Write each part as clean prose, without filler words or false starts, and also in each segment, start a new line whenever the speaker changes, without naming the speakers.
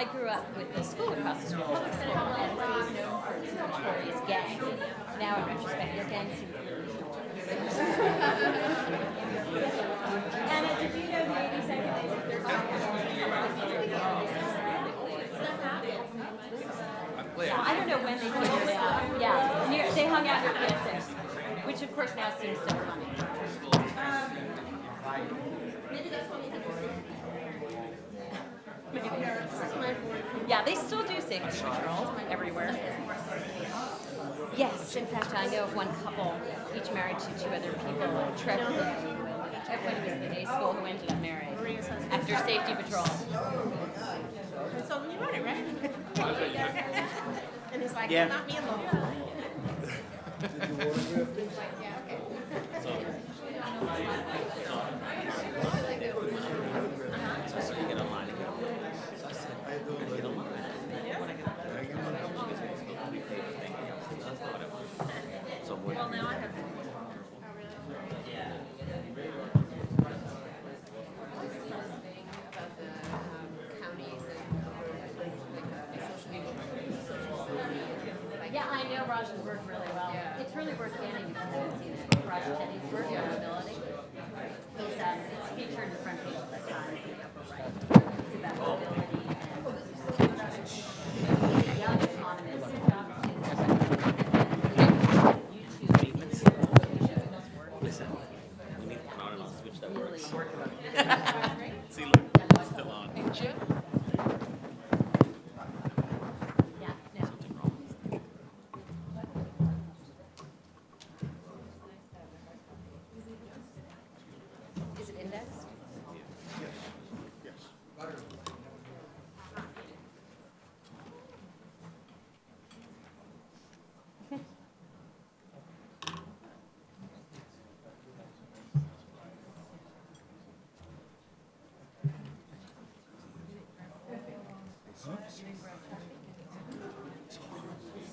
I grew up with the school across the street, public school, and it was known for its notorious gang. Now, in retrospect, their gang seems really Anna, did you know the 82nd days of I don't know when they came out. Yeah, they hung out near PS6, which of course now seems so funny. Maybe that's what we think Yeah, they still do safety patrol everywhere. Yes, in fact, I know of one couple, each married to two other people, Trevor, when he was in the day school, who ended up married after safety patrol.
So you wrote it, right? And he's like,
Yeah.
not me alone.
So you get online again. So I said, I'm going to get online. When I get online, that's not what I want. So what?
Well, now I have.
Yeah, I know Raj's work really well. It's really worth getting if you haven't seen it. Raj Chetty's work on mobility. It's featured in the front page of the Times in the upper right. It's about mobility and young economists and YouTube.
Listen, we need to turn on and off switch that works. See, look, it's still on.
Yeah, no.
Something wrong.
Is it indexed?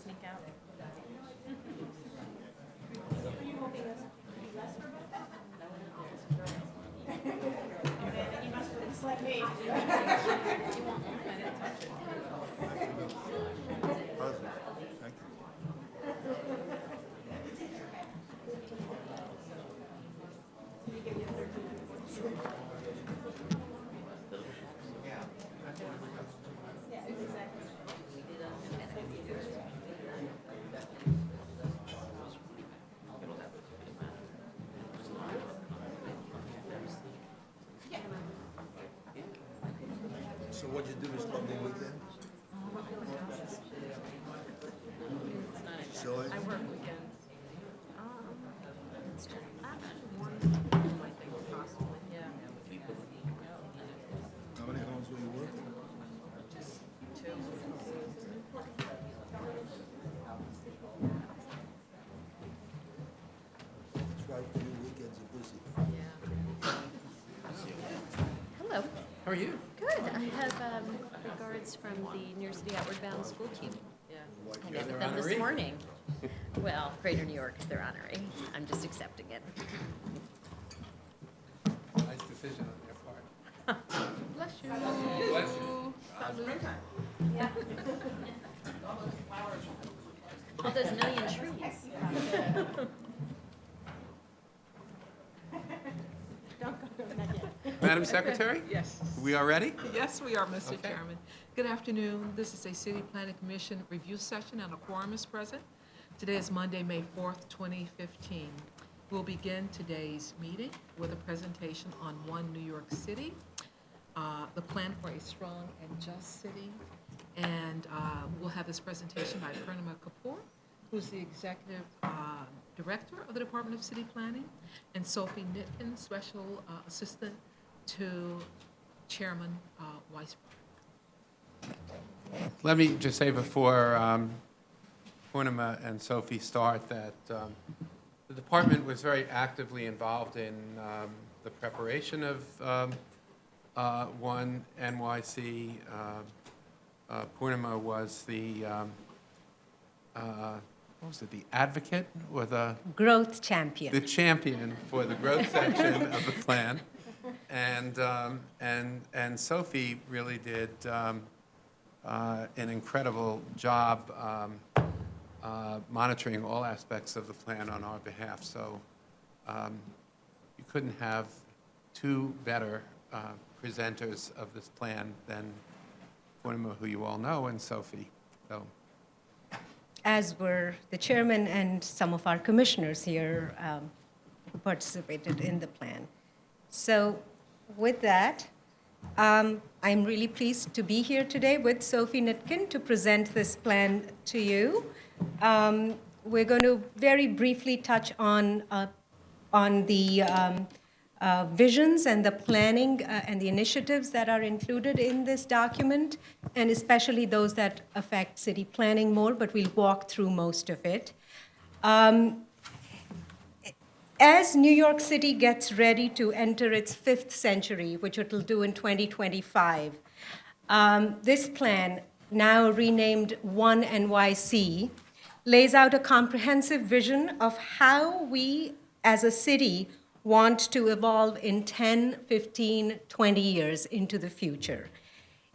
Sneak out. You must have just like me.
So what you do is Monday weekend? So
I work weekends. One, I think, possibly, yeah.
how many hours will you work?
Two.
Try to do weekends are busy.
Hello.
How are you?
Good. I have regards from the New York City Outward Bound school team.
Yeah.
I met with them this morning. Well, Greater New York is their honorary. I'm just accepting it.
Nice decision on their part.
Bless you.
Bless you.
All those million trees.
Don't go, not yet.
Madam Secretary,
Yes.
we are ready?
Yes, we are, Mr.
Okay.
Chairman. Good afternoon. This is a City Planning Commission review session, and a quorum is present. Today is Monday, May 4th, 2015. We'll begin today's meeting with a presentation on One New York City, the plan for a strong and just city. And we'll have this presentation by Purnima Kapoor, who's the Executive Director of the Department of City Planning, and Sophie Nitkin, Special Assistant to Chairman Weisbrot.
Let me just say before Purnima and Sophie start that the department was very actively involved in the preparation of One NYC. Purnima was the, what was it, the advocate or the
Growth champion.
champion for the growth section of the plan. And Sophie really did an incredible job monitoring all aspects of the plan on our behalf. So you couldn't have two better presenters of this plan than Purnima, who you all know, and Sophie. So,
as were the chairman and some of our commissioners here who participated in the plan. So with that, I'm really pleased to be here today with Sophie Nitkin to present this plan to you. We're going to very briefly touch on the visions and the planning and the initiatives that are included in this document, and especially those that affect city planning more, but we'll walk through most of it. As New York City gets ready to enter its 5th century, which it will do in 2025, this plan, now renamed One NYC, lays out a comprehensive vision of how we as a city want to evolve in 10, 15, 20 years into the future.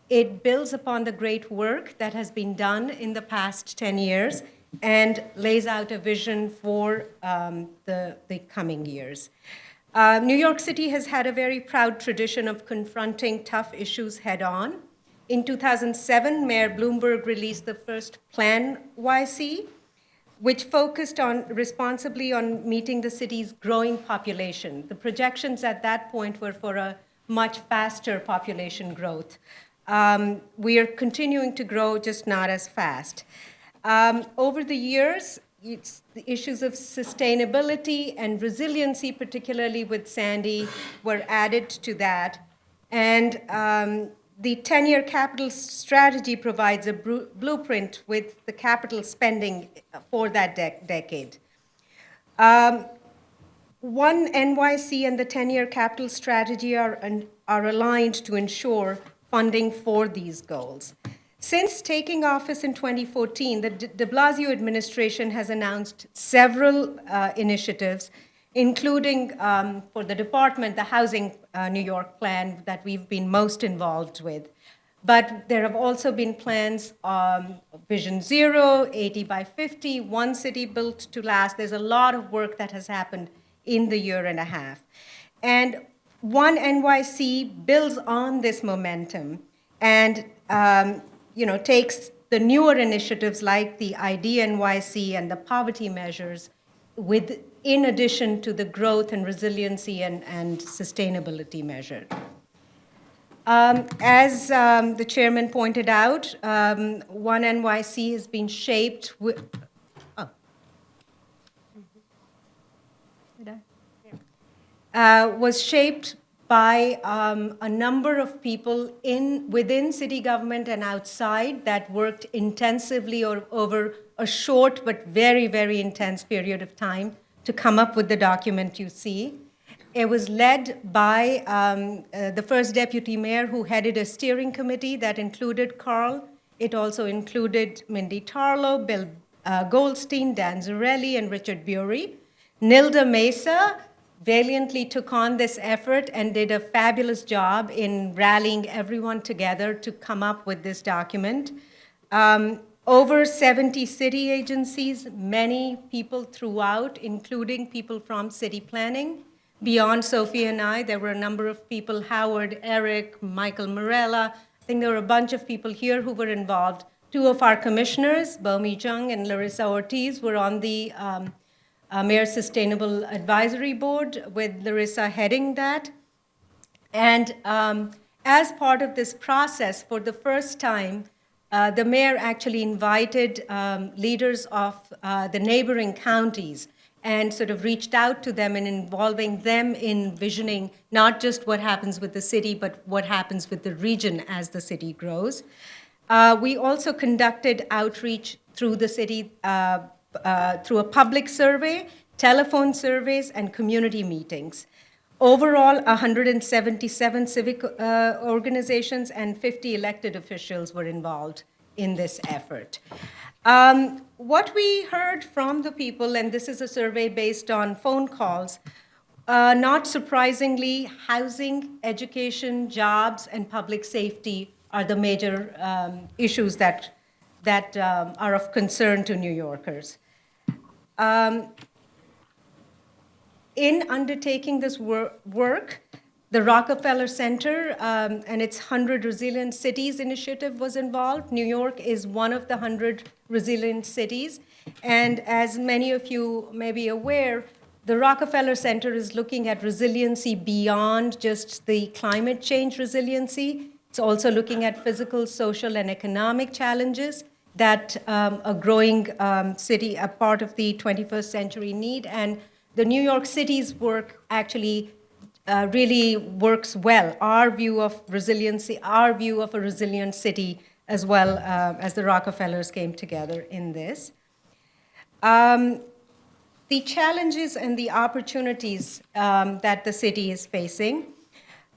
It builds upon the great work that has been done in the past 10 years and lays out a vision for the coming years. New York City has had a very proud tradition of confronting tough issues head-on. In 2007, Mayor Bloomberg released the first Plan YC, which focused responsibly on meeting the city's growing population. The projections at that point were for a much faster population growth. We are continuing to grow, just not as fast. Over the years, the issues of sustainability and resiliency, particularly with Sandy, were added to that. And the 10-year capital strategy provides a blueprint with the capital spending for that decade. One NYC and the 10-year capital strategy are aligned to ensure funding for these goals. Since taking office in 2014, the de Blasio administration has announced several initiatives, including for the department, the Housing New York plan that we've been most involved with. But there have also been plans, Vision Zero, 80 by 50, One City Built to Last. There's a lot of work that has happened in the year and a half. And One NYC builds on this momentum and takes the newer initiatives like the ID NYC and the poverty measures in addition to the growth and resiliency and sustainability measure. As the chairman pointed out, One NYC has been shaped with, was shaped by a number of people within city government and outside that worked intensively over a short but very, very intense period of time to come up with the document you see. It was led by the first deputy mayor, who headed a steering committee that included Carl. It also included Mindy Tarlow, Bill Goldstein, Dan Zarelli, and Richard Bury. Nilda Mesa valiantly took on this effort and did a fabulous job in rallying everyone together to come up with this document. Over 70 city agencies, many people throughout, including people from city planning. Beyond Sophie and I, there were a number of people, Howard, Eric, Michael Morella. I think there were a bunch of people here who were involved. Two of our commissioners, Bomi Jung and Larissa Ortiz, were on the Mayor Sustainable Advisory Board, with Larissa heading that. And as part of this process, for the first time, the mayor actually invited leaders of the neighboring counties and sort of reached out to them and involving them in visioning not just what happens with the city, but what happens with the region as the city grows. We also conducted outreach through the city through a public survey, telephone surveys, and community meetings. Overall, 177 civic organizations and 50 elected officials were involved in this effort. What we heard from the people, and this is a survey based on phone calls, not surprisingly, housing, education, jobs, and public safety are the major issues that are of concern to New Yorkers. In undertaking this work, the Rockefeller Center and its 100 Resilient Cities initiative was involved. New York is one of the 100 resilient cities. And as many of you may be aware, the Rockefeller Center is looking at resiliency beyond just the climate change resiliency. It's also looking at physical, social, and economic challenges that a growing city, a part of the 21st century need. And the New York City's work actually really works well. Our view of resiliency, our view of a resilient city, as well as the Rockefellers came together in this. The challenges and the opportunities that the city is facing.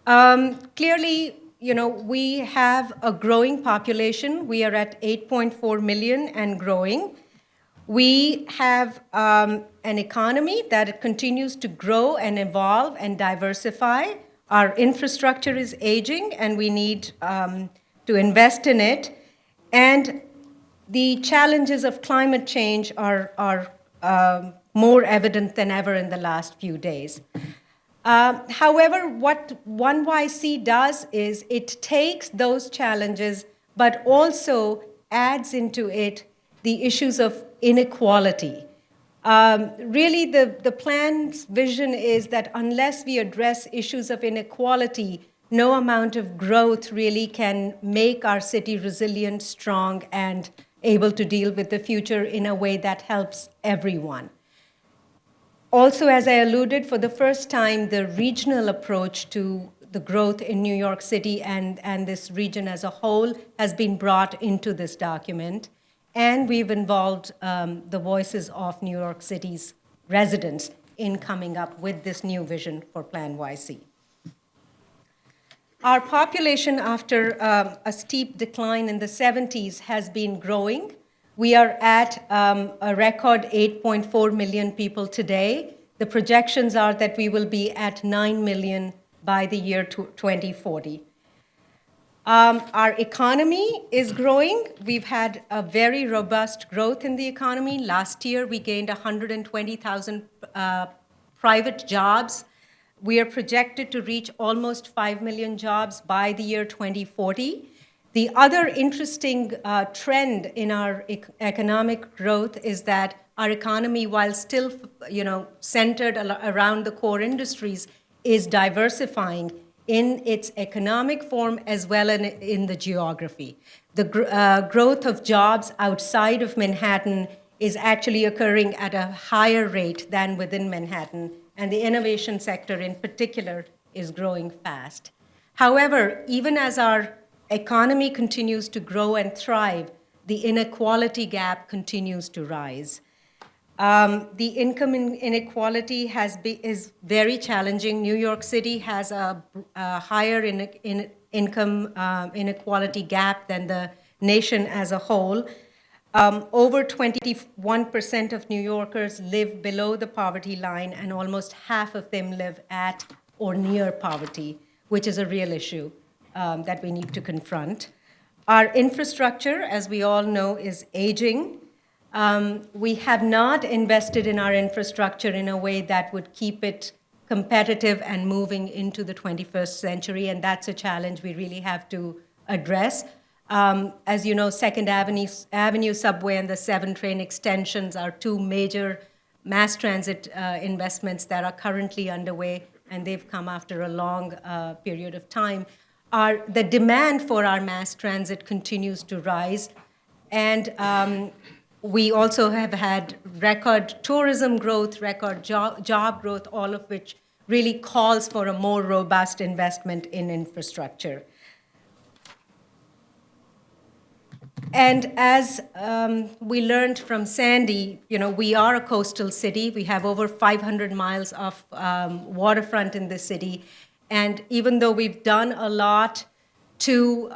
Clearly, we have a growing population. We are at 8.4 million and growing. We have an economy that continues to grow and evolve and diversify. Our infrastructure is aging, and we need to invest in it. And the challenges of climate change are more evident than ever in the last few days. However, what 1YC does is it takes those challenges, but also adds into it the issues of inequality. Really, the plan's vision is that unless we address issues of inequality, no amount of growth really can make our city resilient, strong, and able to deal with the future in a way that helps everyone. Also, as I alluded, for the first time, the regional approach to the growth in New York City and this region as a whole has been brought into this document. And we've involved the voices of New York City's residents in coming up with this new vision for Plan YC. Our population, after a steep decline in the 70s, has been growing. We are at a record 8.4 million people today. The projections are that we will be at 9 million by the year 2040. Our economy is growing. We've had a very robust growth in the economy. Last year, we gained 120,000 private jobs. We are projected to reach almost 5 million jobs by the year 2040. The other interesting trend in our economic growth is that our economy, while still centered around the core industries, is diversifying in its economic form as well as in the geography. The growth of jobs outside of Manhattan is actually occurring at a higher rate than within Manhattan, and the innovation sector in particular is growing fast. However, even as our economy continues to grow and thrive, the inequality gap continues to rise. The income inequality is very challenging. New York City has a higher income inequality gap than the nation as a whole. Over 21% of New Yorkers live below the poverty line, and almost half of them live at or near poverty, which is a real issue that we need to confront. Our infrastructure, as we all know, is aging. We have not invested in our infrastructure in a way that would keep it competitive and moving into the 21st century, and that's a challenge we really have to address. As you know, Second Avenue subway and the 7 train extensions are two major mass transit investments that are currently underway, and they've come after a long period of time. The demand for our mass transit continues to rise, and we also have had record tourism growth, record job growth, all of which really calls for a more robust investment in infrastructure. And as we learned from Sandy, we are a coastal city. We have over 500 miles of waterfront in the city. And even though we've done a lot to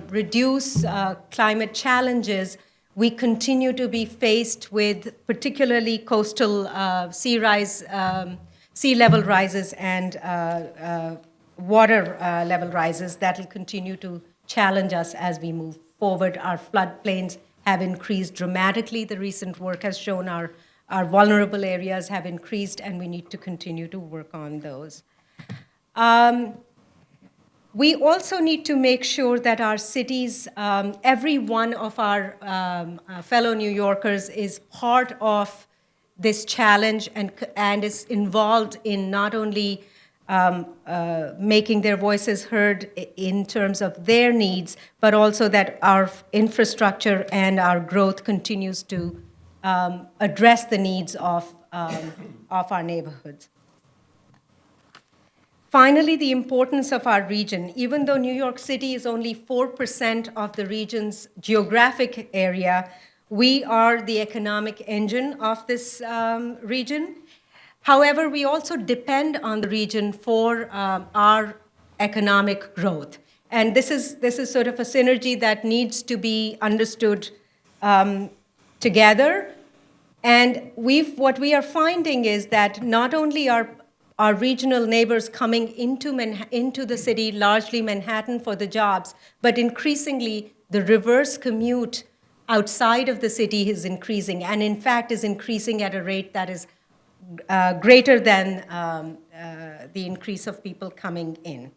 reduce climate challenges, we continue to be faced with particularly coastal sea level rises and water level rises that will continue to challenge us as we move forward. Our floodplains have increased dramatically. The recent work has shown our vulnerable areas have increased, and we need to continue to work on those. We also need to make sure that our cities, every one of our fellow New Yorkers is part of this challenge and is involved in not only making their voices heard in terms of their needs, but also that our infrastructure and our growth continues to address the needs of our neighborhoods. Finally, the importance of our region. Even though New York City is only 4% of the region's geographic area, we are the economic engine of this region. However, we also depend on the region for our economic growth. And this is sort of a synergy that needs to be understood together. And what we are finding is that not only are our regional neighbors coming into the city, largely Manhattan, for the jobs, but increasingly the reverse commute outside of the city is increasing, and in fact is increasing at a rate that is greater than the increase of people coming in.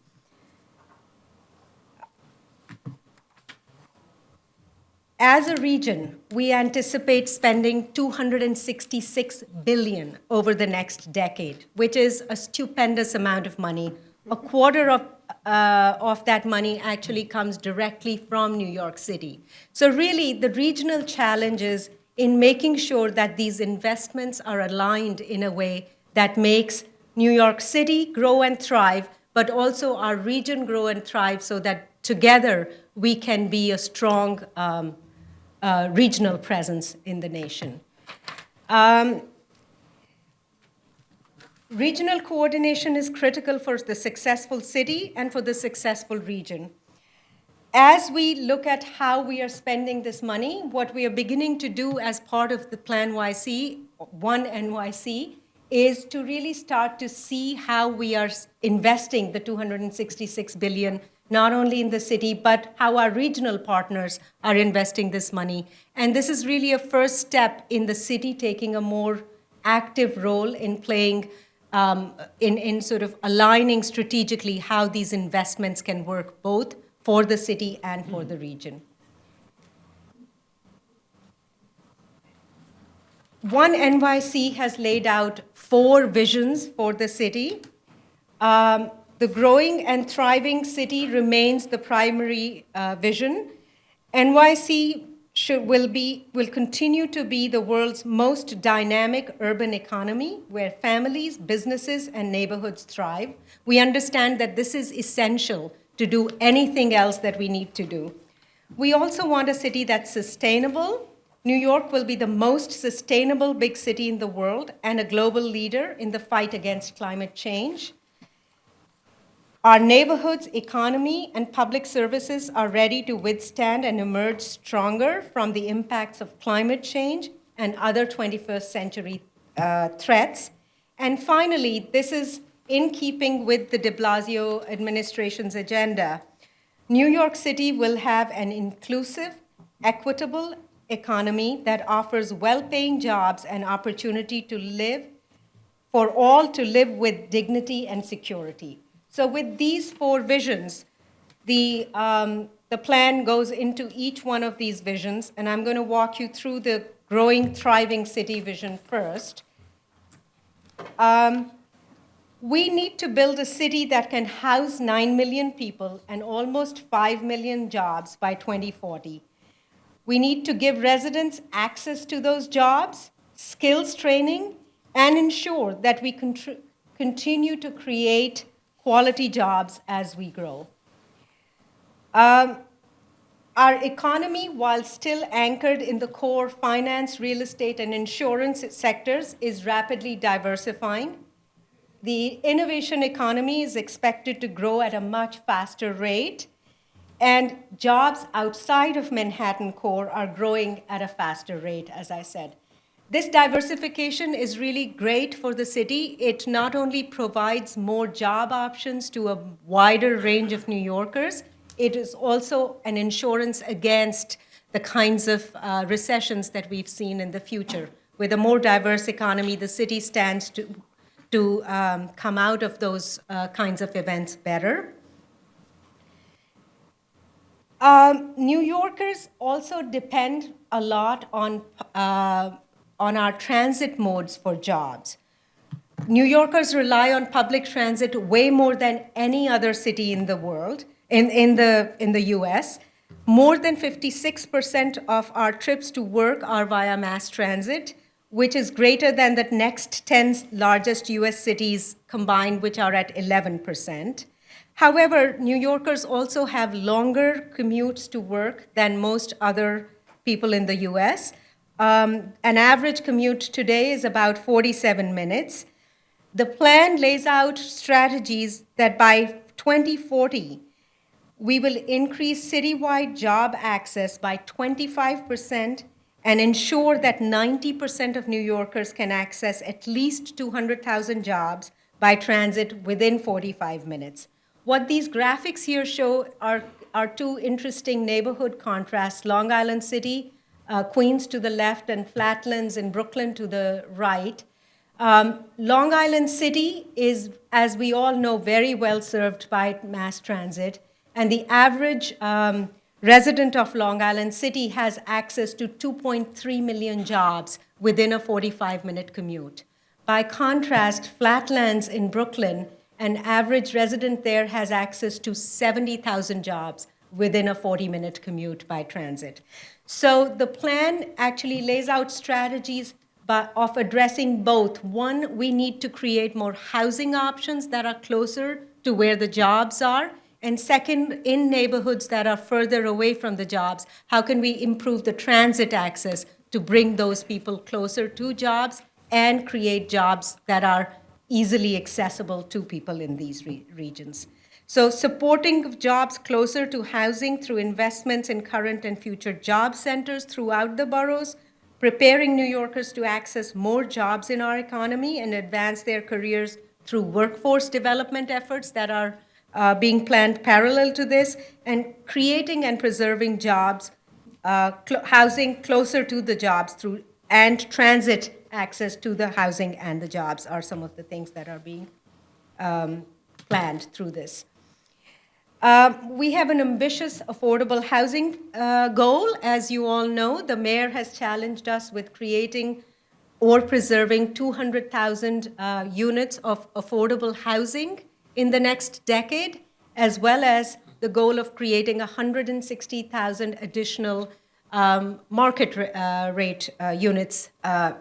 As a region, we anticipate spending $266 billion over the next decade, which is a stupendous amount of money. A quarter of that money actually comes directly from New York City. So really, the regional challenge is in making sure that these investments are aligned in a way that makes New York City grow and thrive, but also our region grow and thrive so that together we can be a strong regional presence in the nation. Regional coordination is critical for the successful city and for the successful region. As we look at how we are spending this money, what we are beginning to do as part of the Plan YC, One NYC, is to really start to see how we are investing the $266 billion, not only in the city, but how our regional partners are investing this money. And this is really a first step in the city taking a more active role in playing, in sort of aligning strategically how these investments can work both for the city and for the region. One NYC has laid out 4 visions for the city. The growing and thriving city remains the primary vision. NYC will continue to be the world's most dynamic urban economy where families, businesses, and neighborhoods thrive. We understand that this is essential to do anything else that we need to do. We also want a city that's sustainable. New York will be the most sustainable big city in the world and a global leader in the fight against climate change. Our neighborhoods, economy, and public services are ready to withstand and emerge stronger from the impacts of climate change and other 21st century threats. And finally, this is in keeping with the de Blasio administration's agenda. New York City will have an inclusive, equitable economy that offers well-paying jobs and opportunity to live, for all to live with dignity and security. So with these 4 visions, the plan goes into each one of these visions, and I'm going to walk you through the growing, thriving city vision first. We need to build a city that can house 9 million people and almost 5 million jobs by 2040. We need to give residents access to those jobs, skills training, and ensure that we continue to create quality jobs as we grow. Our economy, while still anchored in the core finance, real estate, and insurance sectors, is rapidly diversifying. The innovation economy is expected to grow at a much faster rate, and jobs outside of Manhattan core are growing at a faster rate, as I said. This diversification is really great for the city. It not only provides more job options to a wider range of New Yorkers, it is also an insurance against the kinds of recessions that we've seen in the future. With a more diverse economy, the city stands to come out of those kinds of events better. New Yorkers also depend a lot on our transit modes for jobs. New Yorkers rely on public transit way more than any other city in the world, in the US. More than 56% of our trips to work are via mass transit, which is greater than the next 10 largest US cities combined, which are at 11%. However, New Yorkers also have longer commutes to work than most other people in the US. An average commute today is about 47 minutes. The plan lays out strategies that by 2040, we will increase citywide job access by 25% and ensure that 90% of New Yorkers can access at least 200,000 jobs by transit within 45 minutes. What these graphics here show are two interesting neighborhood contrasts: Long Island City, Queens to the left, and Flatlands in Brooklyn to the right. Long Island City is, as we all know, very well served by mass transit, and the average resident of Long Island City has access to 2.3 million jobs within a 45-minute commute. By contrast, Flatlands in Brooklyn, an average resident there has access to 70,000 jobs within a 40-minute commute by transit. So the plan actually lays out strategies of addressing both. One, we need to create more housing options that are closer to where the jobs are. And second, in neighborhoods that are further away from the jobs, how can we improve the transit access to bring those people closer to jobs and create jobs that are easily accessible to people in these regions? So supporting jobs closer to housing through investments in current and future job centers throughout the boroughs, preparing New Yorkers to access more jobs in our economy and advance their careers through workforce development efforts that are being planned parallel to this, and creating and preserving jobs, housing closer to the jobs through, and transit access to the housing and the jobs are some of the things that are being planned through this. We have an ambitious affordable housing goal. As you all know, the mayor has challenged us with creating or preserving 200,000 units of affordable housing in the next decade, as well as the goal of creating 160,000 additional market rate units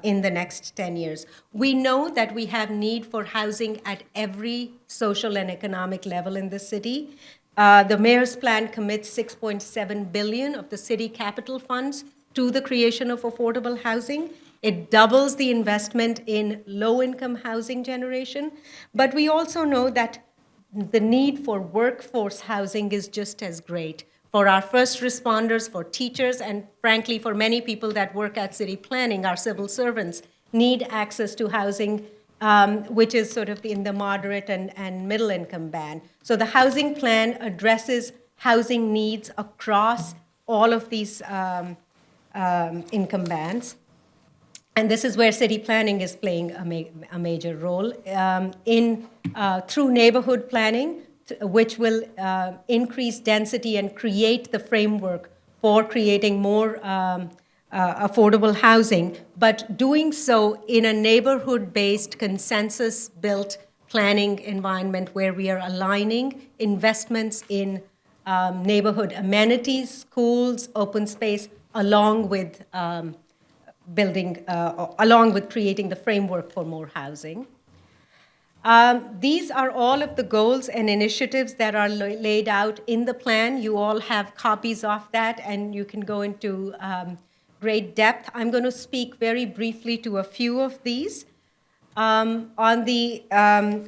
in the next 10 years. We know that we have need for housing at every social and economic level in the city. The mayor's plan commits $6.7 billion of the city capital funds to the creation of affordable housing. It doubles the investment in low-income housing generation. But we also know that the need for workforce housing is just as great. For our first responders, for teachers, and frankly, for many people that work at city planning, our civil servants need access to housing, which is sort of in the moderate and middle income band. So the housing plan addresses housing needs across all of these income bands. And this is where city planning is playing a major role through neighborhood planning, which will increase density and create the framework for creating more affordable housing, but doing so in a neighborhood-based, consensus-built planning environment where we are aligning investments in neighborhood amenities, schools, open space, along with creating the framework for more housing. These are all of the goals and initiatives that are laid out in the plan. You all have copies of that, and you can go into great depth. I'm going to speak very briefly to a few of these. On the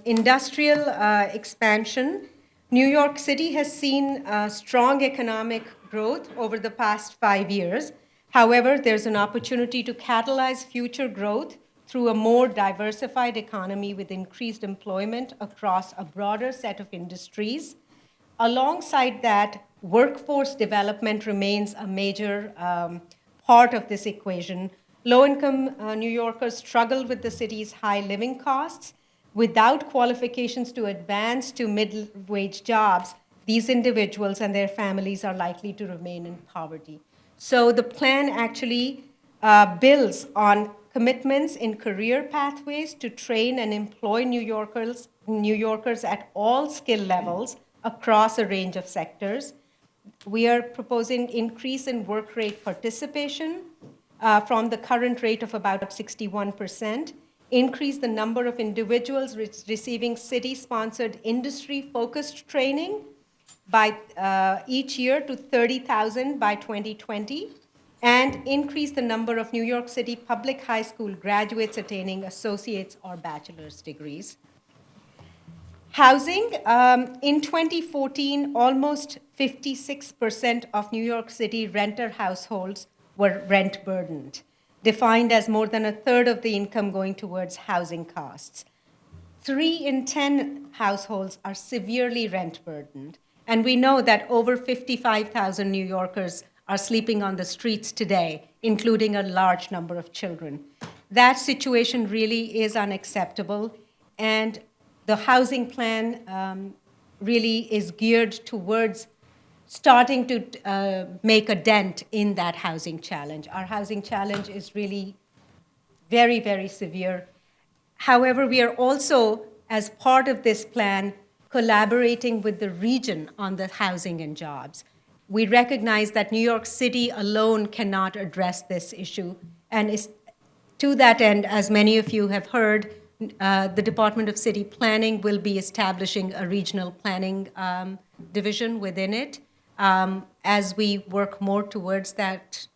industrial expansion, New York City has seen strong economic growth over the past 5 years. However, there's an opportunity to catalyze future growth through a more diversified economy with increased employment across a broader set of industries. Alongside that, workforce development remains a major part of this equation. Low-income New Yorkers struggle with the city's high living costs. Without qualifications to advance to middle-wage jobs, these individuals and their families are likely to remain in poverty. So the plan actually builds on commitments in career pathways to train and employ New Yorkers at all skill levels across a range of sectors. We are proposing increase in work rate participation from the current rate of about 61%, increase the number of individuals receiving city-sponsored industry-focused training by each year to 30,000 by 2020, and increase the number of New York City public high school graduates attaining associate's or bachelor's degrees. Housing, in 2014, almost 56% of New York City renter households were rent burdened, defined as more than a third of the income going towards housing costs. 3 in 10 households are severely rent burdened, and we know that over 55,000 New Yorkers are sleeping on the streets today, including a large number of children. That situation really is unacceptable, and the housing plan really is geared towards starting to make a dent in that housing challenge. Our housing challenge is really very, very severe. However, we are also, as part of this plan, collaborating with the region on the housing and jobs. We recognize that New York City alone cannot address this issue. And to that end, as many of you have heard, the Department of City Planning will be establishing a regional planning division within it. As we work more towards that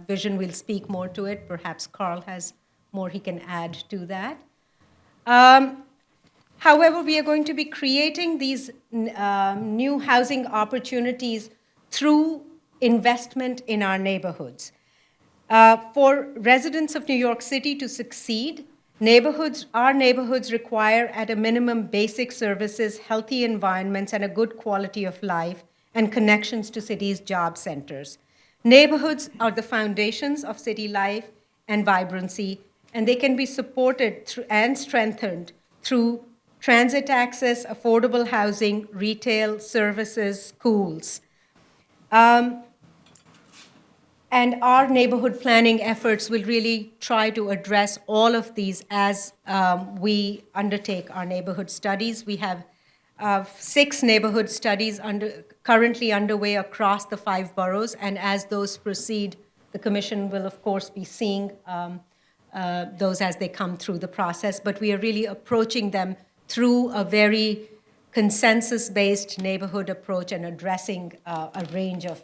vision, we'll speak more to it. Perhaps Carl has more he can add to that. However, we are going to be creating these new housing opportunities through investment in our neighborhoods. For residents of New York City to succeed, our neighborhoods require at a minimum basic services, healthy environments, and a good quality of life, and connections to city's job centers. Neighborhoods are the foundations of city life and vibrancy, and they can be supported and strengthened through transit access, affordable housing, retail, services, schools. And our neighborhood planning efforts will really try to address all of these as we undertake our neighborhood studies. We have 6 neighborhood studies currently underway across the 5 boroughs, and as those proceed, the Commission will, of course, be seeing those as they come through the process. But we are really approaching them through a very consensus-based neighborhood approach and addressing a range of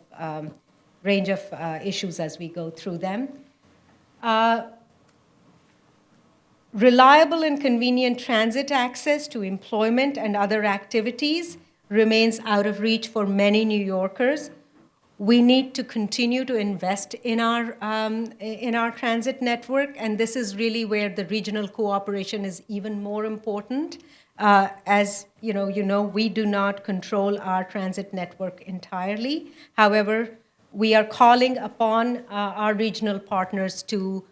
issues as we go through them. Reliable and convenient transit access to employment and other activities remains out of reach for many New Yorkers. We need to continue to invest in our transit network, and this is really where the regional cooperation is even more important. As you know, we do not control our transit network entirely. However, we are calling upon our regional partners to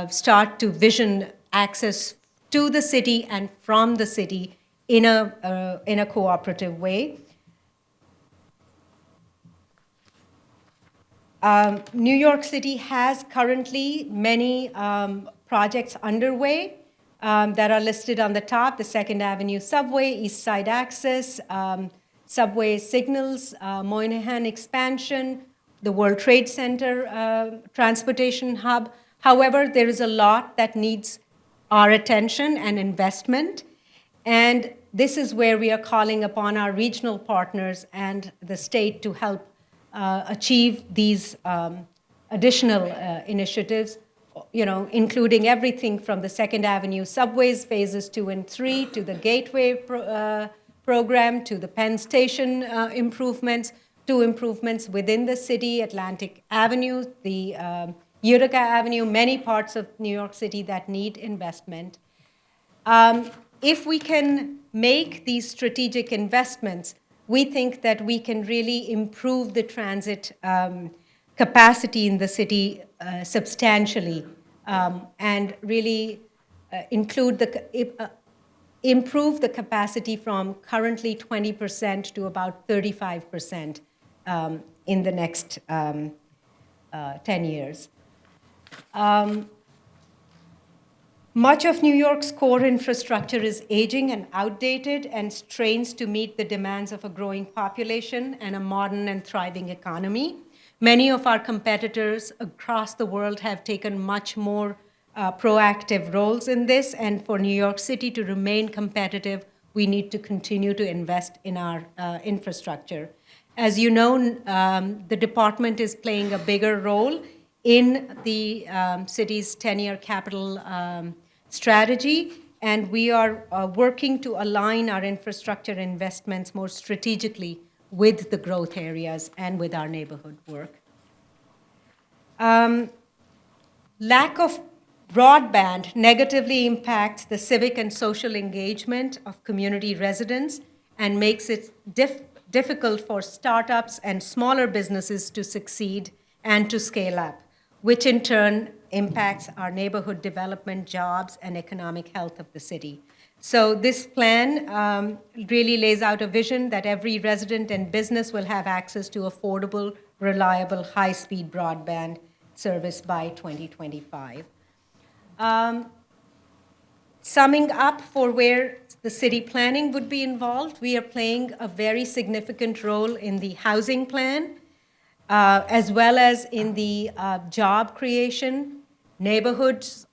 start to vision access to the city and from the city in a cooperative way. New York City has currently many projects underway that are listed on the top: the 2nd Avenue subway, East Side access, subway signals, Moynihan expansion, the World Trade Center transportation hub. However, there is a lot that needs our attention and investment, and this is where we are calling upon our regional partners and the state to help achieve these additional initiatives, including everything from the 2nd Avenue subways, phases 2 and 3, to the Gateway program, to the Penn Station improvements, to improvements within the city, Atlantic Avenue, the Utica Avenue, many parts of New York City that need investment. If we can make these strategic investments, we think that we can really improve the transit capacity in the city substantially, and really improve the capacity from currently 20% to about 35% in the next 10 years. Much of New York's core infrastructure is aging and outdated and strains to meet the demands of a growing population and a modern and thriving economy. Many of our competitors across the world have taken much more proactive roles in this, and for New York City to remain competitive, we need to continue to invest in our infrastructure. As you know, the department is playing a bigger role in the city's 10-year capital strategy, and we are working to align our infrastructure investments more strategically with the growth areas and with our neighborhood work. Lack of broadband negatively impacts the civic and social engagement of community residents and makes it difficult for startups and smaller businesses to succeed and to scale up, which in turn impacts our neighborhood development, jobs, and economic health of the city. So this plan really lays out a vision that every resident and business will have access to affordable, reliable, high-speed broadband service by 2025. Summing up for where the city planning would be involved, we are playing a very significant role in the housing plan, as well as in the job creation, neighborhoods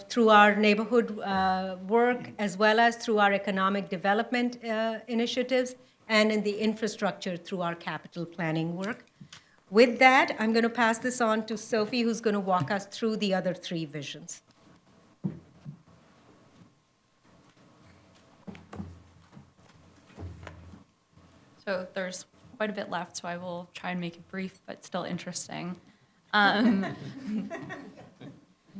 through our neighborhood work, as well as through our economic development initiatives, and in the infrastructure through our capital planning work. With that, I'm going to pass this on to Sophie, who's going to walk us through the other three visions.
So there's quite a bit left, so I will try and make it brief, but still interesting.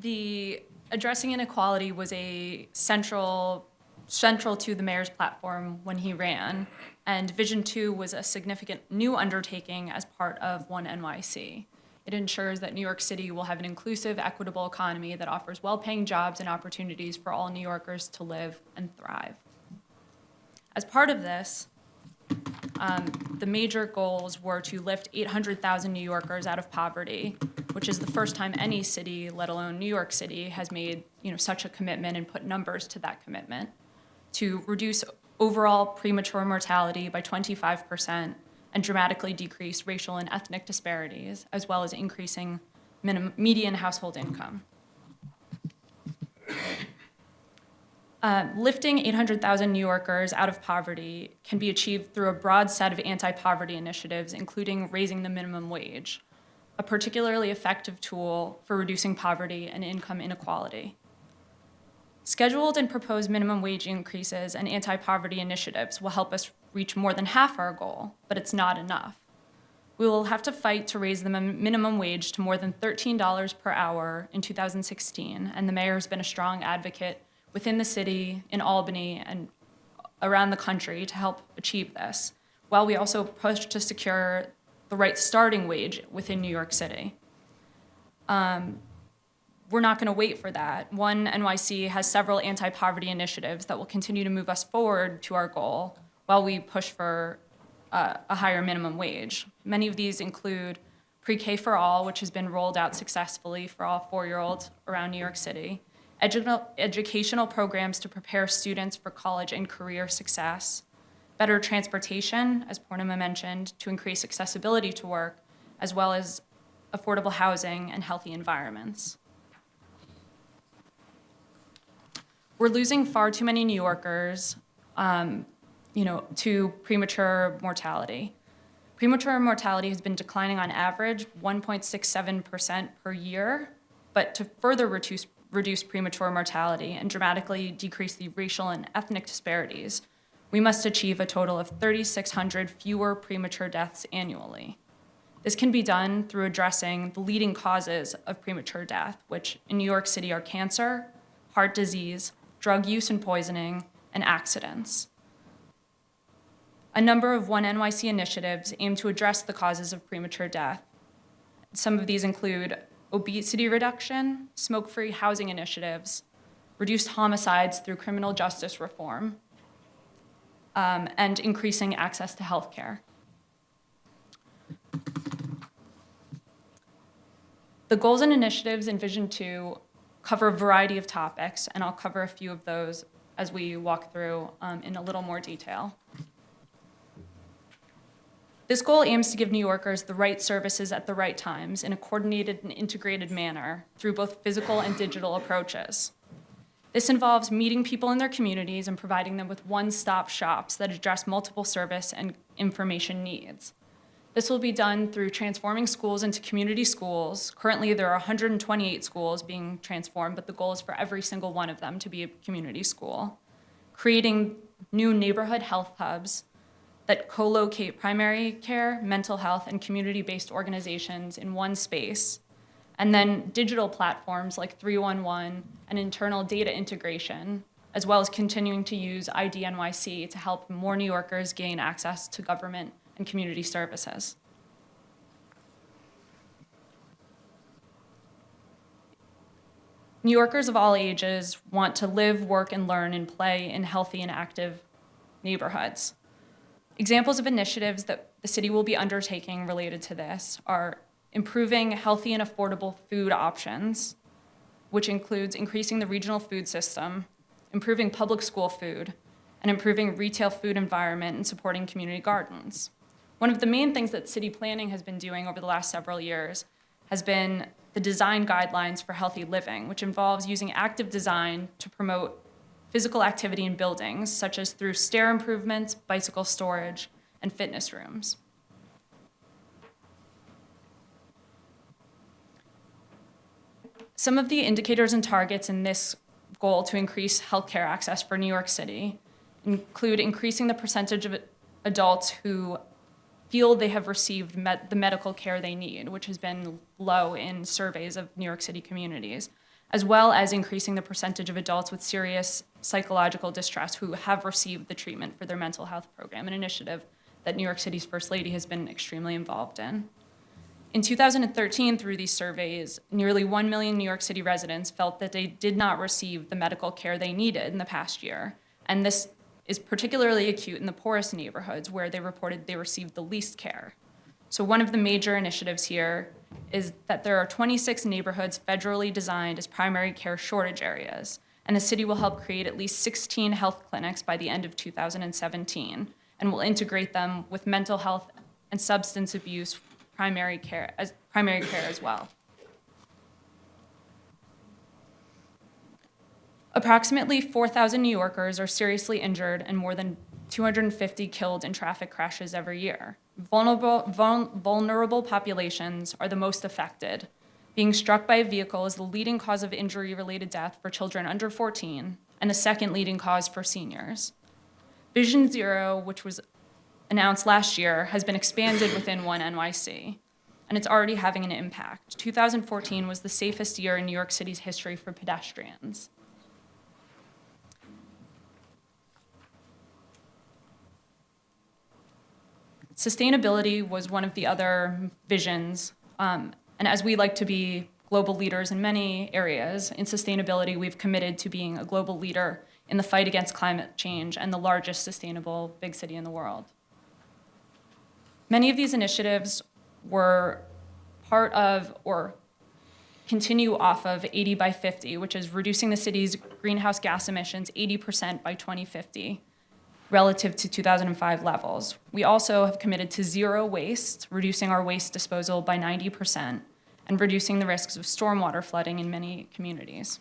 The addressing inequality was a central to the mayor's platform when he ran, and Vision 2 was a significant new undertaking as part of One NYC. It ensures that New York City will have an inclusive, equitable economy that offers well-paying jobs and opportunities for all New Yorkers to live and thrive. As part of this, the major goals were to lift 800,000 New Yorkers out of poverty, which is the first time any city, let alone New York City, has made such a commitment and put numbers to that commitment, to reduce overall premature mortality by 25% and dramatically decrease racial and ethnic disparities, as well as increasing median household income. Lifting 800,000 New Yorkers out of poverty can be achieved through a broad set of anti-poverty initiatives, including raising the minimum wage, a particularly effective tool for reducing poverty and income inequality. Scheduled and proposed minimum wage increases and anti-poverty initiatives will help us reach more than half our goal, but it's not enough. We will have to fight to raise the minimum wage to more than $13 per hour in 2016, and the mayor has been a strong advocate within the city, in Albany, and around the country to help achieve this, while we also push to secure the right starting wage within New York City. We're not going to wait for that. One NYC has several anti-poverty initiatives that will continue to move us forward to our goal while we push for a higher minimum wage. Many of these include Pre-K for All, which has been rolled out successfully for all 4-year-olds around New York City, educational programs to prepare students for college and career success, better transportation, as Purnima mentioned, to increase accessibility to work, as well as affordable housing and healthy environments. We're losing far too many New Yorkers to premature mortality. Premature mortality has been declining on average 1.67% per year, but to further reduce premature mortality and dramatically decrease the racial and ethnic disparities, we must achieve a total of 3,600 fewer premature deaths annually. This can be done through addressing the leading causes of premature death, which in New York City are cancer, heart disease, drug use and poisoning, and accidents. A number of One NYC initiatives aim to address the causes of premature death. Some of these include obesity reduction, smoke-free housing initiatives, reduced homicides through criminal justice reform, and increasing access to health care. The goals and initiatives in Vision 2 cover a variety of topics, and I'll cover a few of those as we walk through in a little more detail. This goal aims to give New Yorkers the right services at the right times in a coordinated and integrated manner through both physical and digital approaches. This involves meeting people in their communities and providing them with one-stop shops that address multiple service and information needs. This will be done through transforming schools into community schools. Currently, there are 128 schools being transformed, but the goal is for every single one of them to be a community school. Creating new neighborhood health hubs that co-locate primary care, mental health, and community-based organizations in one space. And then digital platforms like 311 and internal data integration, as well as continuing to use ID NYC to help more New Yorkers gain access to government and community services. New Yorkers of all ages want to live, work, and learn and play in healthy and active neighborhoods. Examples of initiatives that the city will be undertaking related to this are improving healthy and affordable food options, which includes increasing the regional food system, improving public school food, and improving retail food environment and supporting community gardens. One of the main things that city planning has been doing over the last several years has been the design guidelines for healthy living, which involves using active design to promote physical activity in buildings, such as through stair improvements, bicycle storage, and fitness rooms. Some of the indicators and targets in this goal to increase healthcare access for New York City include increasing the percentage of adults who feel they have received the medical care they need, which has been low in surveys of New York City communities, as well as increasing the percentage of adults with serious psychological distress who have received the treatment for their mental health program, an initiative that New York City's First Lady has been extremely involved in. In 2013, through these surveys, nearly 1 million New York City residents felt that they did not receive the medical care they needed in the past year, and this is particularly acute in the poorest neighborhoods where they reported they received the least care. So one of the major initiatives here is that there are 26 neighborhoods federally designed as primary care shortage areas, and the city will help create at least 16 health clinics by the end of 2017, and will integrate them with mental health and substance abuse primary care as well. Approximately 4,000 New Yorkers are seriously injured and more than 250 killed in traffic crashes every year. Vulnerable populations are the most affected. Being struck by a vehicle is the leading cause of injury-related death for children under 14 and the second leading cause for seniors. Vision 0, which was announced last year, has been expanded within One NYC, and it's already having an impact. 2014 was the safest year in New York City's history for pedestrians. Sustainability was one of the other visions, and as we like to be global leaders in many areas, in sustainability, we've committed to being a global leader in the fight against climate change and the largest sustainable big city in the world. Many of these initiatives were part of or continue off of 80 by 50, which is reducing the city's greenhouse gas emissions 80% by 2050 relative to 2005 levels. We also have committed to zero waste, reducing our waste disposal by 90%, and reducing the risks of stormwater flooding in many communities.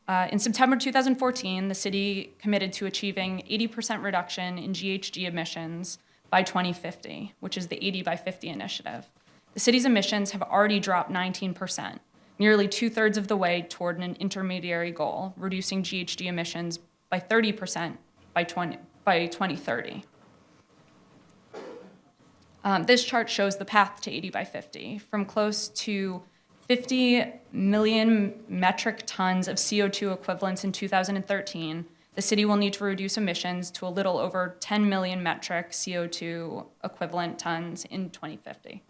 In September 2014, the city committed to achieving 80% reduction in GHG emissions by 2050, which is the 80 by 50 initiative. The city's emissions have already dropped 19%, nearly 2/3 of the way toward an intermediary goal, reducing GHG emissions by 30% by 2030. This chart shows the path to 80 by 50, from close to 50 million metric tons of CO2 equivalents in 2013 the city will need to reduce emissions to a little over 10 million metric CO2 equivalent tons in 2050.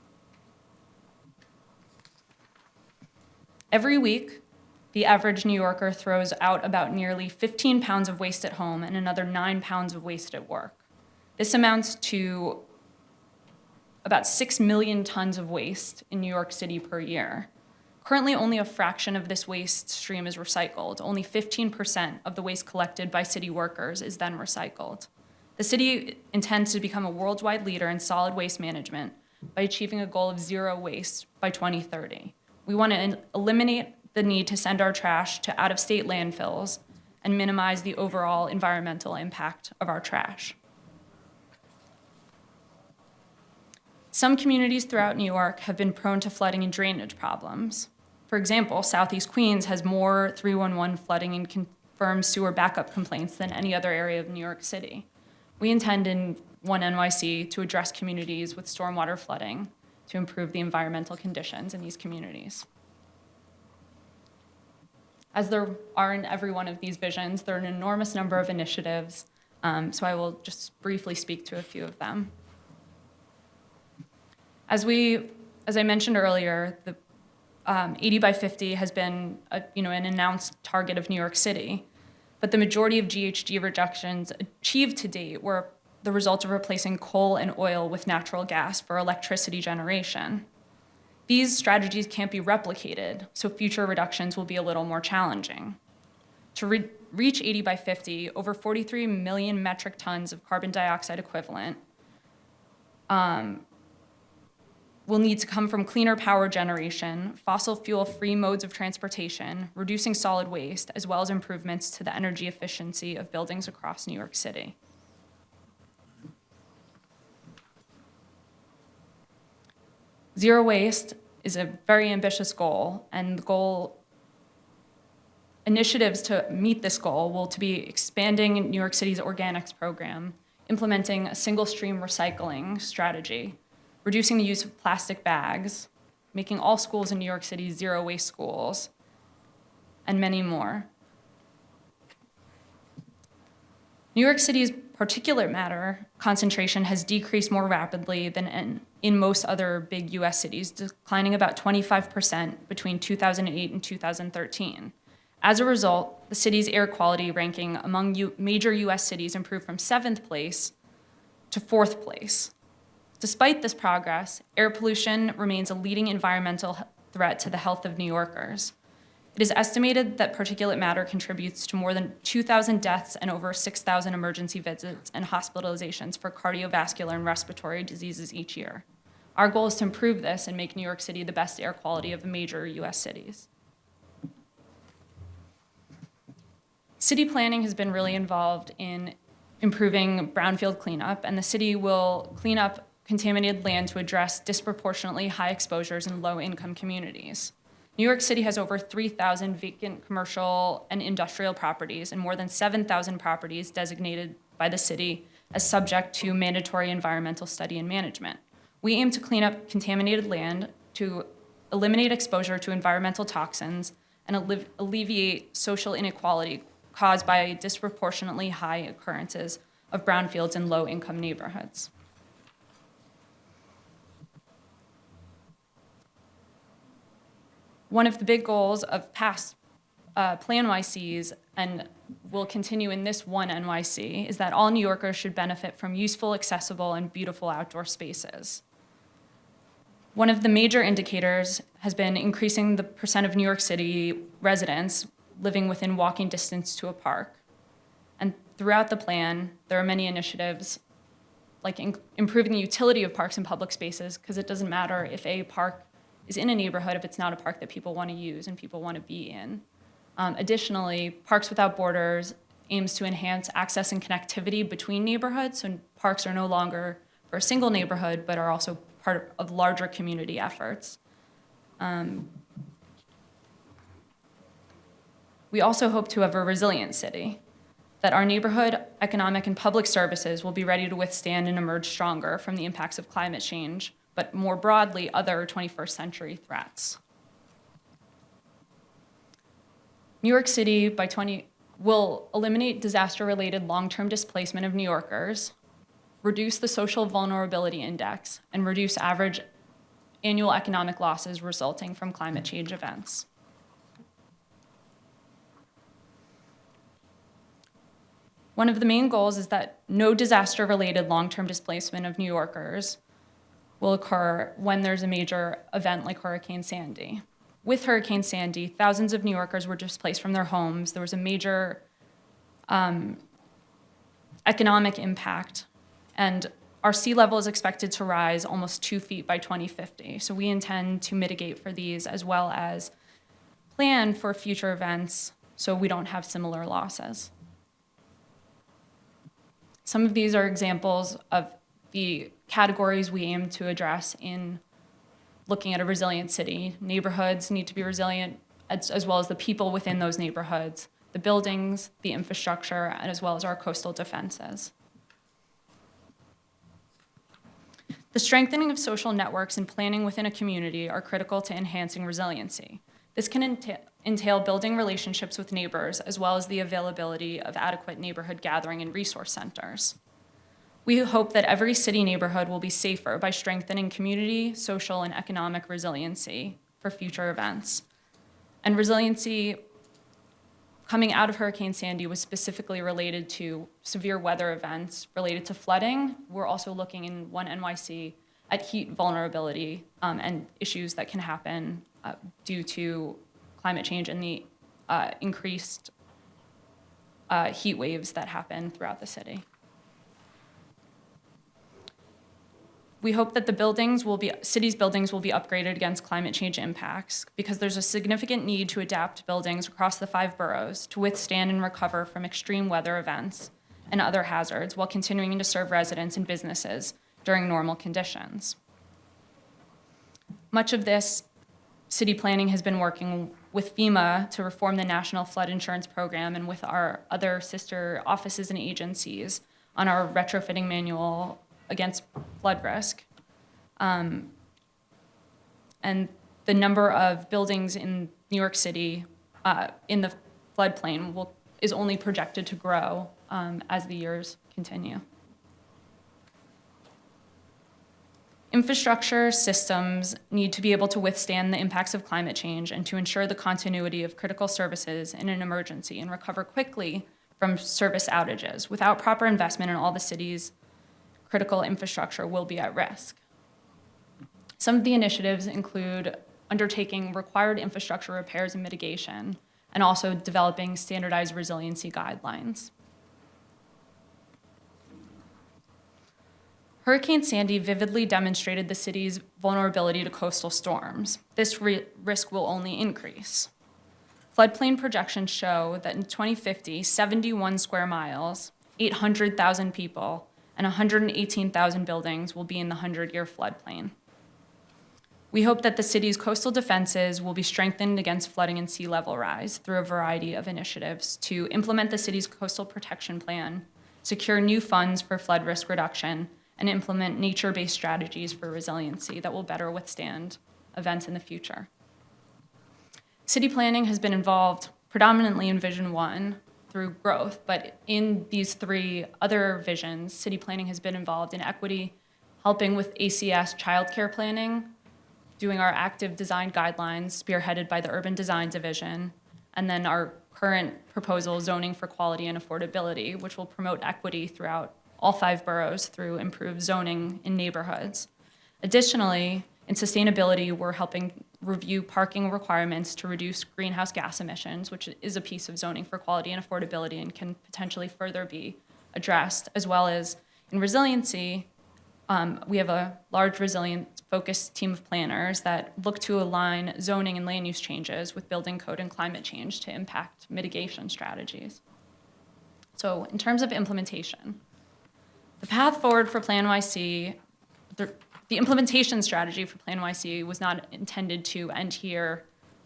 Every week, the average New Yorker throws out about nearly 15 pounds of waste at home and another 9 pounds of waste at work. This amounts to about 6 million tons of waste in New York City per year. Currently, only a fraction of this waste stream is recycled. Only 15% of the waste collected by city workers is then recycled. The city intends to become a worldwide leader in solid waste management by achieving a goal of zero waste by 2030. We want to eliminate the need to send our trash to out-of-state landfills and minimize the overall environmental impact of our trash. Some communities throughout New York have been prone to flooding and drainage problems. For example, Southeast Queens has more 311 flooding and confirmed sewer backup complaints than any other area of New York City. We intend in One NYC to address communities with stormwater flooding to improve the environmental conditions in these communities. As there are in every one of these visions, there are an enormous number of initiatives, so I will just briefly speak to a few of them. As I mentioned earlier, the 80 by 50 has been an announced target of New York City, but the majority of GHG reductions achieved to date were the result of replacing coal and oil with natural gas for electricity generation. These strategies can't be replicated, so future reductions will be a little more challenging. To reach 80 by 50, over 43 million metric tons of carbon dioxide equivalent will need to come from cleaner power generation, fossil fuel-free modes of transportation, reducing solid waste, as well as improvements to the energy efficiency of buildings across New York City. Zero waste is a very ambitious goal, and the initiatives to meet this goal will to be expanding New York City's organics program, implementing a single-stream recycling strategy, reducing the use of plastic bags, making all schools in New York City zero-waste schools, and many more. New York City's particulate matter concentration has decreased more rapidly than in most other big US cities, declining about 25% between 2008 and 2013. As a result, the city's air quality ranking among major US cities improved from 7th place to 4th place. Despite this progress, air pollution remains a leading environmental threat to the health of New Yorkers. It is estimated that particulate matter contributes to more than 2,000 deaths and over 6,000 emergency visits and hospitalizations for cardiovascular and respiratory diseases each year. Our goal is to improve this and make New York City the best air quality of the major US cities. City planning has been really involved in improving brownfield cleanup, and the city will clean up contaminated land to address disproportionately high exposures in low-income communities. New York City has over 3,000 vacant commercial and industrial properties and more than 7,000 properties designated by the city as subject to mandatory environmental study and management. We aim to clean up contaminated land to eliminate exposure to environmental toxins and alleviate social inequality caused by disproportionately high occurrences of brownfields in low-income neighborhoods. One of the big goals of past Plan NYCs and will continue in this One NYC is that all New Yorkers should benefit from useful, accessible, and beautiful outdoor spaces. One of the major indicators has been increasing the percent of New York City residents living within walking distance to a park. And throughout the plan, there are many initiatives like improving the utility of parks and public spaces, because it doesn't matter if a park is in a neighborhood if it's not a park that people want to use and people want to be in. Additionally, Parks Without Borders aims to enhance access and connectivity between neighborhoods, so parks are no longer for a single neighborhood, but are also part of larger community efforts. We also hope to have a resilient city, that our neighborhood, economic, and public services will be ready to withstand and emerge stronger from the impacts of climate change, but more broadly, other 21st century threats. New York City will eliminate disaster-related long-term displacement of New Yorkers, reduce the social vulnerability index, and reduce average annual economic losses resulting from climate change events. One of the main goals is that no disaster-related long-term displacement of New Yorkers will occur when there's a major event like Hurricane Sandy. With Hurricane Sandy, thousands of New Yorkers were displaced from their homes. There was a major economic impact, and our sea level is expected to rise almost 2 feet by 2050. So we intend to mitigate for these as well as plan for future events so we don't have similar losses. Some of these are examples of the categories we aim to address in looking at a resilient city. Neighborhoods need to be resilient, as well as the people within those neighborhoods, the buildings, the infrastructure, and as well as our coastal defenses. The strengthening of social networks and planning within a community are critical to enhancing resiliency. This can entail building relationships with neighbors, as well as the availability of adequate neighborhood gathering and resource centers. We hope that every city neighborhood will be safer by strengthening community, social, and economic resiliency for future events. And resiliency coming out of Hurricane Sandy was specifically related to severe weather events related to flooding. We're also looking in One NYC at heat vulnerability and issues that can happen due to climate change and the increased heat waves that happen throughout the city. We hope that the city's buildings will be upgraded against climate change impacts because there's a significant need to adapt buildings across the 5 boroughs to withstand and recover from extreme weather events and other hazards while continuing to serve residents and businesses during normal conditions. Much of this city planning has been working with FEMA to reform the National Flood Insurance Program and with our other sister offices and agencies on our retrofitting manual against flood risk. And the number of buildings in New York City in the floodplain is only projected to grow as the years continue. Infrastructure systems need to be able to withstand the impacts of climate change and to ensure the continuity of critical services in an emergency and recover quickly from service outages. Without proper investment in all the city's critical infrastructure will be at risk. Some of the initiatives include undertaking required infrastructure repairs and mitigation, and also developing standardized resiliency guidelines. Hurricane Sandy vividly demonstrated the city's vulnerability to coastal storms. This risk will only increase. Floodplain projections show that in 2050, 71 square miles, 800,000 people, and 118,000 buildings will be in the 100-year floodplain. We hope that the city's coastal defenses will be strengthened against flooding and sea level rise through a variety of initiatives to implement the city's coastal protection plan, secure new funds for flood risk reduction, and implement nature-based strategies for resiliency that will better withstand events in the future. City planning has been involved predominantly in Vision 1 through growth, but in these 3 other visions, city planning has been involved in equity, helping with ACS childcare planning, doing our active design guidelines spearheaded by the Urban Design Division, and then our current proposal, zoning for quality and affordability, which will promote equity throughout all 5 boroughs through improved zoning in neighborhoods. Additionally, in sustainability, we're helping review parking requirements to reduce greenhouse gas emissions, which is a piece of zoning for quality and affordability and can potentially further be addressed, as well as in resiliency, we have a large resilient-focused team of planners that look to align zoning and land use changes with building code and climate change to impact mitigation strategies. So in terms of implementation, the path forward for Plan YC, the implementation strategy for Plan YC was not intended to end here,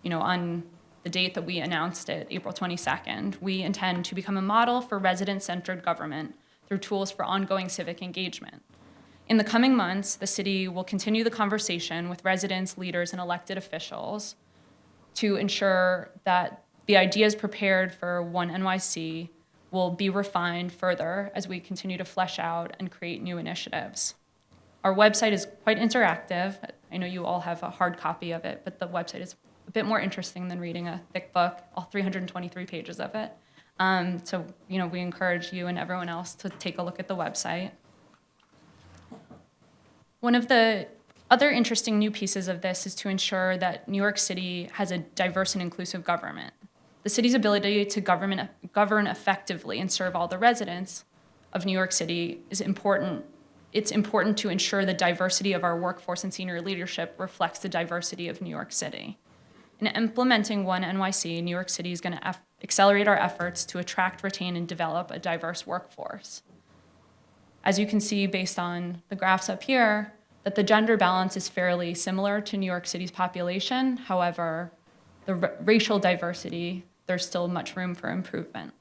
on the date that we announced it, April 22nd. We intend to become a model for resident-centered government through tools for ongoing civic engagement. In the coming months, the city will continue the conversation with residents, leaders, and elected officials to ensure that The ideas prepared for One NYC will be refined further as we continue to flesh out and create new initiatives. Our website is quite interactive. I know you all have a hard copy of it, but the website is a bit more interesting than reading a thick book, all 323 pages of it. So, we encourage you and everyone else to take a look at the website. One of the other interesting new pieces of this is to ensure that New York City has a diverse and inclusive government. The city's ability to govern effectively and serve all the residents of New York City is important. It's important to ensure the diversity of our workforce and senior leadership reflects the diversity of New York City. In implementing One NYC, New York City is going to accelerate our efforts to attract, retain, and develop a diverse workforce. As you can see based on the graphs up here, that the gender balance is fairly similar to New York City's population. However, the racial diversity, there's still much room for improvement.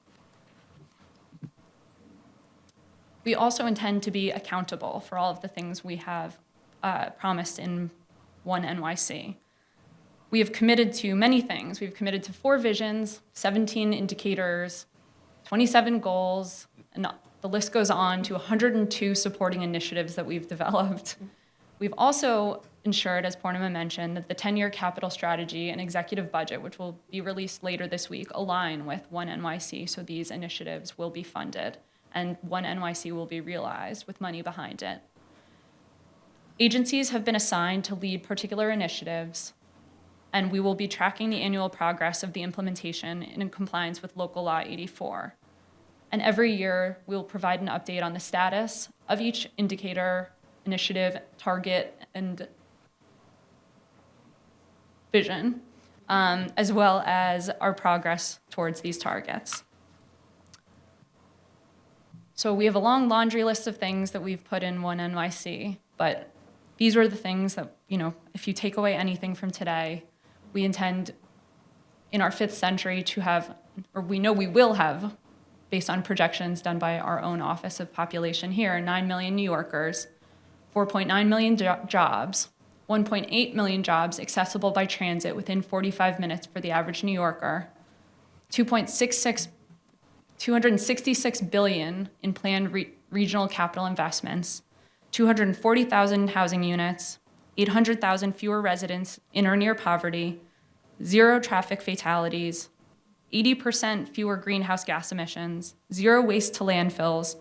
We also intend to be accountable for all of the things we have promised in One NYC. We have committed to many things. We've committed to 4 visions, 17 indicators, 27 goals, and the list goes on to 102 supporting initiatives that we've developed. We've also ensured, as Purnima mentioned, that the 10-year capital strategy and executive budget, which will be released later this week, align with One NYC, so these initiatives will be funded, and One NYC will be realized with money behind it. Agencies have been assigned to lead particular initiatives, and we will be tracking the annual progress of the implementation in compliance with Local Law 84. And every year, we'll provide an update on the status of each indicator, initiative, target, and vision, as well as our progress towards these targets. So we have a long laundry list of things that we've put in One NYC, but these were the things that, if you take away anything from today, we intend in our 5th century to have, or we know we will have, based on projections done by our own Office of Population here, 9 million New Yorkers, 4.9 million jobs, 1.8 million jobs accessible by transit within 45 minutes for the average New Yorker, 266 billion in planned regional capital investments, 240,000 housing units, 800,000 fewer residents in or near poverty, 0 traffic fatalities, 80% fewer greenhouse gas emissions, 0 waste to landfills,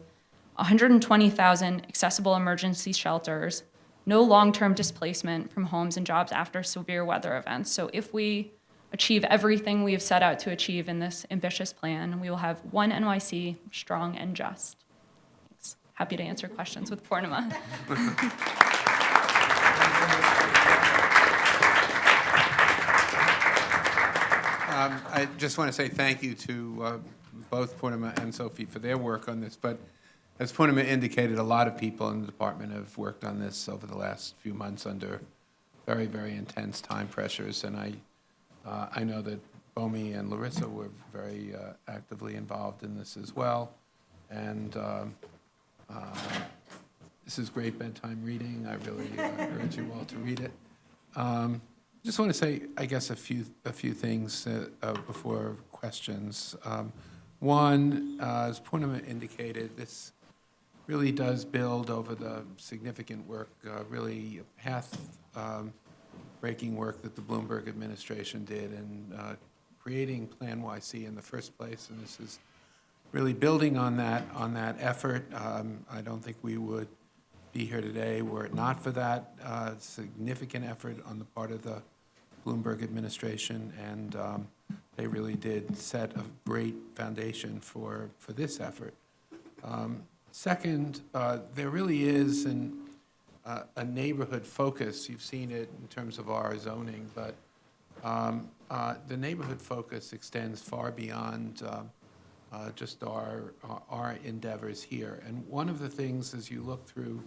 120,000 accessible emergency shelters, no long-term displacement from homes and jobs after severe weather events. So if we achieve everything we have set out to achieve in this ambitious plan, we will have One NYC, strong and just. Thanks. Happy to answer questions with Purnima.
I just want to say thank you to both Purnima and Sophie for their work on this. But as Purnima indicated, a lot of people in the department have worked on this over the last few months under very, very intense time pressures. And I know that Bomi and Larissa were very actively involved in this as well. And this is great bedtime reading. I really urge you all to read it. Just want to say, I guess, a few things before questions. One, as Purnima indicated, this really does build over the significant work, really path-breaking work that the Bloomberg administration did in creating Plan YC in the first place, and this is really building on that effort. I don't think we would be here today were it not for that significant effort on the part of the Bloomberg administration, and they really did set a great foundation for this effort. Second, there really is a neighborhood focus. You've seen it in terms of our zoning, but the neighborhood focus extends far beyond just our endeavors here. And one of the things, as you look through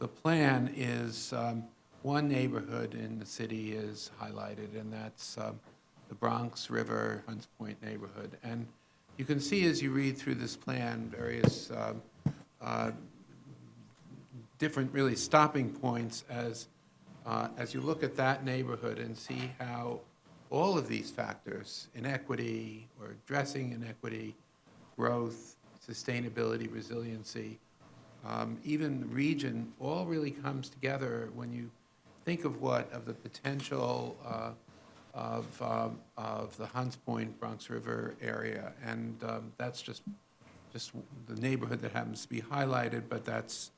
the plan, is one neighborhood in the city is highlighted, and that's the Bronx River, Hunts Point neighborhood. And you can see as you read through this plan various different really stopping points as you look at that neighborhood and see how all of these factors, inequity or addressing inequity, growth, sustainability, resiliency, even region, all really comes together when you think of the potential of the Hunts Point, Bronx River area. And that's just the neighborhood that happens to be highlighted, but that's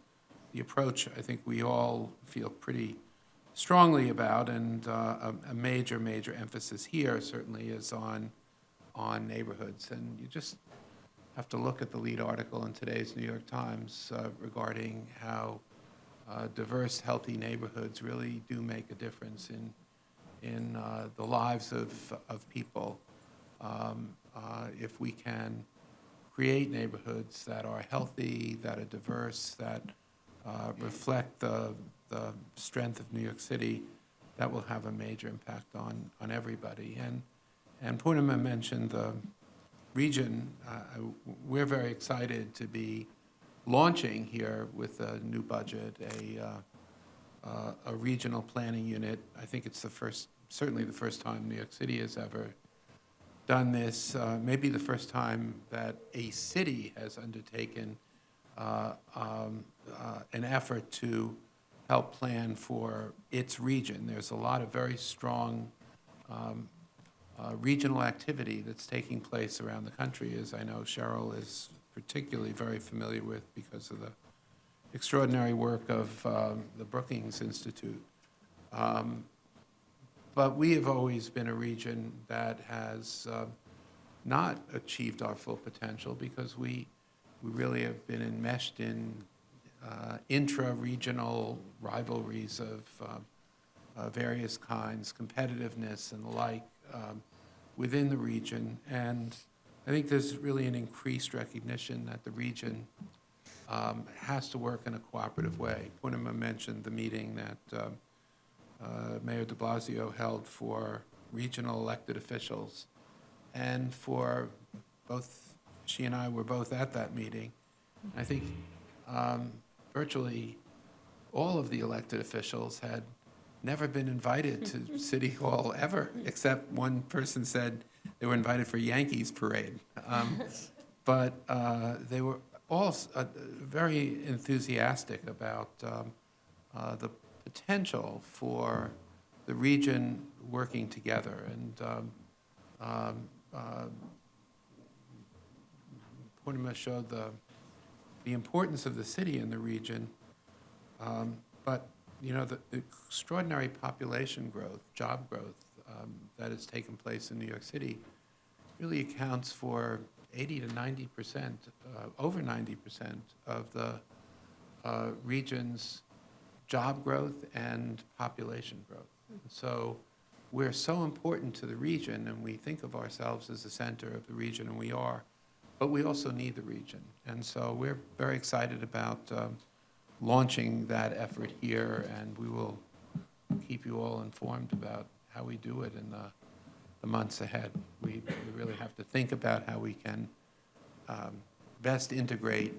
the approach I think we all feel pretty strongly about, and a major emphasis here certainly is on neighborhoods. And you just have to look at the lead article in today's New York Times regarding how diverse, healthy neighborhoods really do make a difference in the lives of people. If we can create neighborhoods that are healthy, that are diverse, that reflect the strength of New York City, that will have a major impact on everybody. And Purnima mentioned the region. We're very excited to be launching here with a new budget, a regional planning unit. I think it's certainly the first time New York City has ever done this, maybe the first time that a city has undertaken an effort to help plan for its region. There's a lot of very strong regional activity that's taking place around the country, as I know Cheryl is particularly very familiar with because of the extraordinary work of the Brookings Institute. But we have always been a region that has not achieved our full potential because we really have been enmeshed in intra-regional rivalries of various kinds, competitiveness and the like within the region. And I think there's really an increased recognition that the region has to work in a cooperative way. Purnima mentioned the meeting that Mayor de Blasio held for regional elected officials. And for both, she and I were both at that meeting. I think virtually all of the elected officials had never been invited to City Hall ever, except one person said they were invited for Yankees parade. But they were all very enthusiastic about the potential for the region working together. And Purnima showed the importance of the city in the region, but the extraordinary population growth, job growth that has taken place in New York City really accounts for 80 to 90%, over 90% of the region's job growth and population growth. So we're so important to the region, and we think of ourselves as the center of the region, and we are, but we also need the region. And so we're very excited about launching that effort here, and we will keep you all informed about how we do it in the months ahead. We really have to think about how we can best integrate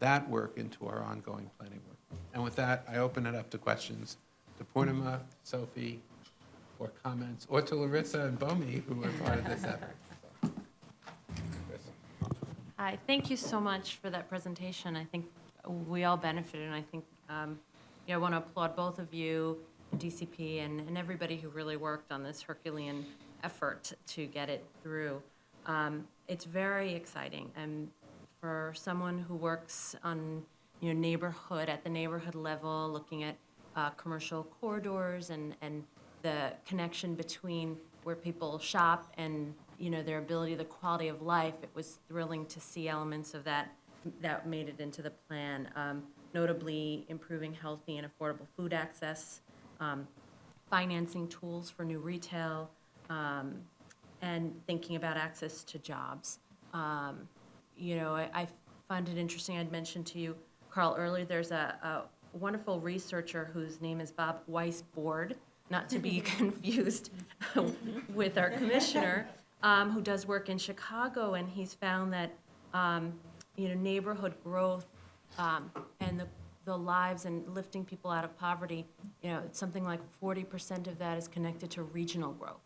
that work into our ongoing planning work. And with that, I open it up to questions to Purnima, Sophie, or comments, or to Larissa and Bomi, who are part of this effort.
Hi, thank you so much for that presentation. I think we all benefited, and I think I want to applaud both of you, DCP, and everybody who really worked on this Herculean effort to get it through. It's very exciting, and for someone who works on neighborhood, at the neighborhood level, looking at commercial corridors and the connection between where people shop and their ability, the quality of life, it was thrilling to see elements of that made it into the plan, notably improving healthy and affordable food access, financing tools for new retail, and thinking about access to jobs. I find it interesting, I'd mentioned to you, Carl, earlier, there's a wonderful researcher whose name is Bob Weisbord, not to be confused with our commissioner, who does work in Chicago, and he's found that neighborhood growth and the lives and lifting people out of poverty, it's something like 40% of that is connected to regional growth.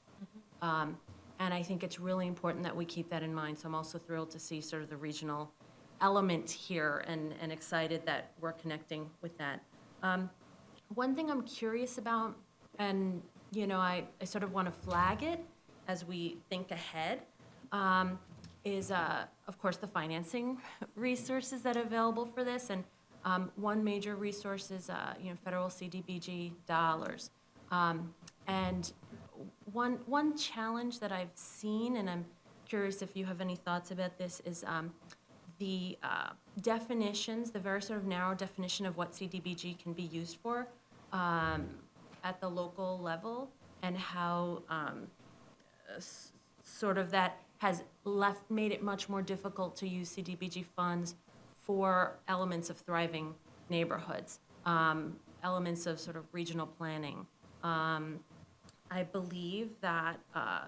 And I think it's really important that we keep that in mind. So I'm also thrilled to see sort of the regional element here and excited that we're connecting with that. One thing I'm curious about, and I sort of want to flag it as we think ahead, is of course the financing resources that are available for this. And one major resource is federal CDBG dollars. And one challenge that I've seen, and I'm curious if you have any thoughts about this, is the definitions, the very sort of narrow definition of what CDBG can be used for at the local level, and how sort of that has made it much more difficult to use CDBG funds for elements of thriving neighborhoods, elements of sort of regional planning. I believe that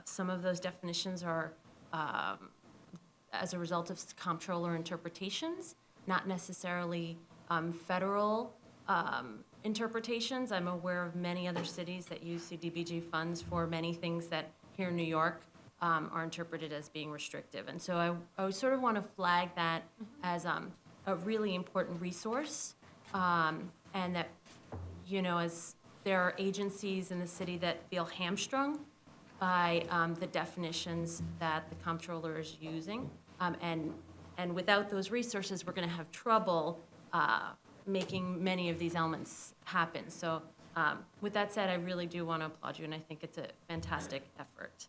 some of those definitions are as a result of comptroller interpretations, not necessarily federal interpretations. I'm aware of many other cities that use CDBG funds for many things that here in New York are interpreted as being restrictive. And so I sort of want to flag that as a really important resource, and that, as there are agencies in the city that feel hamstrung by the definitions that the comptroller is using. And without those resources, we're going to have trouble making many of these elements happen. So with that said, I really do want to applaud you, and I think it's a fantastic effort.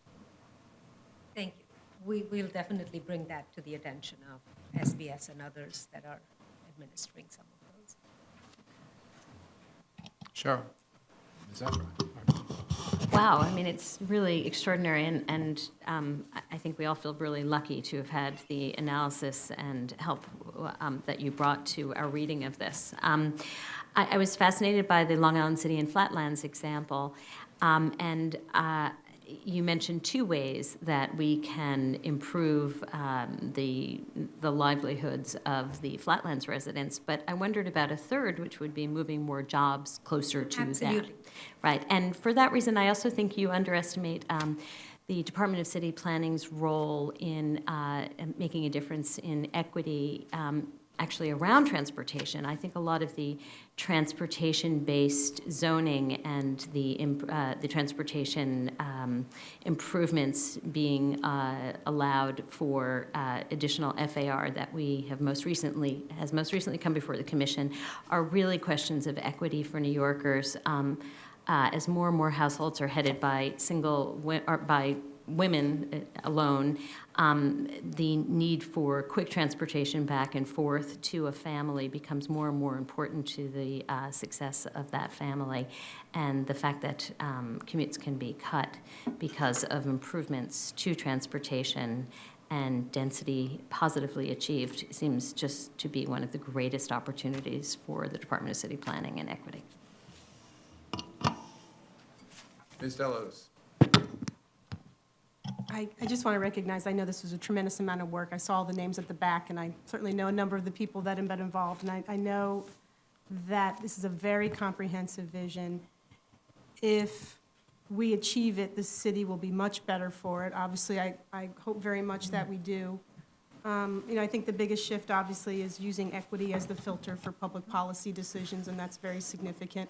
Thank you. We'll definitely bring that to the attention of SBS and others that are administering some of those.
Sure. Ms. Efron.
Wow, I mean, it's really extraordinary, and I think we all feel really lucky to have had the analysis and help that you brought to our reading of this. I was fascinated by the Long Island City and Flatlands example, and you mentioned two ways that we can improve the livelihoods of the Flatlands residents, but I wondered about a third, which would be moving more jobs closer to
Absolutely.
them. Right, and for that reason, I also think you underestimate the Department of City Planning's role in making a difference in equity actually around transportation. I think a lot of the transportation-based zoning and the transportation improvements being allowed for additional FAR that has most recently come before the Commission are really questions of equity for New Yorkers. As more and more households are headed by women alone, the need for quick transportation back and forth to a family becomes more and more important to the success of that family. And the fact that commutes can be cut because of improvements to transportation and density positively achieved seems just to be one of the greatest opportunities for the Department of City Planning and Equity.
Ms. Delos.
I just want to recognize, I know this was a tremendous amount of work. I saw the names at the back, and I certainly know a number of the people that have been involved. And I know that this is a very comprehensive vision. If we achieve it, the city will be much better for it. Obviously, I hope very much that we do. I think the biggest shift, obviously, is using equity as the filter for public policy decisions, and that's very significant.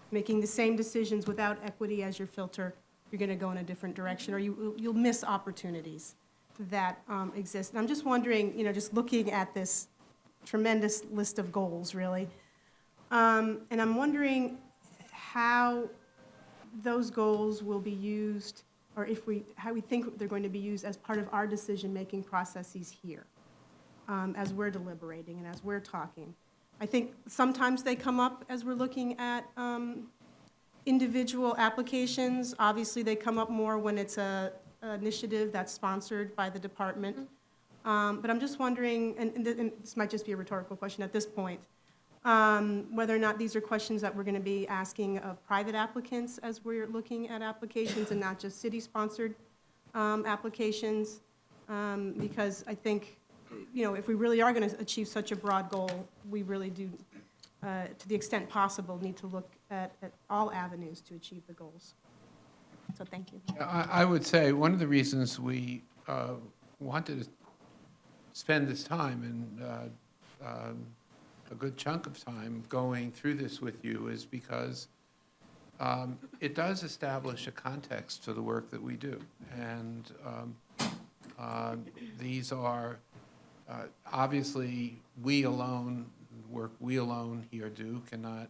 Making the same decisions without equity as your filter, you're going to go in a different direction, or you'll miss opportunities that exist. And I'm just wondering, just looking at this tremendous list of goals, really, and I'm wondering how those goals will be used, or how we think they're going to be used as part of our decision-making processes here, as we're deliberating and as we're talking. I think sometimes they come up as we're looking at individual applications. Obviously, they come up more when it's an initiative that's sponsored by the department. But I'm just wondering, and this might just be a rhetorical question at this point, whether or not these are questions that we're going to be asking of private applicants as we're looking at applications and not just city-sponsored applications. Because I think, if we really are going to achieve such a broad goal, we really do, to the extent possible, need to look at all avenues to achieve the goals. So thank you.
I would say one of the reasons we wanted to spend this time and a good chunk of time going through this with you is because it does establish a context to the work that we do. And these are obviously work we alone here do cannot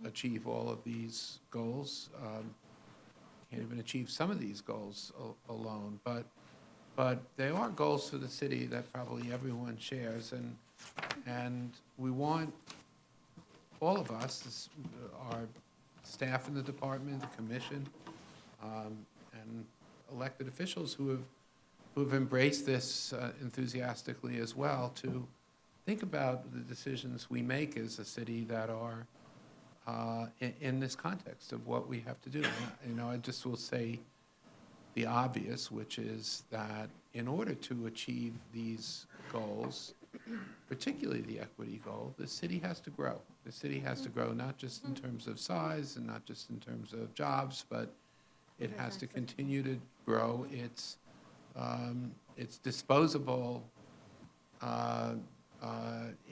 achieve all of these goals. Can't even achieve some of these goals alone, but they are goals for the city that probably everyone shares, and we want all of us, our staff in the department, the commission, and elected officials who have embraced this enthusiastically as well, to think about the decisions we make as a city that are in this context of what we have to do. I just will say the obvious, which is that in order to achieve these goals, particularly the equity goal, the city has to grow. The city has to grow not just in terms of size and not just in terms of jobs, but it has to continue to grow its disposable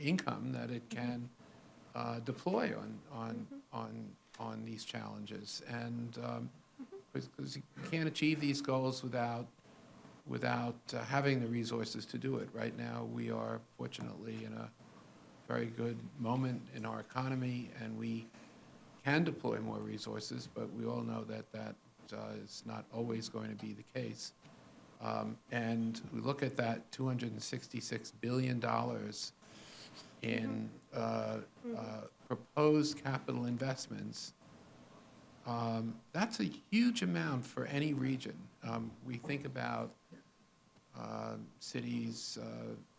income that it can deploy on these challenges, and because you can't achieve these goals without having the resources to do it. Right now, we are fortunately in a very good moment in our economy, and we can deploy more resources, but we all know that is not always going to be the case. And we look at that $266 billion in proposed capital investments. That's a huge amount for any region. We think about cities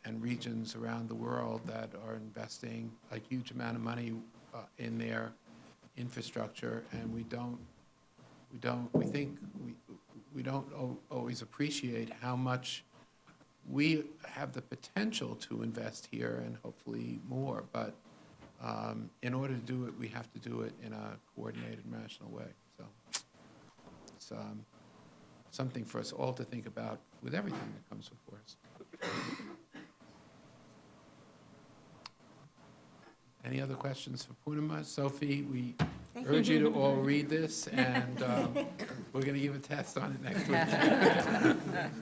and regions around the world that are investing a huge amount of money in their infrastructure, and we don't always appreciate how much we have the potential to invest here, and hopefully more, but in order to do it, we have to do it in a coordinated and rational way. So it's something for us all to think about with everything that comes before us. Any other questions for Poonamah? Sophie, we urge you to all read this, and we're going to give a test on it next week.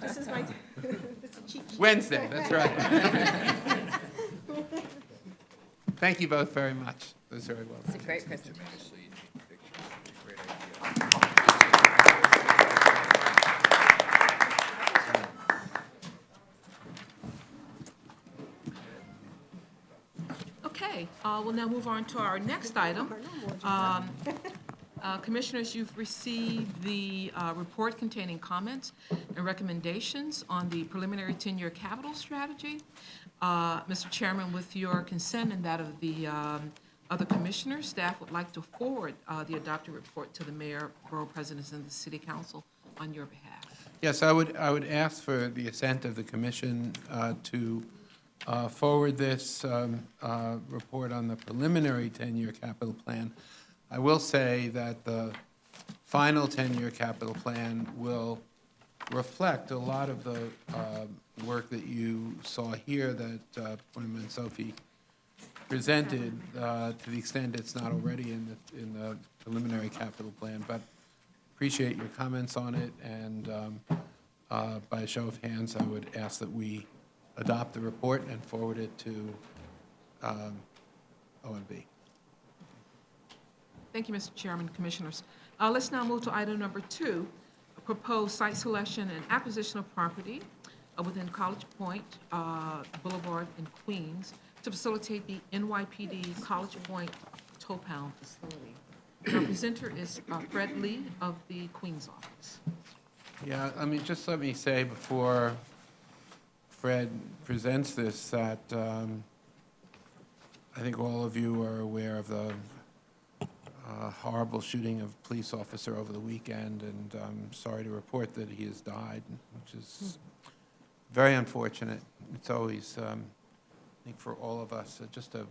This is my, it's a cheat sheet.
Wednesday, that's right. Thank you both very much. It was very well.
It's a great presentation.
Okay, we'll now move on to our next item. Commissioners, you've received the report containing comments and recommendations on the preliminary 10-year capital strategy. Mr. Chairman, with your consent and that of the other commissioners, staff would like to forward the adopted report to the mayor, borough presidents, and the city council on your behalf.
Yes, I would ask for the assent of the commission to forward this report on the preliminary 10-year capital plan. I will say that the final 10-year capital plan will reflect a lot of the work that you saw here that Poonamah and Sophie presented, to the extent it's not already in the preliminary capital plan. But appreciate your comments on it, and by a show of hands, I would ask that we adopt the report and forward it to OMB.
Thank you, Mr. Chairman, Commissioners. Let's now move to item number 2, proposed site selection and acquisition of property within College Point Boulevard in Queens to facilitate the NYPD College Point tow pound facility. Our presenter is Fred Lee of the Queens office.
Yeah, I mean, just let me say before Fred presents this that I think all of you are aware of the horrible shooting of a police officer over the weekend, and I'm sorry to report that he has died, which is very unfortunate. It's always, I think for all of us, just a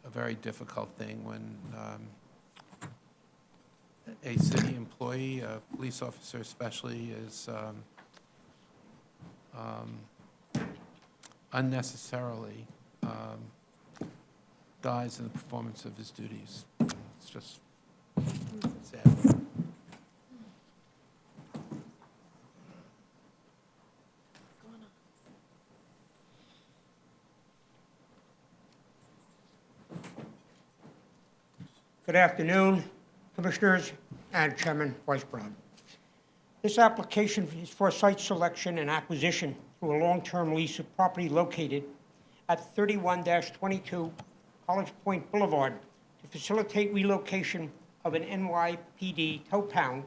very difficult thing when a city employee, a police officer especially, is unnecessarily dies in the performance of his duties. It's just sad.
Good afternoon, Commissioners and Chairman Weisbrod. This application is for site selection and acquisition through a long-term lease of property located at 31-22 College Point Boulevard to facilitate relocation of an NYPD tow pound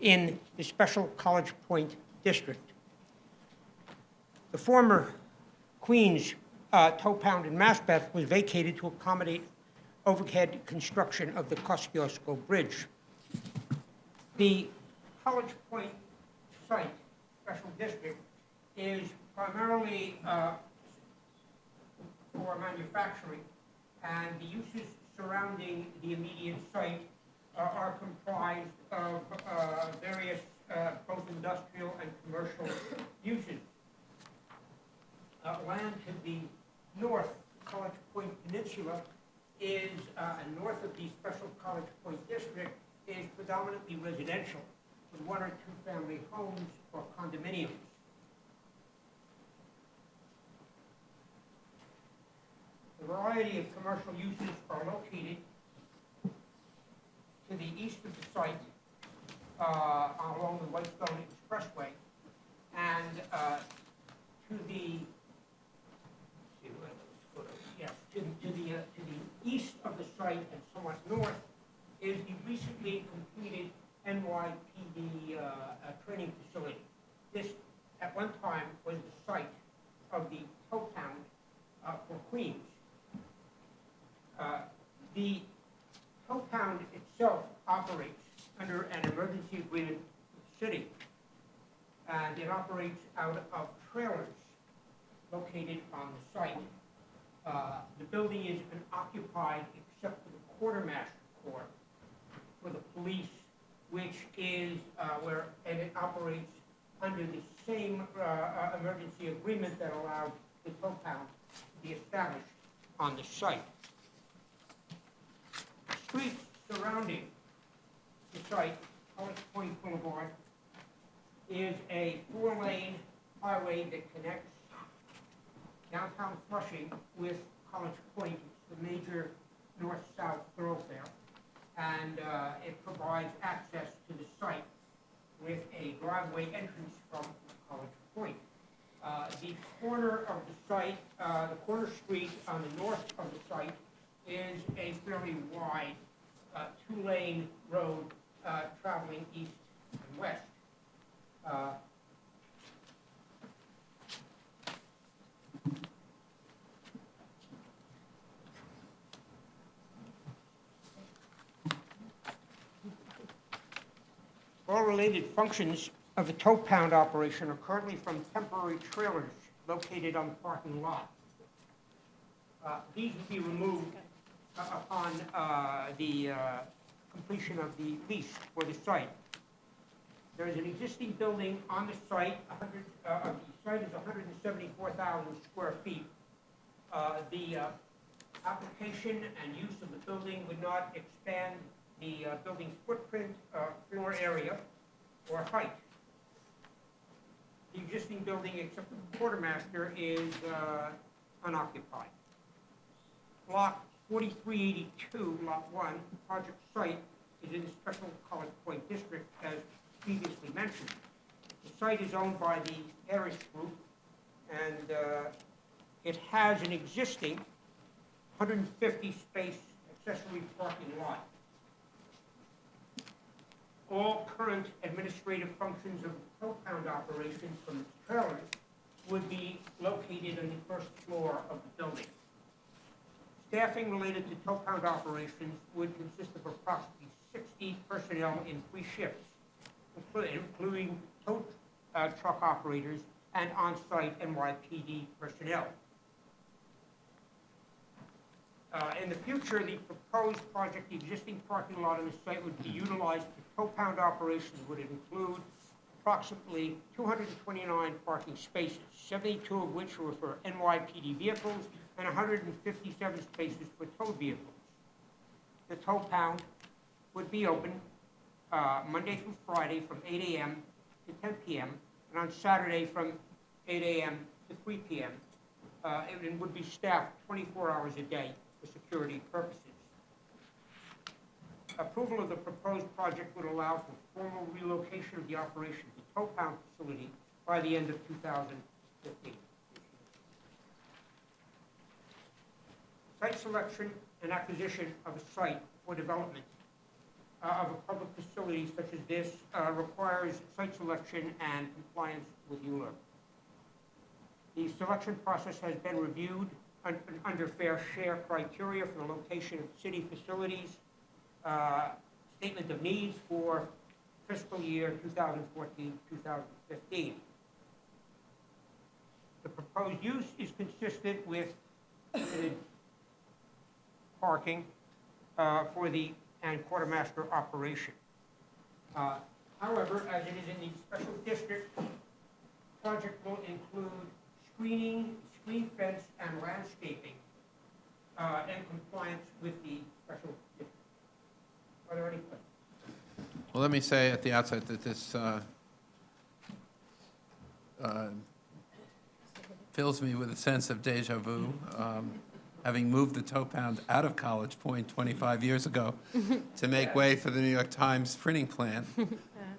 in the Special College Point District. The former Queens tow pound in Maspeth was vacated to accommodate overhead construction of the Kosciuszko Bridge. The College Point site, Special District, is primarily for manufacturing, and the uses surrounding the immediate site are comprised of various both industrial and commercial uses. Land to the north, College Point Peninsula, is north of the Special College Point District, is predominantly residential, with one or two family homes or condominiums. A variety of commercial uses are located to the east of the site along the Whitestone Expressway, and to the east of the site and somewhat north is the recently completed NYPD training facility. This, at one time, was the site of the tow pound for Queens. The tow pound itself operates under an emergency agreement with the city, and it operates out of trailers located on the site. The building is unoccupied except for the quartermaster corps for the police, which is and it operates under the same emergency agreement that allowed the tow pound to be established on the site. Streets surrounding the site, College Point Boulevard, is a 4-lane highway that connects downtown Flushing with College Point. It's the major north-south thoroughfare, and it provides access to the site with a driveway entrance from College Point. The corner of the site, the corner street on the north of the site, is a fairly wide 2-lane road traveling east and west. All related functions of the tow pound operation are currently from temporary trailers located on the parking lot. These will be removed upon the completion of the lease for the site. There is an existing building on the site. The site is 174,000 square feet. The application and use of the building would not expand the building's footprint, floor area, or height. The existing building, except for the quartermaster, is unoccupied. Block 4382, Lot 1, project site, is in the Special College Point District, as previously mentioned. The site is owned by the Harris Group, and it has an existing 150-space accessory parking lot. All current administrative functions of the tow pound operation from its trailers would be located on the first floor of the building. Staffing related to tow pound operations would consist of approximately 60 personnel in 3 shifts, including tow truck operators and on-site NYPD personnel. In the future, the proposed project, the existing parking lot on the site would be utilized for tow pound operations, would include approximately 229 parking spaces, 72 of which were for NYPD vehicles and 157 spaces for tow vehicles. The tow pound would be open Monday through Friday from 8 a.m. to 10 p.m. and on Saturday from 8 a.m. to 3 p.m. It would be staffed 24 hours a day for security purposes. Approval of the proposed project would allow for formal relocation of the operation to the tow pound facility by the end of 2015. Site selection and acquisition of a site for development of a public facility such as this requires site selection and compliance with ULURP. The selection process has been reviewed under fair share criteria for the location of city facilities, statement of needs for fiscal year 2014-2015. The proposed use is consistent with permitted parking for the quartermaster operation. However, as it is in the special district, project will include screening, screen fence, and landscaping in compliance with the special district. Are there any questions?
Well, let me say at the outset that this fills me with a sense of deja vu. Having moved the tow pound out of College Point 25 years ago to make way for the New York Times printing plant.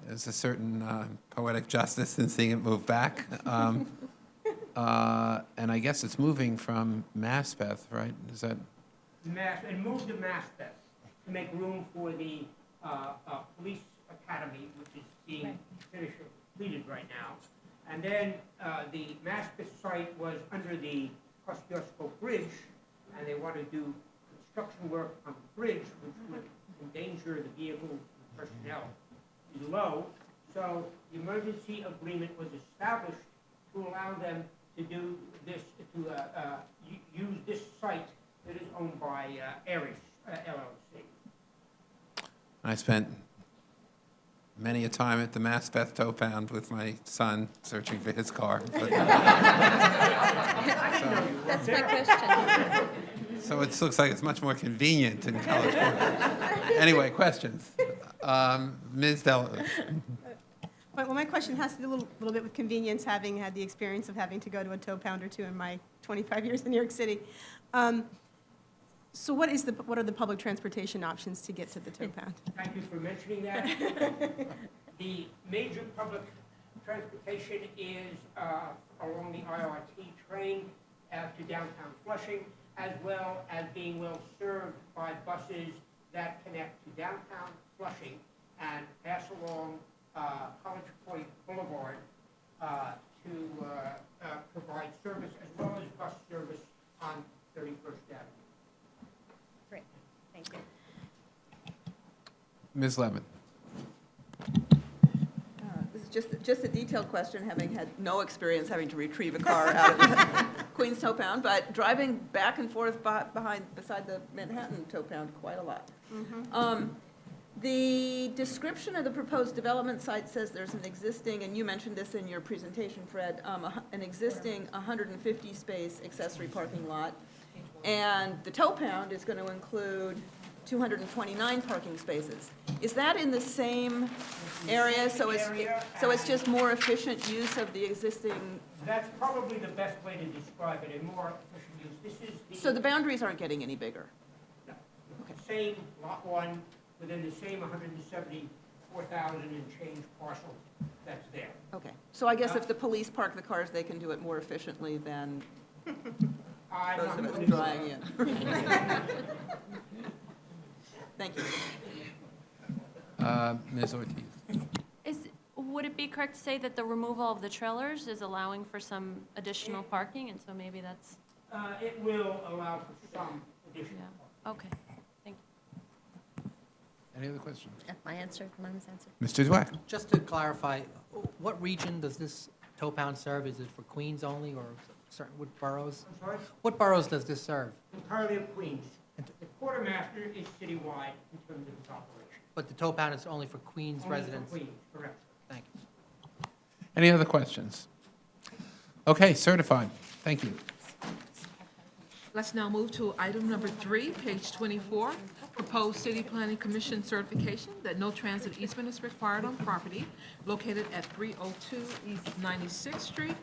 There's a certain poetic justice in seeing it move back. And I guess it's moving from Maspeth, right? Is that?
And move to Maspeth to make room for the police academy, which is being finished or completed right now. And then the Maspeth site was under the Kosciuszko Bridge, and they want to do construction work on the bridge, which would endanger the vehicles and personnel below. So the emergency agreement was established to allow them to do this, to use this site that is owned by Ares LLC.
I spent many a time at the Maspeth tow pound with my son searching for his car. But,
That's my question.
so it looks like it's much more convenient in College Point. Anyway, questions? Ms. Della.
Well, my question has to do a little bit with convenience, having had the experience of having to go to a tow pound or two in my 25 years in New York City. So what are the public transportation options to get to the tow pound?
Thank you for mentioning that. The major public transportation is along the IRT train to downtown Flushing, as well as being well served by buses that connect to downtown Flushing and pass along College Point Boulevard to provide service, as well as bus service on 31st Avenue.
Great, thank you.
Ms. Levin.
This is just a detailed question, having had no experience having to retrieve a car out of the Queens tow pound, but driving back and forth beside the Manhattan tow pound quite a lot. The description of the proposed development site says there's an existing, and you mentioned this in your presentation, Fred, an existing 150-space accessory parking lot, and the tow pound is going to include 229 parking spaces. Is that in the same area? So it's just more efficient use of the existing?
That's probably the best way to describe it, a more efficient use. This is the...
So the boundaries aren't getting any bigger?
No. Okay. Same lot one, within the same 174,000 and change parcel that's there.
Okay. So I guess if the police park the cars, they can do it more efficiently than those of us driving in. Thank you.
Ms. Ortiz.
Would it be correct to say that the removal of the trailers is allowing for some additional parking, and so maybe that's?
It will allow for some additional parking.
Okay, thank you.
Any other questions?
My answer, Mom's answer.
Mr. Dweck.
Just to clarify, what region does this tow pound serve? Is it for Queens only, or certain, what boroughs?
I'm sorry?
What boroughs does this serve?
Entirely of Queens. The quartermaster is citywide in terms of its operation.
But the tow pound is only for Queens
Only for
residents?
Queens, correct.
Thank you.
Any other questions? Okay, certified. Thank you.
Let's now move to item number 3, page 24, proposed City Planning Commission certification that no transit easement is required on property located at 302 East 96th Street.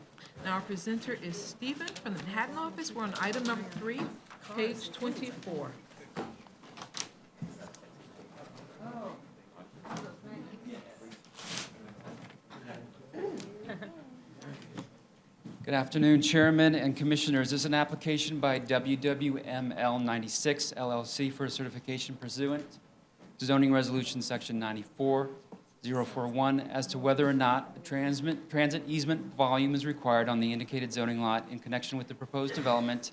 And our presenter is Stephen from the Manhattan office. We're on item number 3, page 24.
Good afternoon, Chairman and Commissioners. This is an application by WWML 96 LLC for a certification pursuant to Zoning Resolution Section 94041 as to whether or not a transit easement volume is required on the indicated zoning lot in connection with the proposed development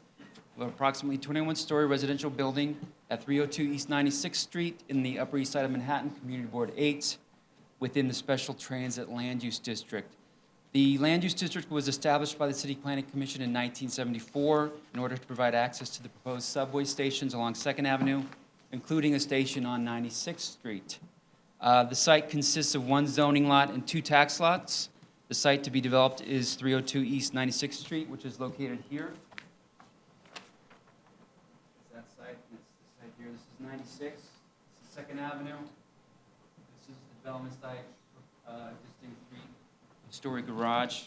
of an approximately 21-story residential building at 302 East 96th Street in the Upper East Side of Manhattan, Community Board 8, within the Special Transit Land Use District. The Land Use District was established by the City Planning Commission in 1974 in order to provide access to the proposed subway stations along 2nd Avenue, including a station on 96th Street. The site consists of one zoning lot and 2 tax lots. The site to be developed is 302 East 96th Street, which is located here. It's that site, and it's this site here. This is 96. This is 2nd Avenue. This is the development site, existing 3-story garage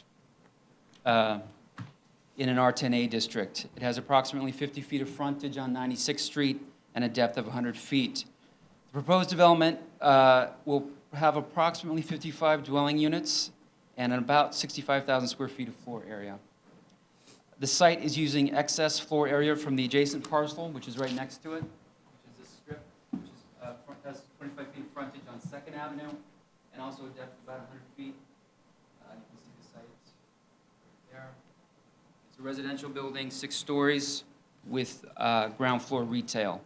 in an R10A district. It has approximately 50 feet of frontage on 96th Street and a depth of 100 feet. The proposed development will have approximately 55 dwelling units and about 65,000 square feet of floor area. The site is using excess floor area from the adjacent parcel, which is right next to it, which is this strip, which is, has 25 feet of frontage on 2nd Avenue and also a depth of about 100 feet. You can see the site right there. It's a residential building, 6 stories, with ground floor retail.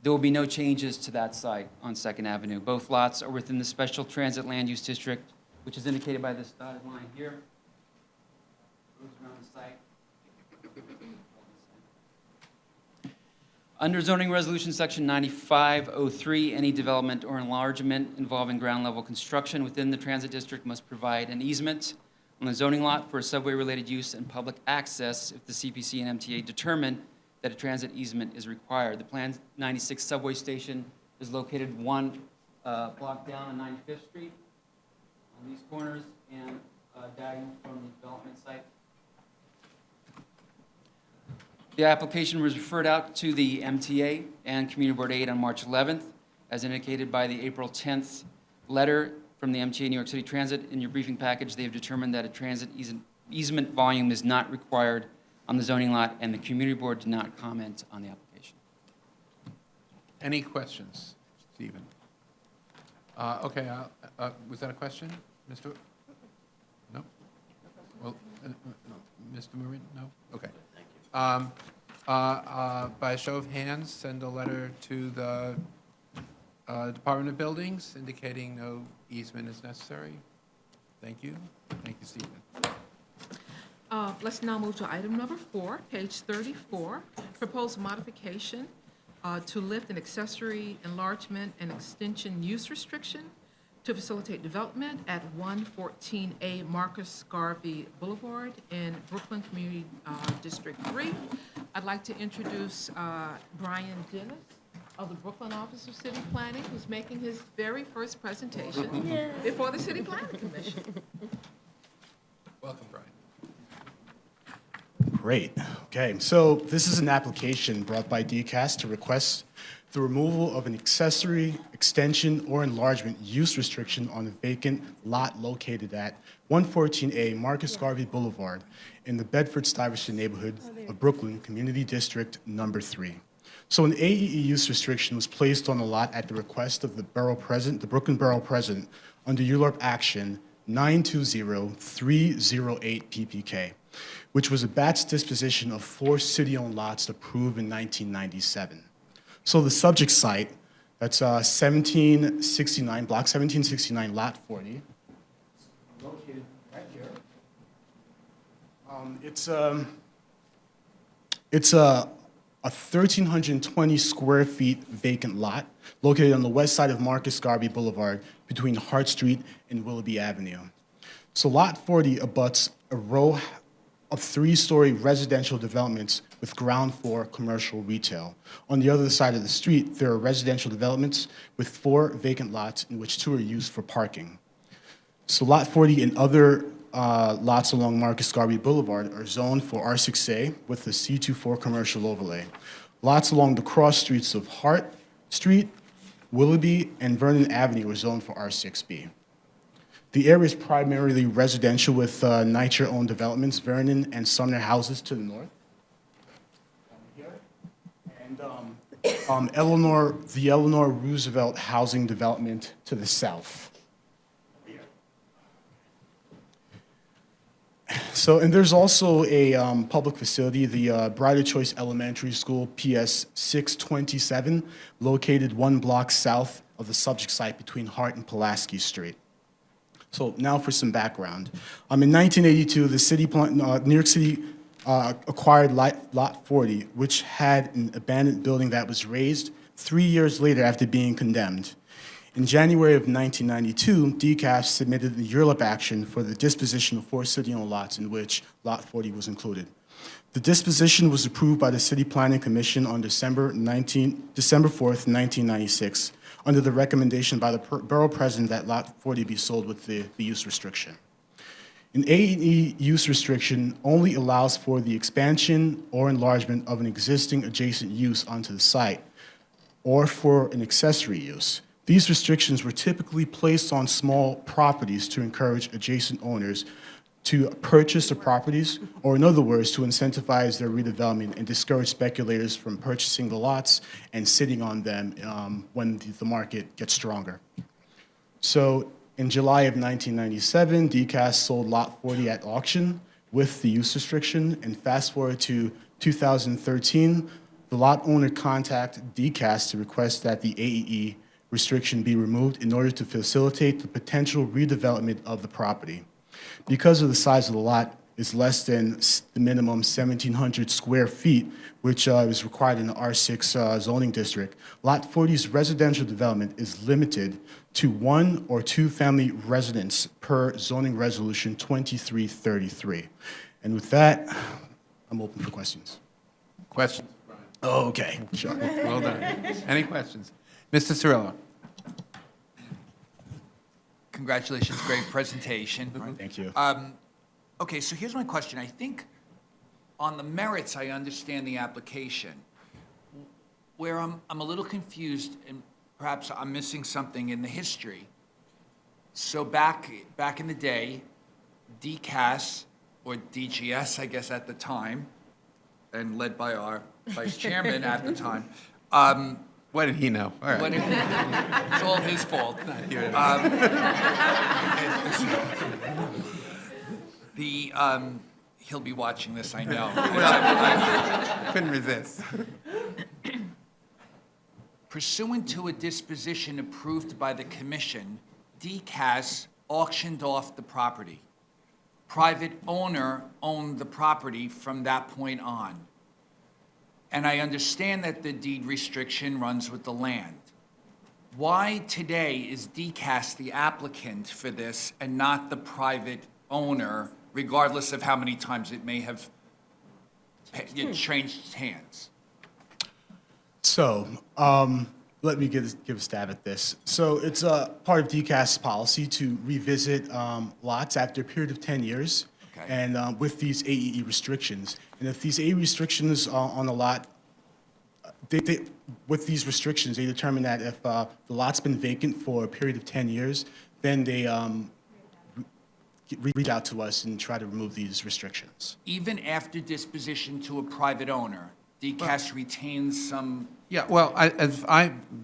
There will be no changes to that site on 2nd Avenue. Both lots are within the Special Transit Land Use District, which is indicated by this dotted line here. Goes around the site. Under Zoning Resolution Section 9503, any development or enlargement involving ground level construction within the transit district must provide an easement on the zoning lot for a subway-related use and public access if the CPC and MTA determine that a transit easement is required. The Plan 96 subway station is located one block down on 95th Street on these corners and diagonal from the development site. The application was referred out to the MTA and Community Board 8 on March 11th, as indicated by the April 10th letter from the MTA New York City Transit. In your briefing package, they have determined that a transit easement volume is not required on the zoning lot, and the Community Board did not comment on the application.
Any questions, Stephen? Okay, was that a question, Mr.? No? Well, Mr. Marin, no? Okay. By a show of hands, send a letter to the Department of Buildings indicating no easement is necessary. Thank you. Thank you, Stephen.
Let's now move to item number 4, page 34, proposed modification to lift an accessory enlargement and extension use restriction to facilitate development at 114A Marcus Garvey Boulevard in Brooklyn Community District 3. I'd like to introduce Brian Dennis of the Brooklyn Office of City Planning, who's making his very first presentation before the City Planning Commission.
Welcome, Brian.
Great. Okay, so this is an application brought by DCAS to request the removal of an accessory, extension, or enlargement use restriction on a vacant lot located at 114A Marcus Garvey Boulevard in the Bedford-Stuyvesant neighborhood of Brooklyn, Community District Number 3. So an AEE use restriction was placed on the lot at the request of the Borough President, the Brooklyn Borough President, under ULURP Action 920308 PPK, which was a batch disposition of 4 city-owned lots approved in 1997. So the subject site, that's 1769, block 1769, lot 40, located right here. It's a a 1,320 square feet vacant lot located on the west side of Marcus Garvey Boulevard between Hart Street and Willoughby Avenue. So Lot 40 abuts a row of 3-story residential developments with ground floor commercial retail. On the other side of the street, there are residential developments with 4 vacant lots in which 2 are used for parking. So Lot 40 and other lots along Marcus Garvey Boulevard are zoned for R6A with a C24 commercial overlay. Lots along the cross streets of Hart Street, Willoughby, and Vernon Avenue are zoned for R6B. The area is primarily residential with NYCHA-owned developments, Vernon and Sumner houses to the north. And the Eleanor Roosevelt housing development to the south. So, and there's also a public facility, the Brighter Choice Elementary School, PS 627, located 1 block south of the subject site between Hart and Pulaski Street. So now for some background. In 1982, New York City acquired Lot 40, which had an abandoned building that was razed 3 years later after being condemned. In January of 1992, DCAS submitted the URLIP action for the disposition of 4 city-owned lots in which Lot 40 was included. The disposition was approved by the City Planning Commission on December 4th, 1996, under the recommendation by the Borough President that Lot 40 be sold with the use restriction. An A&E use restriction only allows for the expansion or enlargement of an existing adjacent use onto the site, or for an accessory use. These restrictions were typically placed on small properties to encourage adjacent owners to purchase the properties, or in other words, to incentivize their redevelopment and discourage speculators from purchasing the lots and sitting on them when the market gets stronger. So in July of 1997, DCAS sold Lot 40 at auction with the use restriction, and fast forward to 2013, the lot owner contacted DCAS to request that the AEE restriction be removed in order to facilitate the potential redevelopment of the property. Because of the size of the lot is less than the minimum 1,700 square feet, which is required in the R6 zoning district, Lot 40's residential development is limited to 1 or 2 family residents per zoning resolution 2333. And with that, I'm open for questions.
Questions?
Oh, okay, sure.
Well done. Any questions? Mr. Cirillo.
Congratulations, great presentation.
Thank you.
Okay, so here's my question. I think on the merits, I understand the application. Where I'm a little confused, and perhaps I'm missing something in the history. So back in the day, DCAS, or DGS, I guess at the time, and led by our vice chairman at the time.
What did he know? All right.
It's all his fault. He'll be watching this, I know.
Couldn't resist.
Pursuant to a disposition approved by the commission, DCAS auctioned off the property. Private owner owned the property from that point on. And I understand that the deed restriction runs with the land. Why today is DCAS the applicant for this and not the private owner, regardless of how many times it may have changed hands?
So, let me give a stab at this. So it's a part of DCAS's policy to revisit lots after a period of 10 years.
Okay.
And with these AEE restrictions. And if these AEE restrictions on a lot, with these restrictions, they determine that if the lot's been vacant for a period of 10 years, then they reach out to us and try to remove these restrictions.
Even after disposition to a private owner, DCAS retains some...
Yeah, well,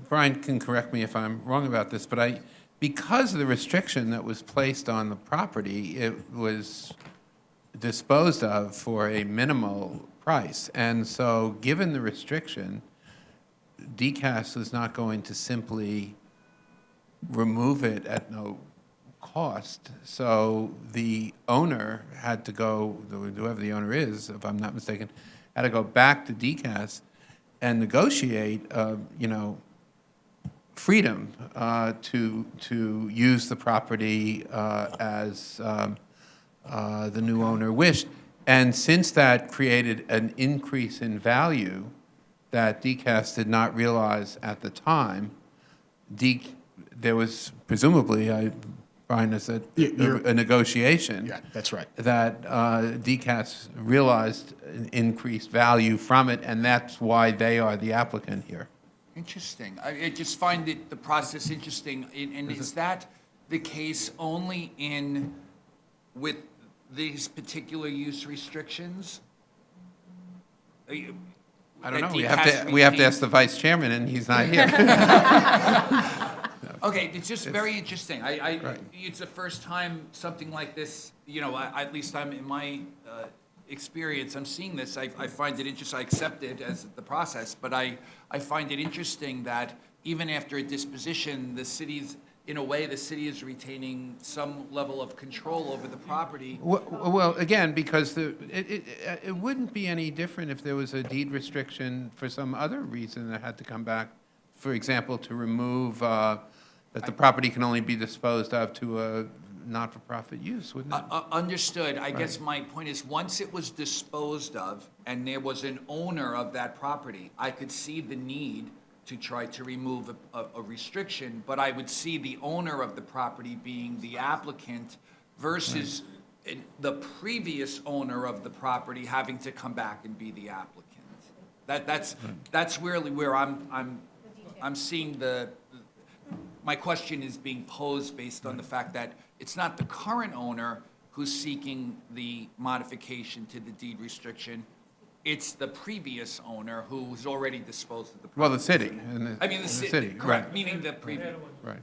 Brian can correct me if I'm wrong about this, but because of the restriction that was placed on the property, it was disposed of for a minimal price. And so, given the restriction, DCAS was not going to simply remove it at no cost. So the owner had to go, whoever the owner is, if I'm not mistaken, had to go back to DCAS and negotiate, freedom to use the property as the new owner wished. And since that created an increase in value that DCAS did not realize at the time, there was presumably, Brian has said, a negotiation.
Yeah, that's right.
That DCAS realized an increased value from it, and that's why they are the applicant here.
Interesting. I just find the process interesting. And is that the case only with these particular use restrictions?
I don't know. We have to ask the vice chairman, and he's not here.
Okay, it's just very interesting. It's the first time something like this, at least I'm in my experience, I'm seeing this. I find it interesting. I accept it as the process, but I find it interesting that even after a disposition, the city is retaining some level of control over the property.
Well, again, because it wouldn't be any different if there was a deed restriction for some other reason that had to come back. For example, to remove that the property can only be disposed of to a not-for-profit use, wouldn't it?
Understood. I guess my point is, once it was disposed of and there was an owner of that property, I could see the need to try to remove a restriction, but I would see the owner of the property being the applicant versus the previous owner of the property having to come back and be the applicant. That's really where I'm seeing my question is being posed based on the fact that it's not the current owner who's seeking the modification to the deed restriction. It's the previous owner who's already disposed of the property.
Well, the city.
The city, correct,
right.
meaning the previous.
Right.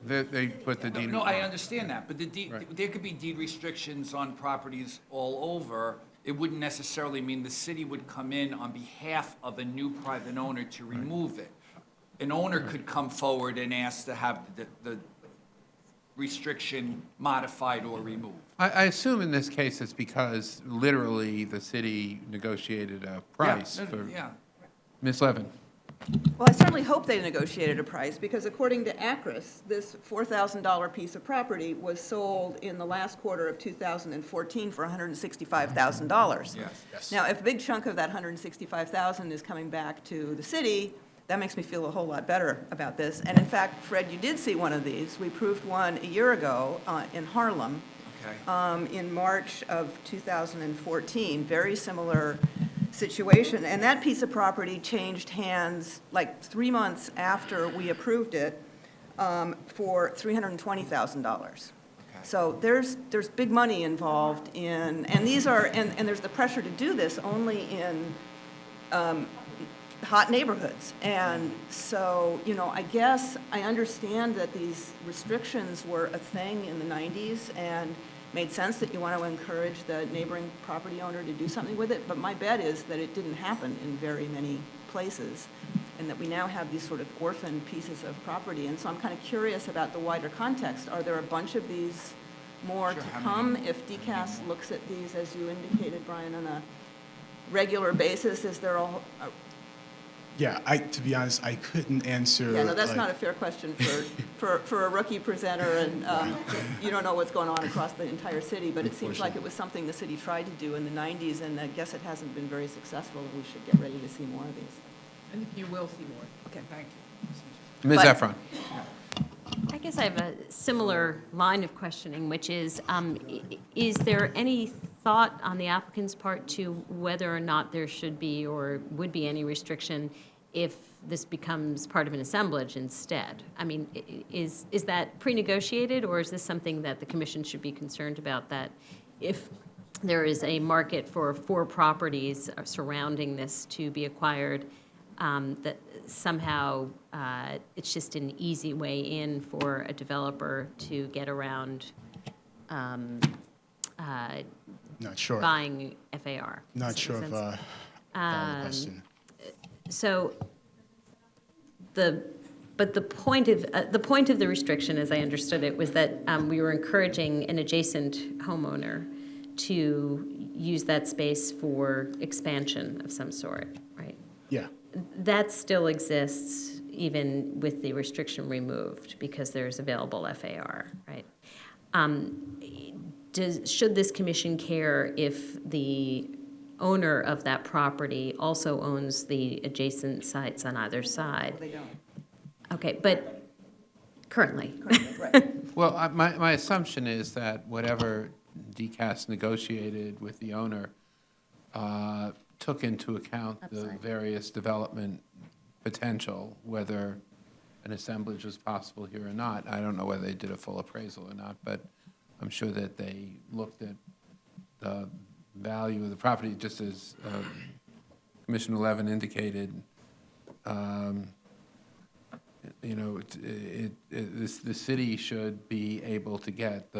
They put the deed.
No, I understand that, but there could be deed restrictions on properties all over. It wouldn't necessarily mean the city would come in on behalf of a new private owner to remove it. An owner could come forward and ask to have the restriction modified or removed.
I assume in this case it's because literally the city negotiated a price for.
Yeah.
Ms. Levin.
Well, I certainly hope they negotiated a price, because according to Acris, this $4,000 piece of property was sold in the last quarter of 2014 for $165,000.
Yes.
Now, if a big chunk of that $165,000 is coming back to the city, that makes me feel a whole lot better about this. And in fact, Fred, you did see one of these. We approved one a year ago in Harlem. In March of 2014, very similar situation. And that piece of property changed hands like 3 months after we approved it for $320,000. So there's big money involved in, and these are, and there's the pressure to do this only in hot neighborhoods. And so, I guess I understand that these restrictions were a thing in the 90s and made sense that you want to encourage the neighboring property owner to do something with it, but my bet is that it didn't happen in very many places, and that we now have these sort of orphan pieces of property. And so I'm kind of curious about the wider context. Are there a bunch of these more to come if DCAS looks at these, as you indicated, Brian, on a regular basis? Is there a
Yeah, to be honest, I couldn't answer.
Yeah, no, that's not a fair question for a rookie presenter, and you don't know what's going on across the entire city, but it seems like it was something the city tried to do in the 90s, and I guess it hasn't been very successful, and we should get ready to see more of these.
I think you will see more.
Okay.
Thank you.
Ms. Efron.
I guess I have a similar line of questioning, which is there any thought on the applicant's part to whether or not there should be or would be any restriction if this becomes part of an assemblage instead? I mean, is that pre-negotiated, or is this something that the commission should be concerned about, that if there is a market for 4 properties surrounding this to be acquired, that somehow it's just an easy way in for a developer to get around
Not sure.
buying FAR?
Not
Does
sure
that
if
make sense?
follow the question.
So the point of the restriction, as I understood it, was that we were encouraging an adjacent homeowner to use that space for expansion of some sort, right?
Yeah.
That still exists even with the restriction removed because there's available FAR, right? Should this commission care if the owner of that property also owns the adjacent sites on either side?
They don't.
Okay, but currently.
Right.
Well, my assumption is that whatever DCAS negotiated with the owner took into account the various development potential, whether an assemblage was possible here or not. I don't know whether they did a full appraisal or not, but I'm sure that they looked at the value of the property, just as Commissioner Levin indicated. You know, the city should be able to get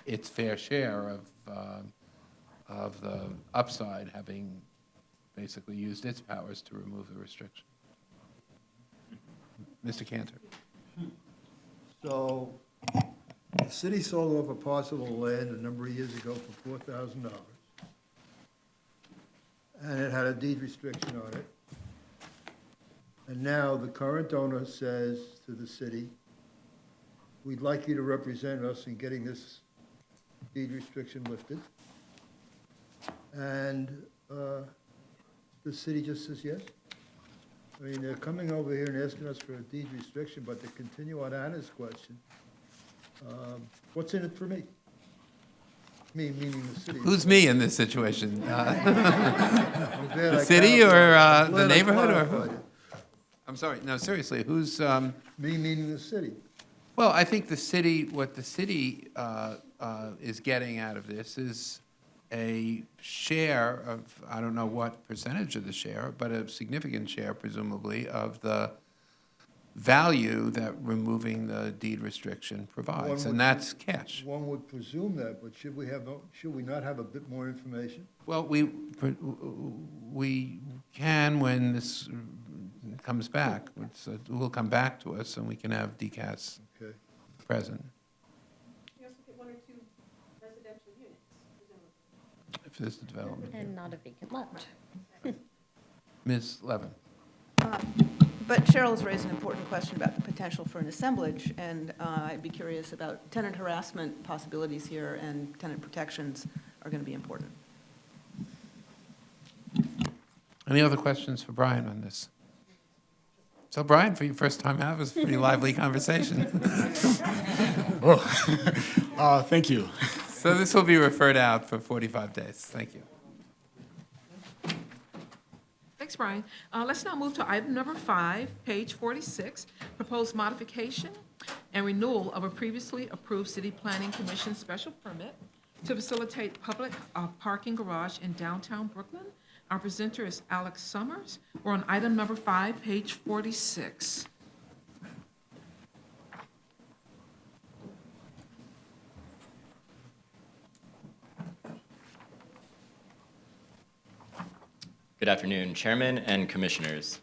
its fair share of the upside, having basically used its powers to remove the restriction. Mr. Cantor.
So, the city sold off a parcel of land a number of years ago for $4,000. And it had a deed restriction on it. And now the current owner says to the city, we'd like you to represent us in getting this deed restriction lifted. And the city just says yes. I mean, they're coming over here and asking us for a deed restriction, but to continue on Anna's question, what's in it for me? Me, meaning the city.
Who's me in this situation?
I'm glad
The
I
city or
clarified. I'm
the
glad I
neighborhood? Or
clarified
who?
it.
I'm sorry, no, seriously, who's?
Me, meaning the city.
Well, I think the city, what the city is getting out of this is a share of, I don't know what percentage of the share, but a significant share, presumably, of the value that removing the deed restriction provides, and that's cash.
One would presume that, but should we not have a bit more information?
Well, we can when this comes back. It will come back to us, and we can have DCAS
Okay.
present.
You also get 1 or 2 residential units, presumably.
If there's a development.
And not a vacant lot.
Ms. Levin.
But Cheryl's raised an important question about the potential for an assemblage, and I'd be curious about tenant harassment possibilities here, and tenant protections are going to be important.
Any other questions for Brian on this? So Brian, for your first time out, it was a pretty lively conversation.
Thank you.
So this will be referred out for 45 days. Thank you.
Thanks, Brian. Let's now move to item number 5, page 46, proposed modification and renewal of a previously approved City Planning Commission special permit to facilitate public parking garage in downtown Brooklyn. Our presenter is Alex Summers. We're on item number 5, page 46.
Good afternoon, Chairman and Commissioners.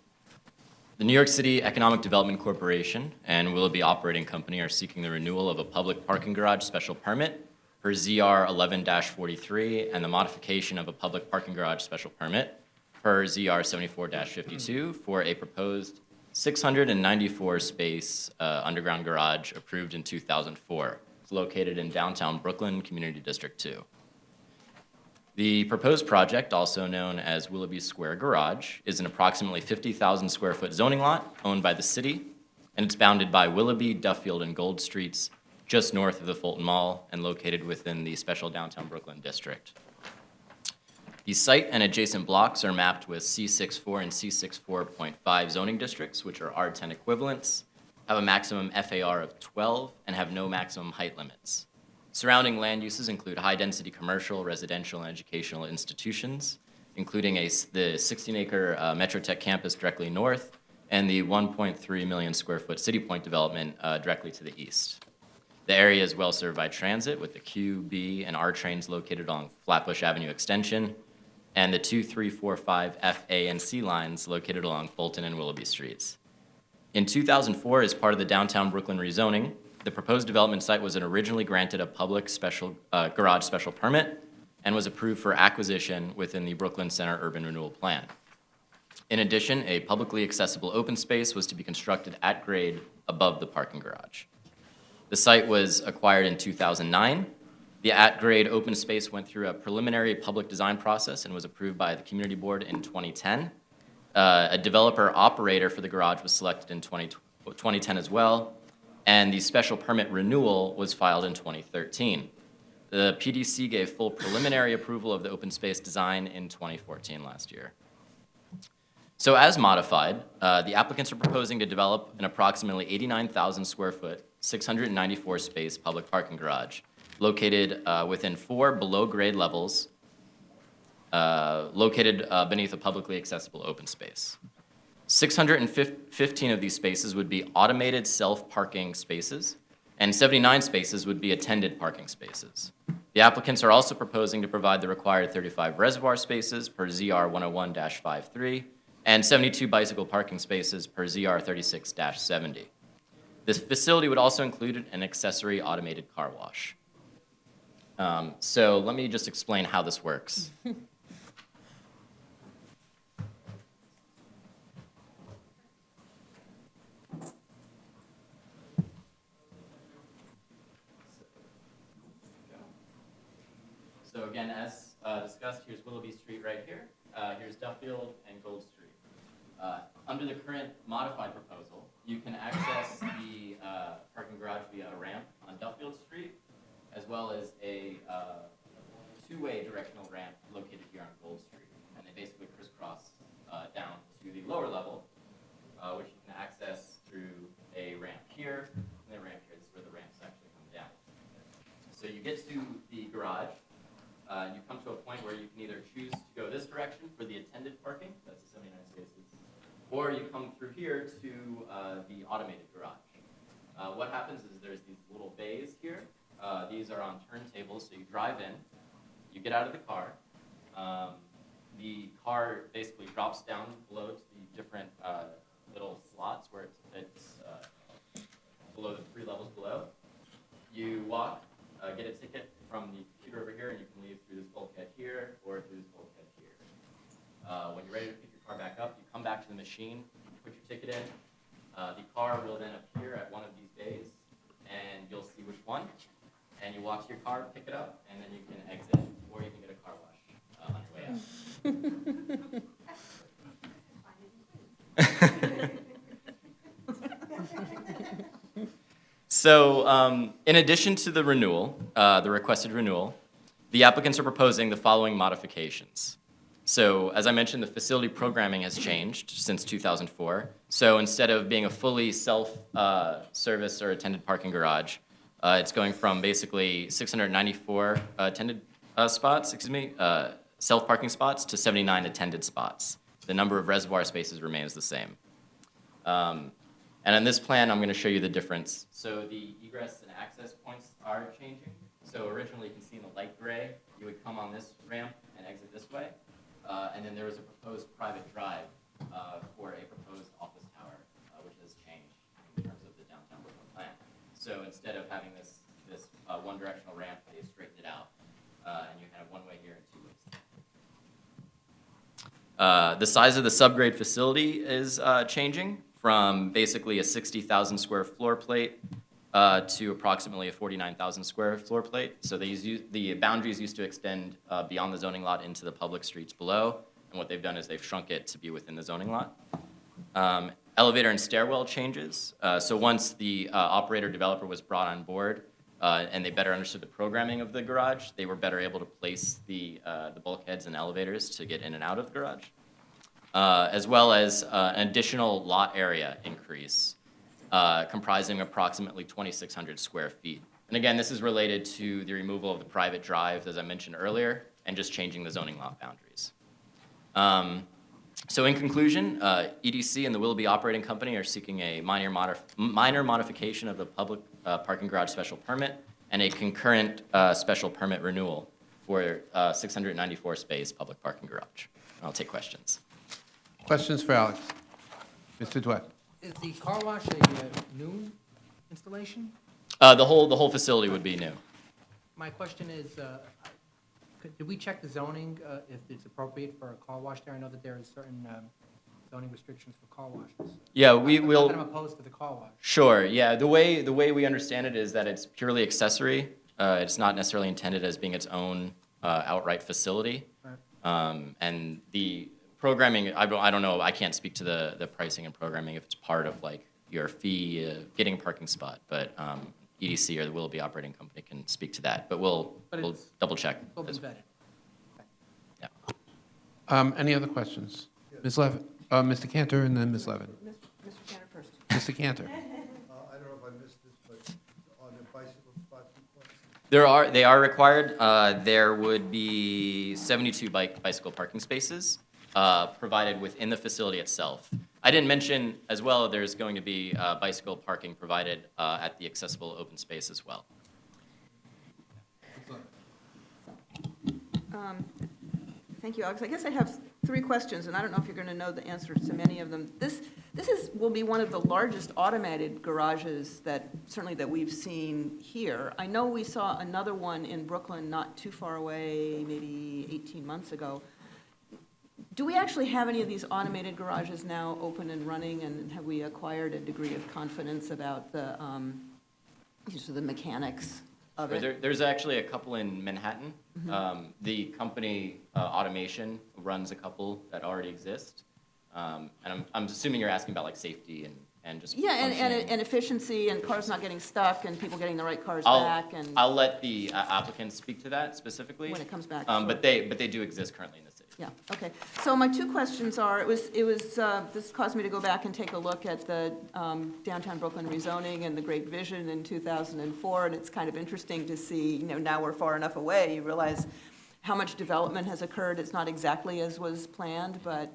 The New York City Economic Development Corporation and Willoughby Operating Company are seeking the renewal of a public parking garage special permit per ZR 11-43 and the modification of a public parking garage special permit per ZR 74-52 for a proposed 694-space underground garage approved in 2004. It's located in downtown Brooklyn, Community District 2. The proposed project, also known as Willoughby Square Garage, is an approximately 50,000 square foot zoning lot owned by the city, and it's bounded by Willoughby, Duffield, and Gold Streets, just north of the Fulton Mall and located within the special downtown Brooklyn district. The site and adjacent blocks are mapped with C64 and C64.5 zoning districts, which are R10 equivalents, have a maximum FAR of 12, and have no maximum height limits. Surrounding land uses include high-density commercial, residential, and educational institutions, including the 16-acre Metrotech campus directly north and the 1.3 million square foot City Point development directly to the east. The area is well served by transit with the Q, B, and R trains located along Flatbush Avenue Extension, and the 2, 3, 4, 5 F, A, and C lines located along Fulton and Willoughby Streets. In 2004, as part of the downtown Brooklyn rezoning, the proposed development site was originally granted a public special garage special permit and was approved for acquisition within the Brooklyn Center Urban Renewal Plan. In addition, a publicly accessible open space was to be constructed at grade above the parking garage. The site was acquired in 2009. The at-grade open space went through a preliminary public design process and was approved by the Community Board in 2010. A developer-operator for the garage was selected in 2010 as well, and the special permit renewal was filed in 2013. The PDC gave full preliminary approval of the open space design in 2014 last year. So as modified, the applicants are proposing to develop an approximately 89,000 square foot, 694 space public parking garage located within 4 below-grade levels, located beneath a publicly accessible open space. 615 of these spaces would be automated self-parking spaces, and 79 spaces would be attended parking spaces. The applicants are also proposing to provide the required 35 reservoir spaces per ZR 101-53 and 72 bicycle parking spaces per ZR 36-70. This facility would also include an accessory automated car wash. So let me just explain how this works. So again, as discussed, here's Willoughby Street right here. Here's Duffield and Gold Street. Under the current modified proposal, you can access the parking garage via a ramp on Duffield Street, as well as a two-way directional ramp located here on Gold Street. And they basically crisscross down to the lower level, which you can access through a ramp here, and a ramp here. This is where the ramps actually come down. So you get to the garage. You come to a point where you can either choose to go this direction for the attended parking, that's the 79 spaces, or you come through here to the automated garage. What happens is there's these little bays here. These are on turntables, so you drive in, you get out of the car. The car basically drops down below to the different little slots where it's below the 3 levels below. You walk, get a ticket from the computer over here, and you can leave through this bulkhead here or through this bulkhead here. When you're ready to pick your car back up, you come back to the machine, put your ticket in. The car will then appear at one of these bays, and you'll see which one. And you walk to your car, pick it up, and then you can exit, or you can get a car wash on your way out. So in addition to the renewal, the requested renewal, the applicants are proposing the following modifications. So as I mentioned, the facility programming has changed since 2004. So instead of being a fully self-service or attended parking garage, it's going from basically 694 attended spots, self-parking spots, to 79 attended spots. The number of reservoir spaces remains the same. And on this plan, I'm going to show you the difference. So the egress and access points are changing. So originally, you can see in the light gray, you would come on this ramp and exit this way. And then there was a proposed private drive for a proposed office tower, which has changed in terms of the downtown Brooklyn plan. So instead of having this one directional ramp, they straightened it out. And you have one way here and two ways. The size of the subgrade facility is changing from basically a 60,000 square floor plate to approximately a 49,000 square floor plate. So the boundaries used to extend beyond the zoning lot into the public streets below. And what they've done is they've shrunk it to be within the zoning lot. Elevator and stairwell changes. So once the operator developer was brought on board and they better understood the programming of the garage, they were better able to place the bulkheads and elevators to get in and out of the garage. As well as an additional lot area increase, comprising approximately 2,600 square feet. And again, this is related to the removal of the private drive, as I mentioned earlier, and just changing the zoning lot boundaries. So in conclusion, EDC and the Willoughby Operating Company are seeking a minor modification of the public parking garage special permit and a concurrent special permit renewal for 694 space public parking garage. I'll take questions.
Questions for Alex? Mr. Dwett.
Is the car wash a new installation?
The whole facility would be new.
My question is, Did we check the zoning, if it's appropriate for a car wash there? I know that there are certain zoning restrictions for car washes.
Yeah, we
Not
will.
that I'm opposed to the car wash.
Sure, yeah. The way we understand it is that it's purely accessory. It's not necessarily intended as being its own outright facility.
Right.
And the programming, I don't know, I can't speak to the pricing and programming if it's part of like your fee, getting a parking spot, but EDC or the Willoughby Operating Company can speak to that, but we'll double check.
It's all been vetted.
Yeah.
Any other questions? Ms. Levin, Mr. Cantor, and then Ms. Levin.
Mr. Cantor first.
Mr. Cantor.
I don't know if I missed this, but are there bicycle spots required?
They are required. There would be 72 bicycle parking spaces provided within the facility itself. I didn't mention as well, there's going to be bicycle parking provided at the accessible open space as well.
Thank you, Alex. I guess I have 3 questions, and I don't know if you're going to know the answers to many of them. This will be one of the largest automated garages that we've seen here. I know we saw another one in Brooklyn not too far away, maybe 18 months ago. Do we actually have any of these automated garages now open and running, and have we acquired a degree of confidence about the mechanics of it?
There's actually a couple in Manhattan. The company Automation runs a couple that already exist. And I'm assuming you're asking about like safety and just
and efficiency and cars not getting stuck and people getting the right cars back. And
I'll let the applicants speak to that specifically.
When it comes back.
But they do exist currently in the city.
Yeah, okay. So my 2 questions are, this caused me to go back and take a look at the downtown Brooklyn rezoning and the Great Vision in 2004, and it's kind of interesting to see, now we're far enough away, you realize how much development has occurred. It's not exactly as was planned, but,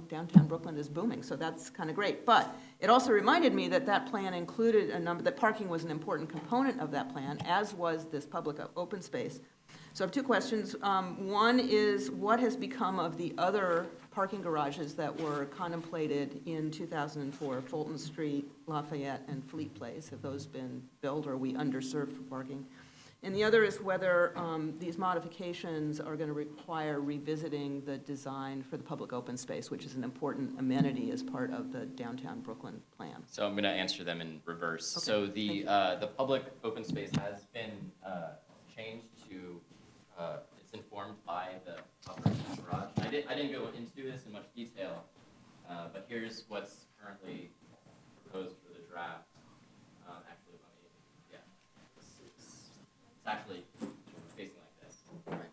downtown Brooklyn is booming, so that's kind of great. But it also reminded me that that plan included that parking was an important component of that plan, as was this public open space. So I have 2 questions. One is, what has become of the other parking garages that were contemplated in 2004, Fulton Street, Lafayette, and Fleet Place? Have those been built, or are we underserved for parking? And the other is whether these modifications are going to require revisiting the design for the public open space, which is an important amenity as part of the downtown Brooklyn plan.
So I'm going to answer them in reverse.
Okay,
So the public open space has been changed to, it's informed by the operations garage. I didn't go into this in much detail, but here's what's currently proposed for the draft. Actually, it's actually facing like this. Right.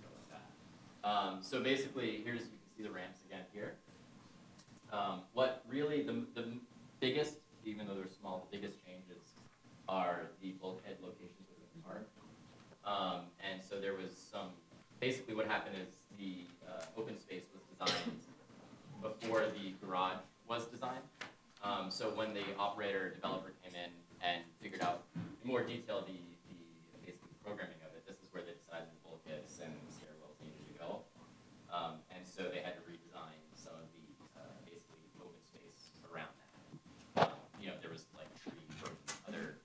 So like that. So basically, you can see the ramps again here. What really the biggest, even though they're small, the biggest changes are the bulkhead locations within the park. And so there was basically what happened is the open space was designed before the garage was designed. So when the operator developer came in and figured out in more detail the basic programming of it, this is where they decided the bulkheads and the stairwells needed to go. And so they had to redesign some of the basically open space around that. There was like trees or other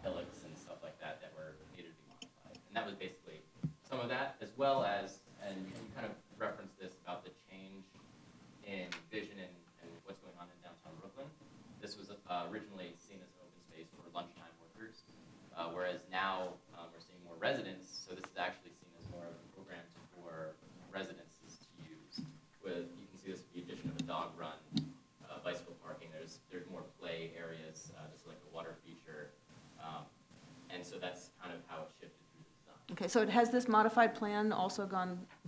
hillocks and stuff like that were needed to be modified. And that was basically some of that, as well as, and you kind of referenced this about the change in vision and what's going on in downtown Brooklyn. This was originally seen as an open space for lunchtime workers, whereas now we're seeing more residents, so this is actually seen as more of a program for residences to use. You can see this with the addition of a dog run, bicycle parking. There's more play areas. This is like a water feature, and so that's kind of how it shifted through the design.
Okay, so has this modified plan also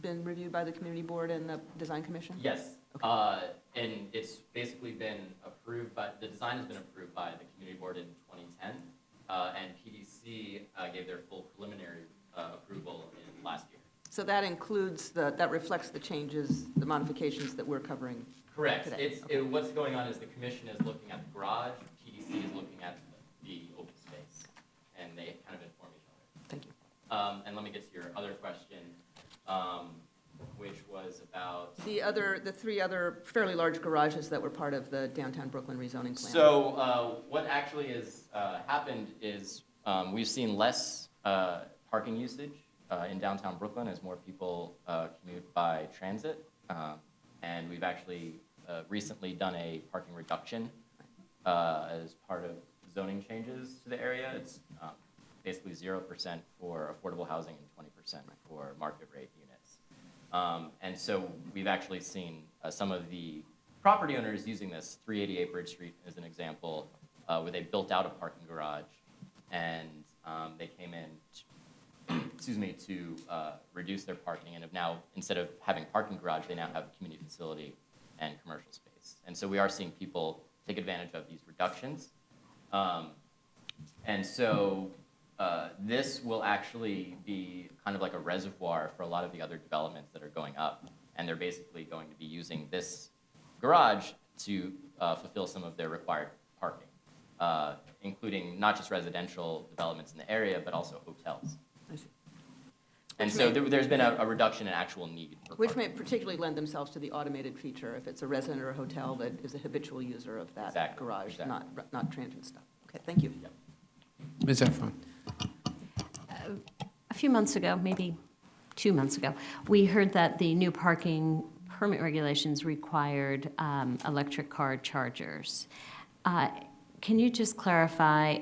been reviewed by the community board and the design commission?
Yes,
Okay.
and it's basically been approved the design has been approved by the community board in 2010, and PDC gave their full preliminary approval in last year.
So that includes that reflects the changes, the modifications that we're covering.
Correct.
Today.
What's going on is the commission is looking at the garage, PDC is looking at the open space, and they kind of inform each other.
Thank you.
And let me get to your other question, which was about
The 3 other fairly large garages that were part of the downtown Brooklyn rezoning plan.
So what actually has happened is we've seen less parking usage in downtown Brooklyn as more people commute by transit. And we've actually recently done a parking reduction as part of zoning changes to the area. It's basically 0% for affordable housing and 20% for market rate units. And so we've actually seen some of the property owners using this. 388 Bridge Street is an example where they built out a parking garage and they came in to reduce their parking, and have now, instead of having parking garage, they now have community facility and commercial space. And so we are seeing people take advantage of these reductions. And so this will actually be kind of like a reservoir for a lot of the other developments that are going up. And they're basically going to be using this garage to fulfill some of their required parking, including not just residential developments in the area, but also hotels.
I see.
And so there's been a reduction in actual need for
Which
parking.
may particularly lend themselves to the automated feature if it's a resident or a hotel that is a habitual user of that
Exactly,
garage,
exactly.
not transient stuff. Okay, thank you.
Ms. Efron?
A few months ago, maybe 2 months ago, we heard that the new parking permit regulations required electric car chargers. Can you just clarify,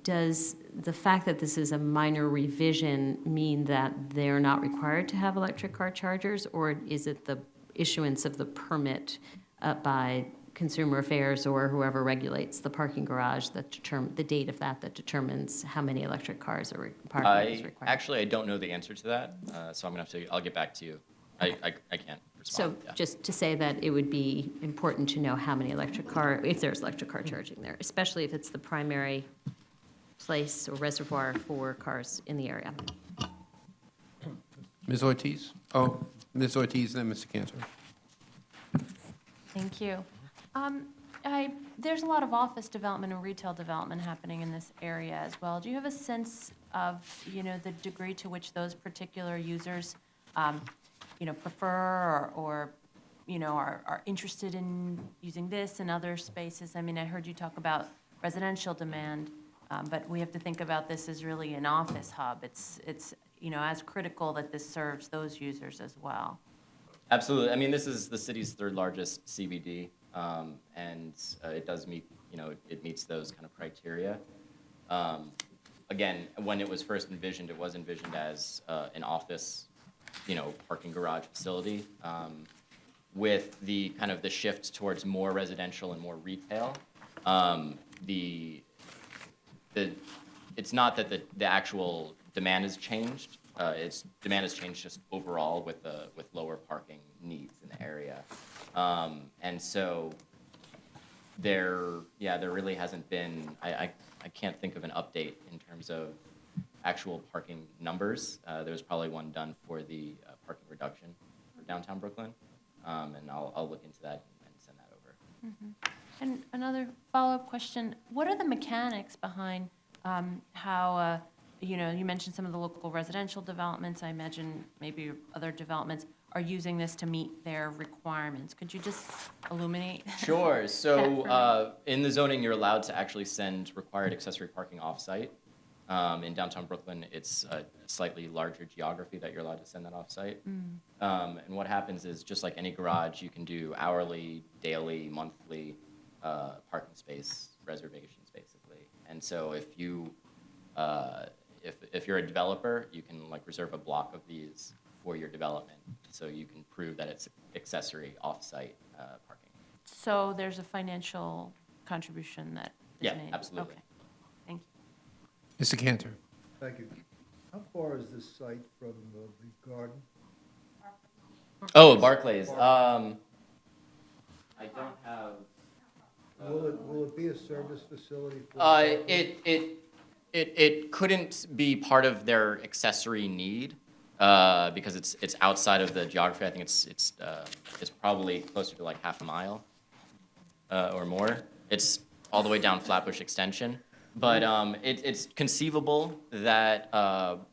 does the fact that this is a minor revision mean that they're not required to have electric car chargers, or is it the issuance of the permit by Consumer Affairs or whoever regulates the parking garage that the date of that determines how many electric cars are parking is required?
Actually, I don't know the answer to that, so I'm gonna have to, I'll get back to you. I can't
So
respond. Yeah.
just to say that it would be important to know how many if there's electric car charging there, especially if it's the primary place or reservoir for cars in the area.
Ms. Ortiz? Oh, Ms. Ortiz, then Mr. Cantor.
Thank you. There's a lot of office development and retail development happening in this area as well. Do you have a sense of, the degree to which those particular users, prefer or are interested in using this and other spaces? I mean, I heard you talk about residential demand, but we have to think about this as really an office hub. It's as critical that this serves those users as well.
Absolutely. I mean, this is the city's third largest CBD, and it does meet, it meets those kind of criteria. Again, when it was first envisioned, it was envisioned as an office, parking garage facility. With the kind of the shift towards more residential and more retail, it's not that the actual demand has changed. Its demand has changed just overall with lower parking needs in the area, and so there really hasn't been. I can't think of an update in terms of actual parking numbers. There was probably one done for the parking reduction for downtown Brooklyn, and I'll look into that and send that over.
Mm-hmm. And another follow-up question: what are the mechanics behind how? You mentioned some of the local residential developments. I imagine maybe other developments are using this to meet their requirements. Could you just illuminate?
Sure. So in the zoning, you're allowed to actually send required accessory parking off-site. In downtown Brooklyn, it's a slightly larger geography that you're allowed to send that off-site. And what happens is, just like any garage, you can do hourly, daily, monthly parking space reservations, basically. And so if you if you're a developer, you can reserve a block of these for your development, so you can prove that it's accessory off-site parking.
So there's a financial contribution that is made?
Yeah, absolutely.
Okay, thank you.
Mr. Cantor?
Thank you. How far is this site from the garden?
Oh, Barclays. I don't have.
Will it be a service facility? For
It couldn't be part of their accessory need because it's outside of the geography. I think it's probably closer to half a mile or more. It's all the way down Flatbush Extension, but it's conceivable that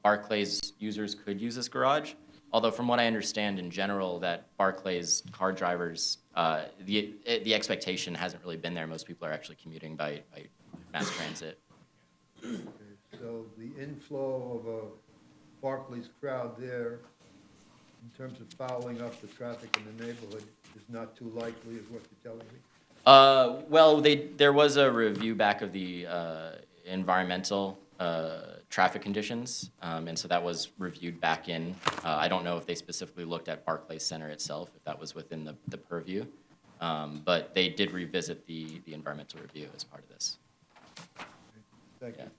Barclays users could use this garage. Although from what I understand in general, that Barclays car drivers, the expectation hasn't really been there. Most people are actually commuting by mass transit.
Okay, so the inflow of Barclays crowd there, in terms of fouling up the traffic in the neighborhood, is not too likely, is what you're telling me?
Well, there was a review back of the environmental traffic conditions, and so that was reviewed back in. I don't know if they specifically looked at Barclays Center itself, if that was within the purview, but they did revisit the environmental review as part of this.
Thank you.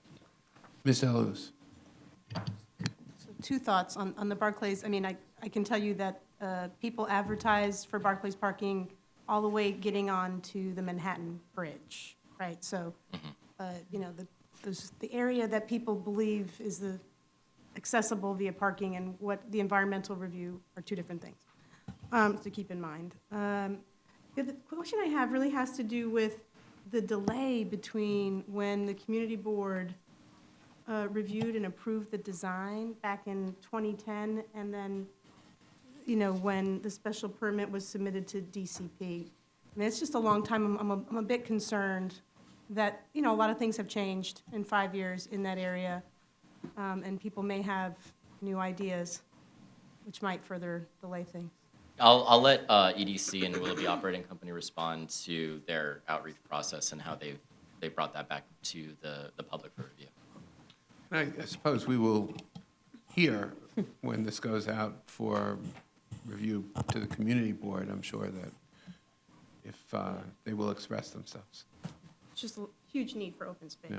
Ms. Deluz.
So two thoughts on the Barclays. I mean, I can tell you that people advertise for Barclays parking all the way getting on to the Manhattan Bridge, right? So, you know, the area that people believe is the accessible via parking and what the environmental review are two different things to keep in mind. The question I have really has to do with the delay between when the community board reviewed and approved the design back in 2010 and then, you know, when the special permit was submitted to DCP. I mean, it's just a long time. I'm a bit concerned that, you know, a lot of things have changed in 5 years in that area, and people may have new ideas, which might further delay things.
I'll let EDC and Willoughby Operating Company respond to their outreach process and how they brought that back to the public for review.
I suppose we will hear when this goes out for review to the community board. I'm sure that if they will express themselves.
It's just a huge need for open space.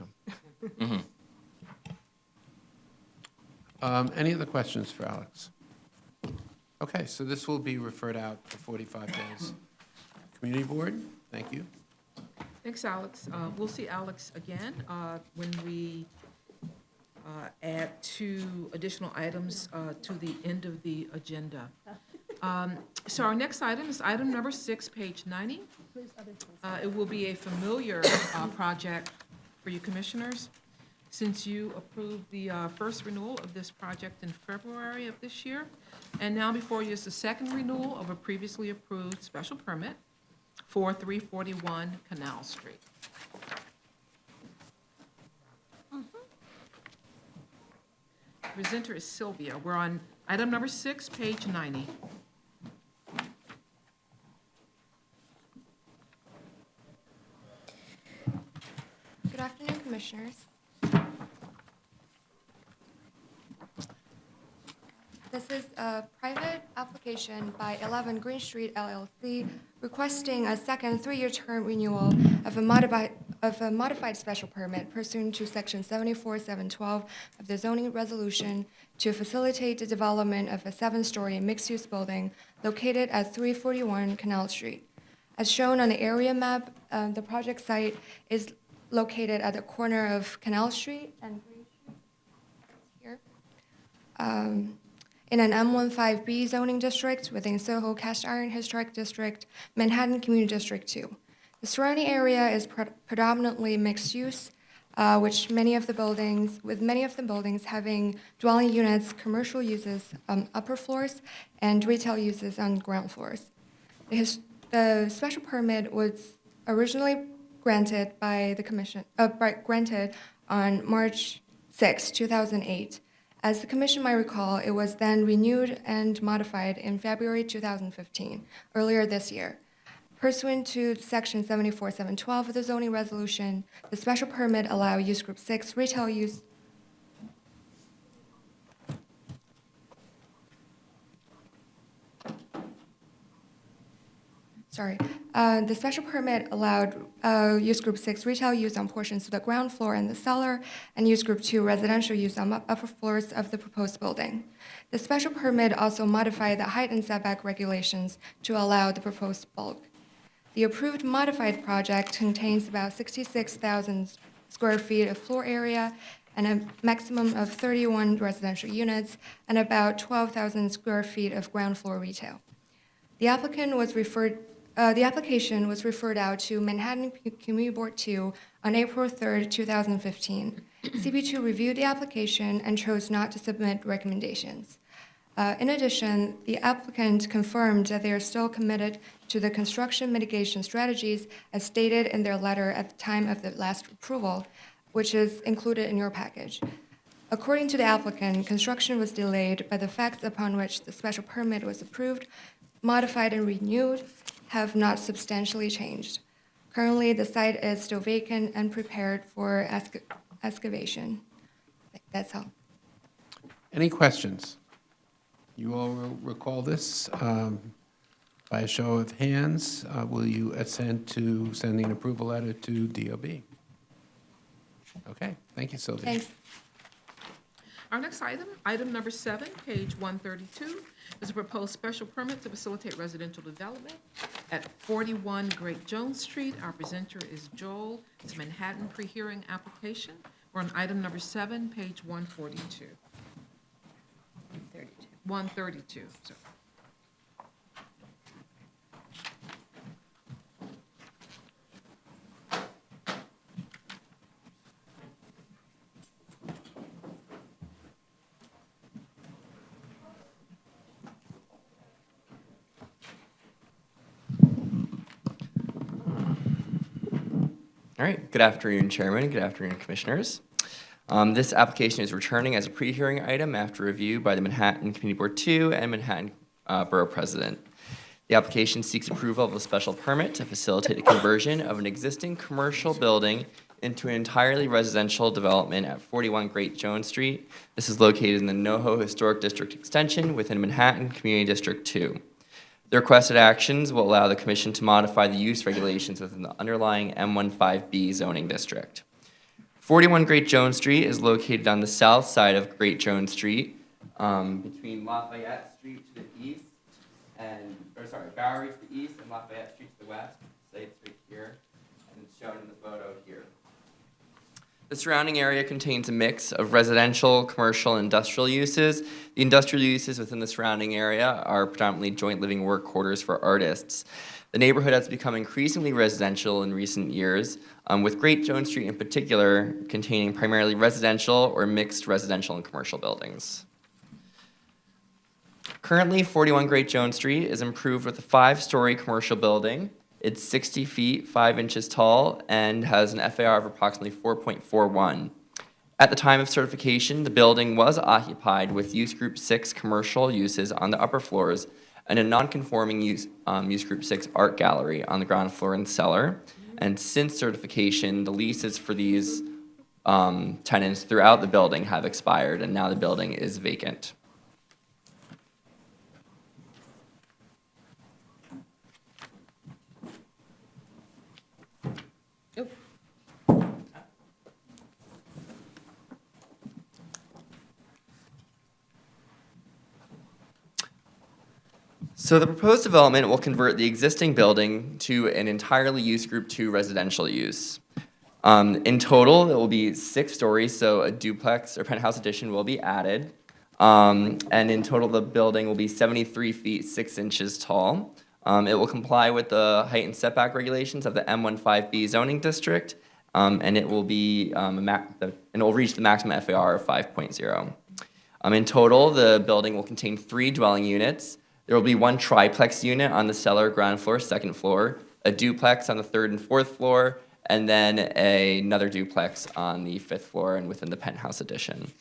Yeah. Any other questions for Alex? Okay, so this will be referred out for 45 days. Community board, thank you.
Thanks, Alex. We'll see Alex again when we add 2 additional items to the end of the agenda. So our next item is item number 6, page 90. It will be a familiar project for you commissioners, since you approved the first renewal of this project in February of this year. And now before you is the second renewal of a previously approved special permit for 341 Canal Street. Presenter is Sylvia. We're on item number 6, page 90.
Good afternoon, Commissioners. This is a private application by 11 Green Street LLC requesting a second 3-year term renewal of a modified special permit pursuant to Section 74-712 of the zoning resolution to facilitate the development of a 7-story mixed-use building located at 341 Canal Street. As shown on the area map, the project site is located at the corner of Canal Street and Green Street here. In an M15B zoning district within Soho Cast Iron Historic District, Manhattan Community District 2. The surrounding area is predominantly mixed use, with many of the buildings having dwelling units, commercial uses on upper floors, and retail uses on ground floors. The special permit was originally granted by the Commission, granted on March 6, 2008. As the Commission might recall, it was then renewed and modified in February 2015, earlier this year. Pursuant to Section 74-712 of the zoning resolution, the special permit allowed Use Group 6 retail use. The special permit allowed Use Group 6 retail use on portions of the ground floor and the cellar, and Use Group 2 residential use on upper floors of the proposed building. The special permit also modified the height and setback regulations to allow the proposed bulk. The approved modified project contains about 66,000 square feet of floor area and a maximum of 31 residential units and about 12,000 square feet of ground floor retail. The application was referred out to Manhattan Community Board 2 on April 3, 2015. CP2 reviewed the application and chose not to submit recommendations. In addition, the applicant confirmed that they are still committed to the construction mitigation strategies as stated in their letter at the time of the last approval, which is included in your package. According to the applicant, construction was delayed, but the facts upon which the special permit was approved, modified, and renewed have not substantially changed. Currently, the site is still vacant and prepared for excavation. That's all.
Any questions? You all will recall this. By a show of hands, will you assent to sending an approval letter to DOB? Okay, thank you, Sylvia.
Thanks.
Our next item, item number 7, page 132, is a proposed special permit to facilitate residential development at 41 Great Jones Street. Our presenter is Joel. It's a Manhattan pre-hearing application. We're on item number 7, page 142. 132, sorry.
All right, good afternoon, Chairman, good afternoon, Commissioners. This application is returning as a pre-hearing item after review by the Manhattan Community Board 2 and Manhattan Borough President. The application seeks approval of a special permit to facilitate the conversion of an existing commercial building into an entirely residential development at 41 Great Jones Street. This is located in the NoHo Historic District Extension within Manhattan Community District 2. The requested actions will allow the Commission to modify the use regulations within the underlying M15B zoning district. 41 Great Jones Street is located on the south side of Great Jones Street, between Lafayette Street to the east Bowery to the east and Lafayette Street to the west. Say it's right here, and it's shown in the photo here. The surrounding area contains a mix of residential, commercial, and industrial uses. The industrial uses within the surrounding area are predominantly joint living work quarters for artists. The neighborhood has become increasingly residential in recent years, with Great Jones Street in particular containing primarily residential or mixed residential and commercial buildings. Currently, 41 Great Jones Street is improved with a 5-story commercial building. It's 60 feet, 5 inches tall, and has an FAR of approximately 4.41. At the time of certification, the building was occupied with Use Group 6 commercial uses on the upper floors and a non-conforming use Group 6 art gallery on the ground floor and cellar. And since certification, the leases for these tenants throughout the building have expired, and now the building is vacant. So the proposed development will convert the existing building to an entirely Use Group 2 residential use. In total, it will be 6 stories, so a duplex or penthouse addition will be added. And in total, the building will be 73 feet, 6 inches tall. It will comply with the height and setback regulations of the M15B zoning district, and it will be and it will reach the maximum FAR of 5.0. In total, the building will contain 3 dwelling units. There will be 1 triplex unit on the cellar, ground floor, 2nd floor, a duplex on the 3rd and 4th floor, and then another duplex on the 5th floor and within the penthouse addition.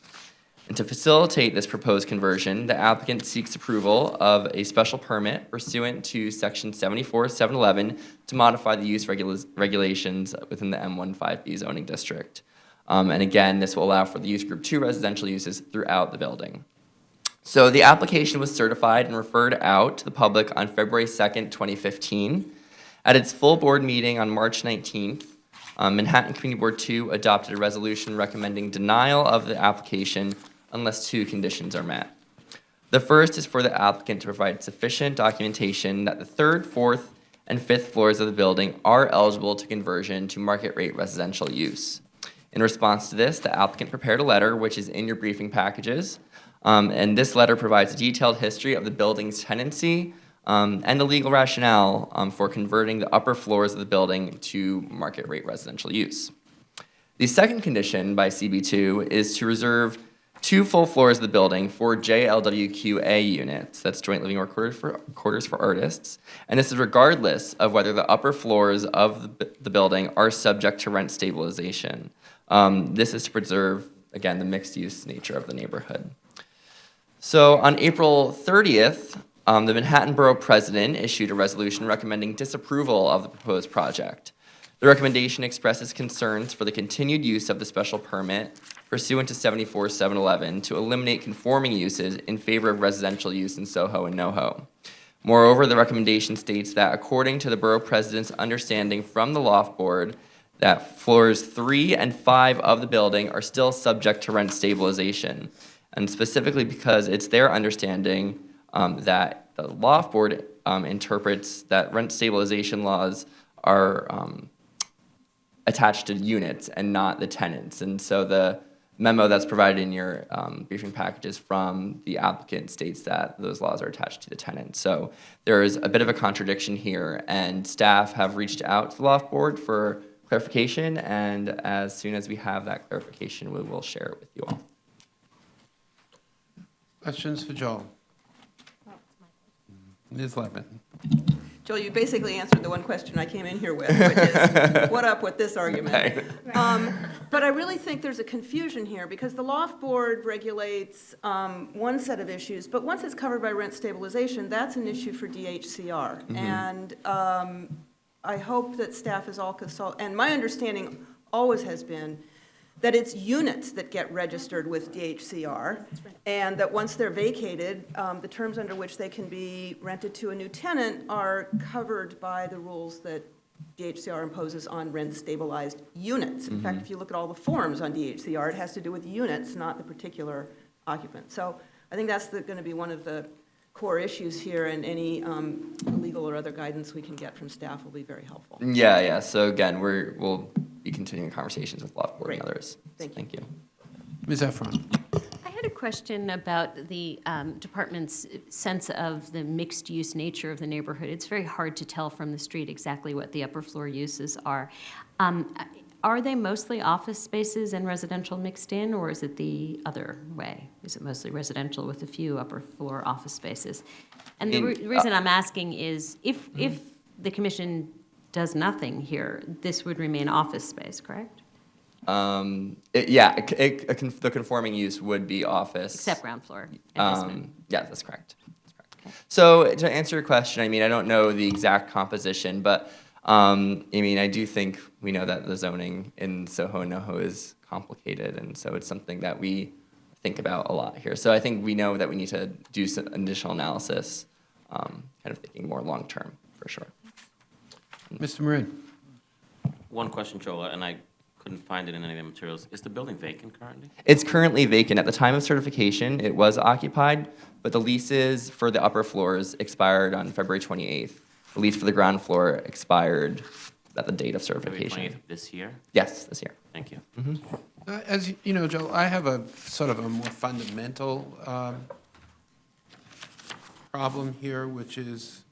And to facilitate this proposed conversion, the applicant seeks approval of a special permit pursuant to Section 74-711 to modify the use regulations within the M15B zoning district. And again, this will allow for the Use Group 2 residential uses throughout the building. So the application was certified and referred out to the public on February 2nd, 2015. At its full board meeting on March 19th, Manhattan Community Board 2 adopted a resolution recommending denial of the application unless 2 conditions are met. The first is for the applicant to provide sufficient documentation that the 3rd, 4th, and 5th floors of the building are eligible to conversion to market rate residential use. In response to this, the applicant prepared a letter, which is in your briefing packages. And this letter provides a detailed history of the building's tenancy and the legal rationale for converting the upper floors of the building to market rate residential use. The second condition by CB2 is to reserve 2 full floors of the building for JLWQA units, that's joint living or quarters for artists, and this is regardless of whether the upper floors of the building are subject to rent stabilization. This is to preserve again, the mixed-use nature of the neighborhood. So on April 30th, the Manhattan Borough President issued a resolution recommending disapproval of the proposed project. The recommendation expresses concerns for the continued use of the special permit pursuant to 74-711 to eliminate conforming uses in favor of residential use in Soho and NoHo. Moreover, the recommendation states that according to the Borough President's understanding from the Loft Board, that floors 3 and 5 of the building are still subject to rent stabilization. And specifically because it's their understanding that the Loft Board interprets that rent stabilization laws are attached to units and not the tenants. And so the memo that's provided in your briefing packages from the applicant states that those laws are attached to the tenant. So there is a bit of a contradiction here, and staff have reached out to the Loft Board for clarification, and as soon as we have that clarification, we will share it with you all.
Questions for Joel? Ms. Levin.
Joel, you basically answered the one question I came in here with, which is, what up with this argument?
Okay.
But I really think there's a confusion here, because the Loft Board regulates one set of issues, but once it's covered by rent stabilization, that's an issue for DHCR.
Mm-hmm.
And I hope that staff is all consulted, and my understanding always has been that it's units that get registered with DHCR, and that once they're vacated, the terms under which they can be rented to a new tenant are covered by the rules that DHCR imposes on rent-stabilized units. In fact, if you look at all the forms on DHCR, it has to do with units, not the particular occupant. So I think that's going to be one of the core issues here, and any legal or other guidance we can get from staff will be very helpful.
Yeah. So again, we'll be continuing conversations with Loft Board and others. Thank you.
Ms. Efron.
I had a question about the department's sense of the mixed-use nature of the neighborhood. It's very hard to tell from the street exactly what the upper floor uses are. Are they mostly office spaces and residential mixed in, or is it the other way? Is it mostly residential with a few upper floor office spaces? And the reason I'm asking is, if the commission does nothing here, this would remain office space, correct?
The conforming use would be office.
Except ground floor.
Yeah, that's correct. Okay. So to answer your question, I mean, I don't know the exact composition, but I mean, I do think we know that the zoning in Soho and NoHo is complicated, and so it's something that we think about a lot here. So I think we know that we need to do some additional analysis, kind of thinking more long-term, for sure.
Mr. Marin.
One question, Joel, and I couldn't find it in any of the materials. Is the building vacant currently?
It's currently vacant. At the time of certification, it was occupied, but the leases for the upper floors expired on February 28th. The lease for the ground floor expired at the date of certification.
February 20th this year?
Yes, this year.
Thank you.
As you know, Joe, I have a sort of a more fundamental problem here, which is,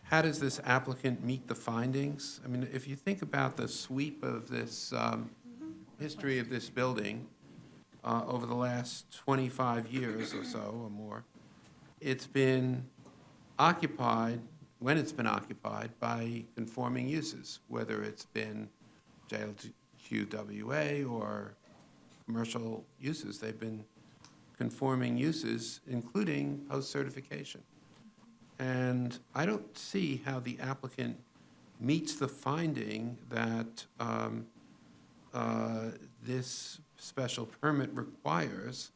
how does this applicant meet the findings? I mean, if you think about the sweep of this history of this building over the last 25 years or so or more, it's been occupied, when it's been occupied, by conforming uses, whether it's been JLQWA or commercial uses. They've been conforming uses, including post-certification. And I don't see how the applicant meets the finding that this special permit requires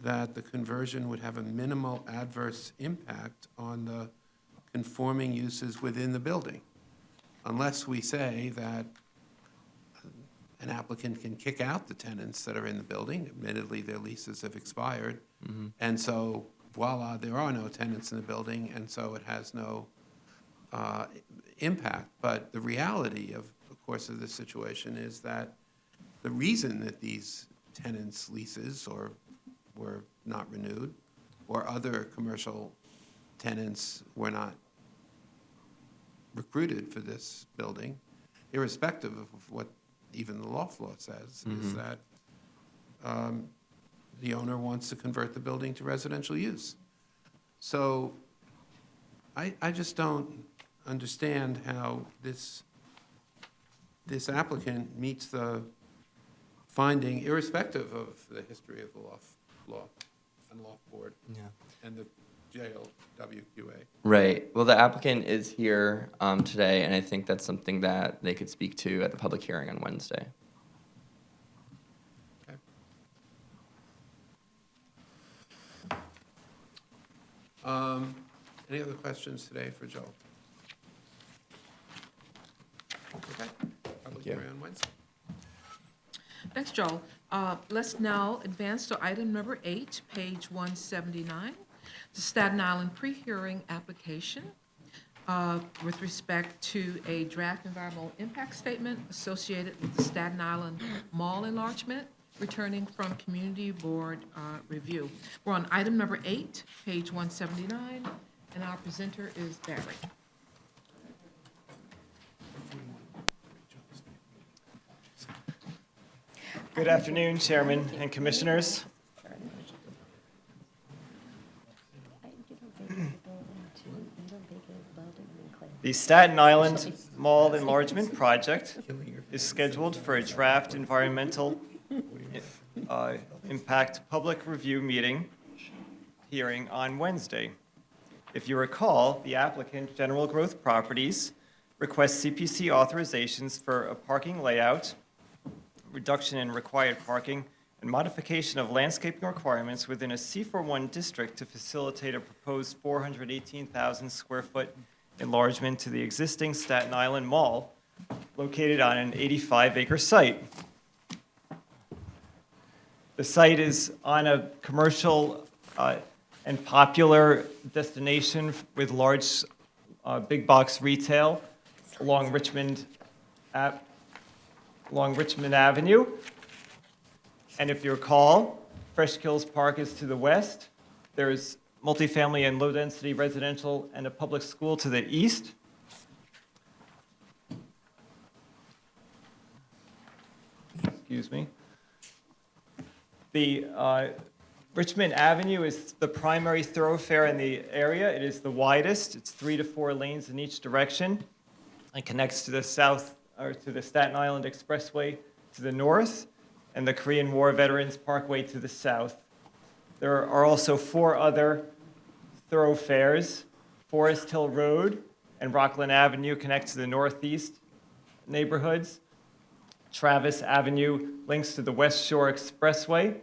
that the conversion would have a minimal adverse impact on the conforming uses within the building, unless we say that an applicant can kick out the tenants that are in the building. Admittedly, their leases have expired, and so voila, there are no tenants in the building, and so it has no impact. But the reality of course, of this situation is that the reason that these tenants' leases were not renewed, or other commercial tenants were not recruited for this building, irrespective of what even the loft law says, is that the owner wants to convert the building to residential use. So I just don't understand how this applicant meets the finding, irrespective of the history of the law and law board and the JLWQA.
Right. Well, the applicant is here today, and I think that's something that they could speak to at the public hearing on Wednesday.
Any other questions today for Joel? Okay. Public hearing on Wednesday.
Thanks, Joel. Let's now advance to item number 8, page 179, the Staten Island pre-hearing application with respect to a draft environmental impact statement associated with the Staten Island Mall enlargement, returning from Community Board review. We're on item number 8, page 179, and our presenter is Barry.
Good afternoon, Chairman and Commissioners. The Staten Island Mall Enlargement Project is scheduled for a draft environmental impact public review meeting hearing on Wednesday. If you recall, the applicant, General Growth Properties, requests CPC authorizations for a parking layout, reduction in required parking, and modification of landscaping requirements within a C41 district to facilitate a proposed 418,000 square foot enlargement to the existing Staten Island Mall located on an 85-acre site. The site is on a commercial and popular destination with large big box retail along Richmond Avenue. And if you recall, Fresh Kills Park is to the west. There's multifamily and low-density residential and a public school to the east. Excuse me. The Richmond Avenue is the primary thoroughfare in the area. It is the widest. It's 3 to 4 lanes in each direction. It connects to the south, or to the Staten Island Expressway to the north, and the Korean War Veterans Parkway to the south. There are also 4 other thoroughfares. Forest Hill Road and Rockland Avenue connect to the northeast neighborhoods. Travis Avenue links to the West Shore Expressway,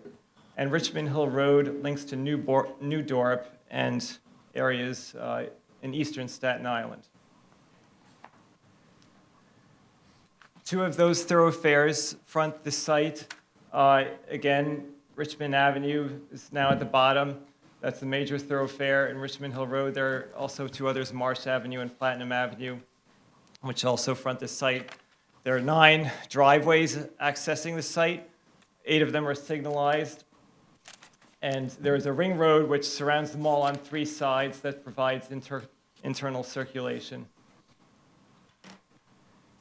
and Richmond Hill Road links to New Dorp and areas in eastern Staten Island. 2 of those thoroughfares front the site. Again, Richmond Avenue is now at the bottom. That's the major thoroughfare in Richmond Hill Road. There are also 2 others, Marsh Avenue and Platinum Avenue, which also front the site. There are 9 driveways accessing the site. 8 of them are signalized. And there is a ring road which surrounds the mall on 3 sides that provides internal circulation.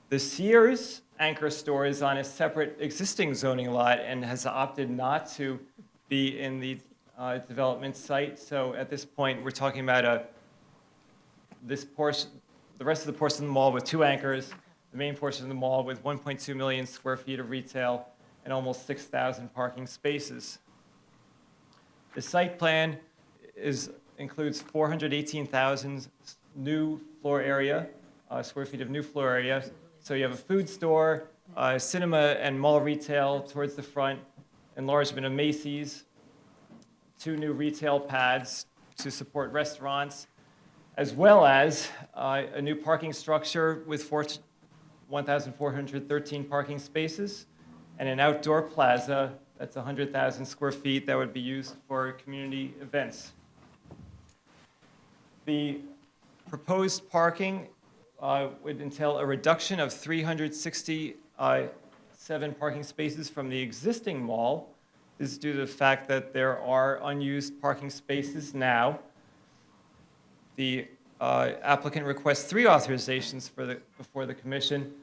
The Sears anchor store is on a separate existing zoning lot and has opted not to be in the development site. So at this point, we're talking about this portion, the rest of the portion of the mall with 2 anchors, the main portion of the mall with 1.2 million square feet of retail and almost 6,000 parking spaces. The site plan includes 418,000 new floor area, square feet of new floor area. So you have a food store, cinema and mall retail towards the front, enlargement of Macy's, 2 new retail pads to support restaurants, as well as a new parking structure with 1,413 parking spaces, and an outdoor plaza that's 100,000 square feet that would be used for community events. The proposed parking would entail a reduction of 367 parking spaces from the existing mall. This is due to the fact that there are unused parking spaces now. The applicant requests 3 authorizations before the commission.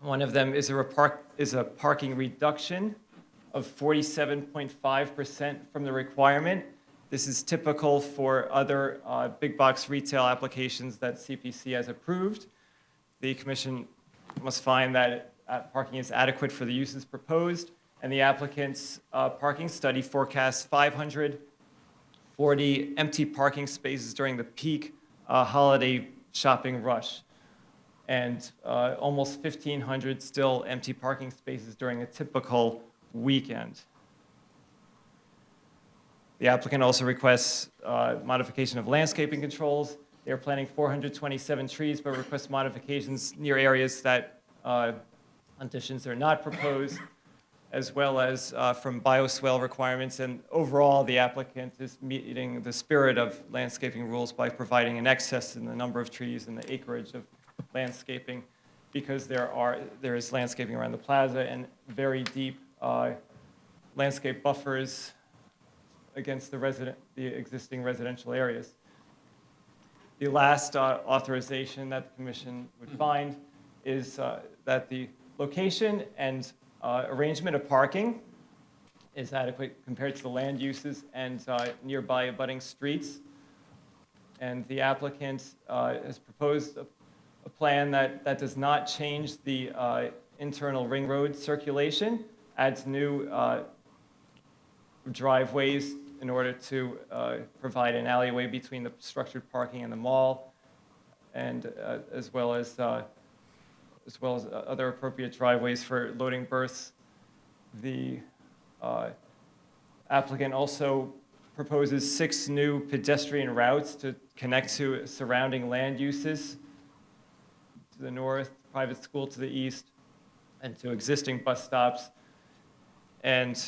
One of them is a parking reduction of 47.5% from the requirement. This is typical for other big box retail applications that CPC has approved. The commission must find that parking is adequate for the uses proposed and the applicant's parking study forecasts 540 empty parking spaces during the peak holiday shopping rush, and almost 1,500 still empty parking spaces during a typical weekend. The applicant also requests modification of landscaping controls. They are planting 427 trees, but request modifications near areas that additions are not proposed, as well as from bioswale requirements. And overall, the applicant is meeting the spirit of landscaping rules by providing an excess in the number of trees and the acreage of landscaping, because there is landscaping around the plaza and very deep landscape buffers against the existing residential areas. The last authorization that the commission would find is that the location and arrangement of parking is adequate compared to the land uses and nearby abutting streets. And the applicant has proposed a plan that does not change the internal ring road circulation, adds new driveways in order to provide an alleyway between the structured parking and the mall, and as well as other appropriate driveways for loading berths. The applicant also proposes 6 new pedestrian routes to connect to surrounding land uses to the north, private school to the east, and to existing bus stops. And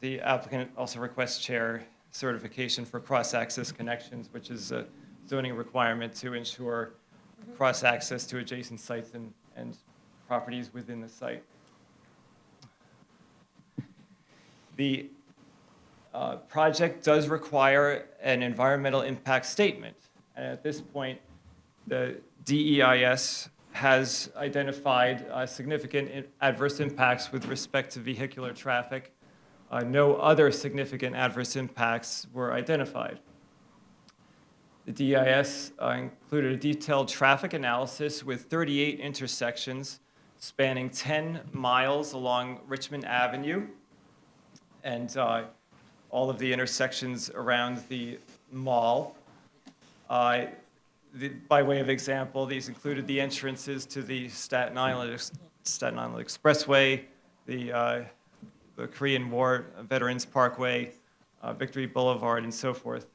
the applicant also requests chair certification for cross-access connections, which is a zoning requirement to ensure cross-access to adjacent sites and properties within the site. The project does require an environmental impact statement. And at this point, the DEIS has identified significant adverse impacts with respect to vehicular traffic. No other significant adverse impacts were identified. The DEIS included a detailed traffic analysis with 38 intersections spanning 10 miles along Richmond Avenue, and all of the intersections around the mall. By way of example, these included the entrances to the Staten Island Expressway, the Korean War Veterans Parkway, Victory Boulevard, and so forth.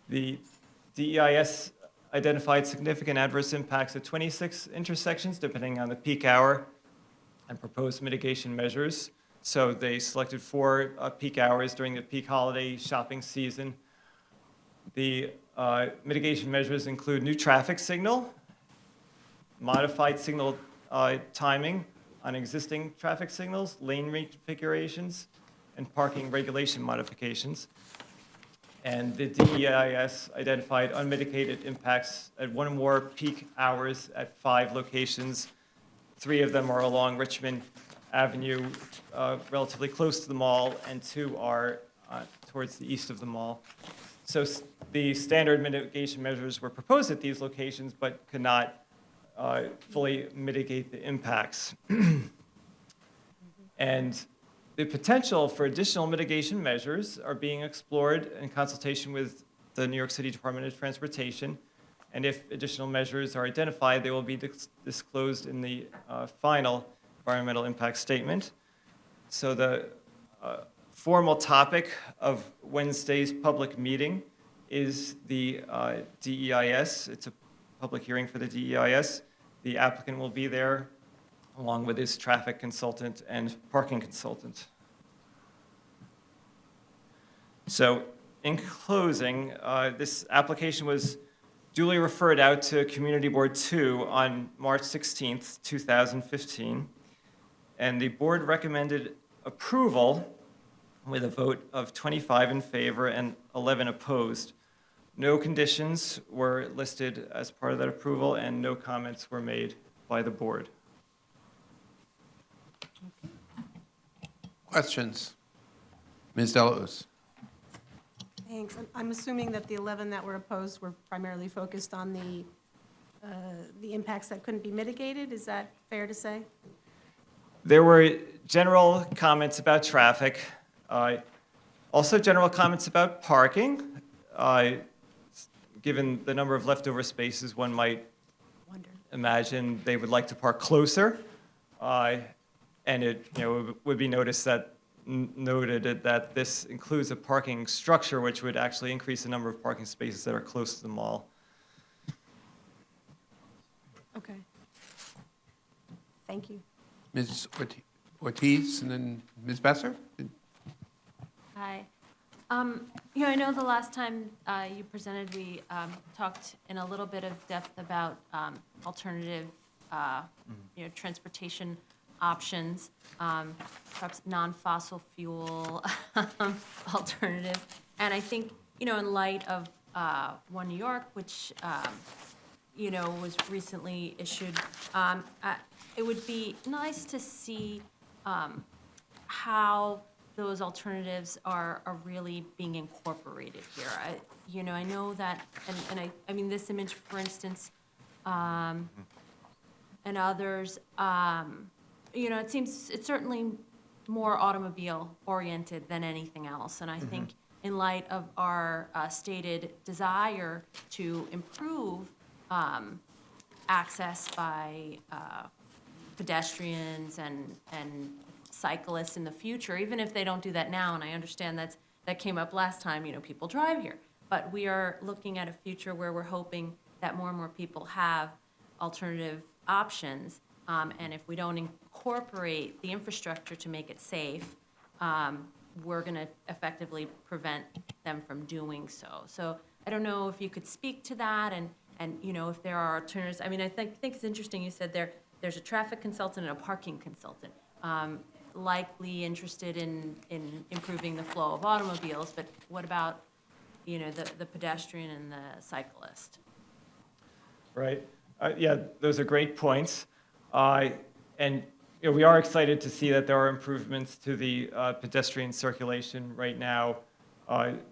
The DEIS identified significant adverse impacts at 26 intersections, depending on the peak hour, and proposed mitigation measures. So they selected 4 peak hours during the peak holiday shopping season. The mitigation measures include new traffic signal, modified signal timing on existing traffic signals, lane reconfigurations, and parking regulation modifications. And the DEIS identified unmitigated impacts at 1 or more peak hours at 5 locations. 3 of them are along Richmond Avenue, relatively close to the mall, and 2 are towards the east of the mall. So the standard mitigation measures were proposed at these locations, but could not fully mitigate the impacts. And the potential for additional mitigation measures are being explored in consultation with the New York City Department of Transportation. And if additional measures are identified, they will be disclosed in the final environmental impact statement. So the formal topic of Wednesday's public meeting is the DEIS. It's a public hearing for the DEIS. The applicant will be there along with his traffic consultant and parking consultant. So in closing, this application was duly referred out to Community Board 2 on March 16th, 2015. And the board recommended approval with a vote of 25 in favor and 11 opposed. No conditions were listed as part of that approval, and no comments were made by the board.
Questions? Ms. Delausse.
Thanks. I'm assuming that the 11 that were opposed were primarily focused on the impacts that couldn't be mitigated. Is that fair to say?
There were general comments about traffic, also general comments about parking. Given the number of leftover spaces, one might imagine they would like to park closer. And it would be noted that this includes a parking structure which would actually increase the number of parking spaces that are close to the mall.
Okay. Thank you.
Ms. Ortiz, and then Ms. Besser?
Hi. I know the last time you presented, we talked in a little bit of depth about alternative, transportation options, perhaps non-fossil fuel alternatives. And I think, in light of One New York, which, was recently issued, it would be nice to see how those alternatives are really being incorporated here. I know that, and I mean, this image, for instance, and others, it's certainly more automobile-oriented than anything else. And I think in light of our stated desire to improve access by pedestrians and cyclists in the future, even if they don't do that now, and I understand that came up last time, people drive here. But we are looking at a future where we're hoping that more and more people have alternative options. And if we don't incorporate the infrastructure to make it safe, we're going to effectively prevent them from doing so. So I don't know if you could speak to that and if there are alternatives. I mean, I think it's interesting you said there's a traffic consultant and a parking consultant. Likely interested in improving the flow of automobiles, but what about, the pedestrian and the cyclist?
Right. Yeah, those are great points. And we are excited to see that there are improvements to the pedestrian circulation right now.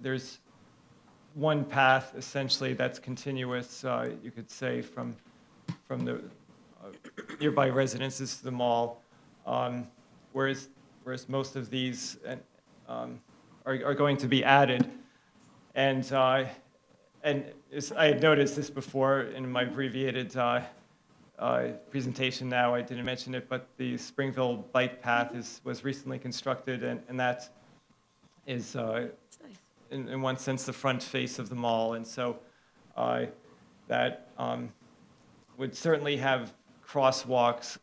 There's one path essentially that's continuous, you could say, from the nearby residences to the mall. Whereas most of these are going to be added. And I had noticed this before in my abbreviated presentation now, I didn't mention it, but the Springville bike path was recently constructed, and that is, in one sense, the front face of the mall. And so that would certainly have crosswalk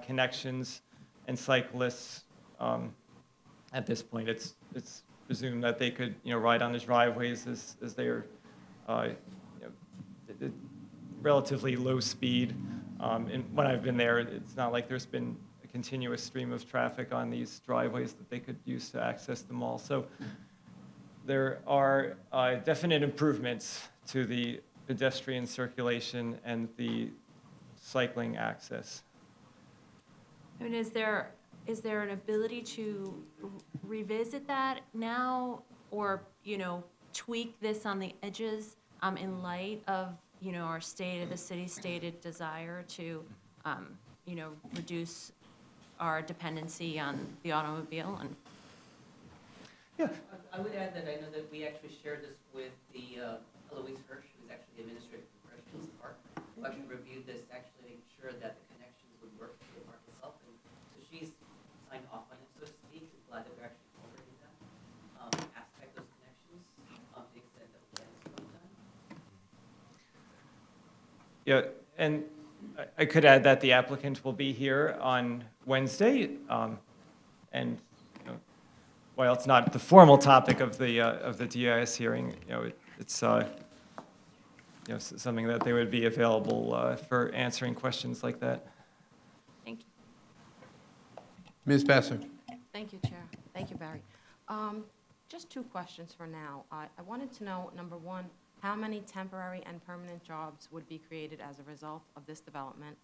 connections and cyclists. At this point, it's presumed that they could, ride on the driveways as they are relatively low speed. And when I've been there, it's not like there's been a continuous stream of traffic on these driveways that they could use to access the mall. So there are definite improvements to the pedestrian circulation and the cycling access.
I mean, is there an ability to revisit that now, or tweak this on the edges in light of our the city's stated desire to reduce our dependency on the automobile? And
yeah,
I would add that I know that we actually shared this with the Eloise Hirsch, who's actually the administrative professional of the park, who actually reviewed this, actually making sure that the connections would work for the park itself. And so she's signed off on it, so to speak. I'm glad that we're actually incorporating that aspect, those connections, to the extent that we can at this point in time.
Yeah, and I could add that the applicant will be here on Wednesday, and while it's not the formal topic of the DIS hearing, it's something that they would be available for answering questions like that.
Thank you.
Ms. Besser?
Thank you, Chair. Thank you, Barry. Just two questions for now. I wanted to know, number one, how many temporary and permanent jobs would be created as a result of this development?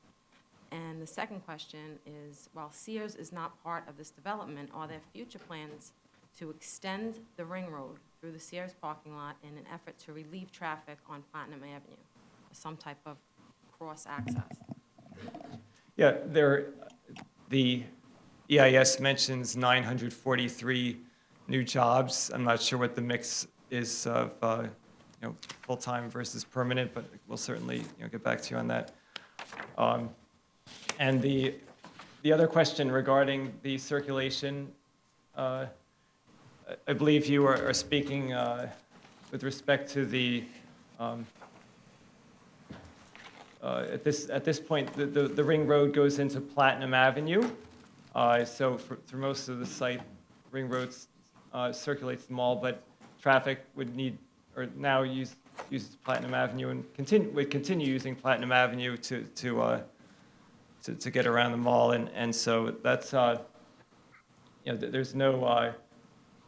And the second question is, while Sears is not part of this development, are there future plans to extend the ring road through the Sears parking lot in an effort to relieve traffic on Platinum Avenue, or some type of cross access?
Yeah, The EIS mentions 943 new jobs. I'm not sure what the mix is of, full-time versus permanent, but we'll certainly, get back to you on that. And the other question regarding the circulation, I believe you are speaking with respect to the, at this point, the ring road goes into Platinum Avenue. So for most of the site, ring road circulates the mall, but traffic would need, or now uses Platinum Avenue and would continue using Platinum Avenue to get around the mall. And so that's, there's no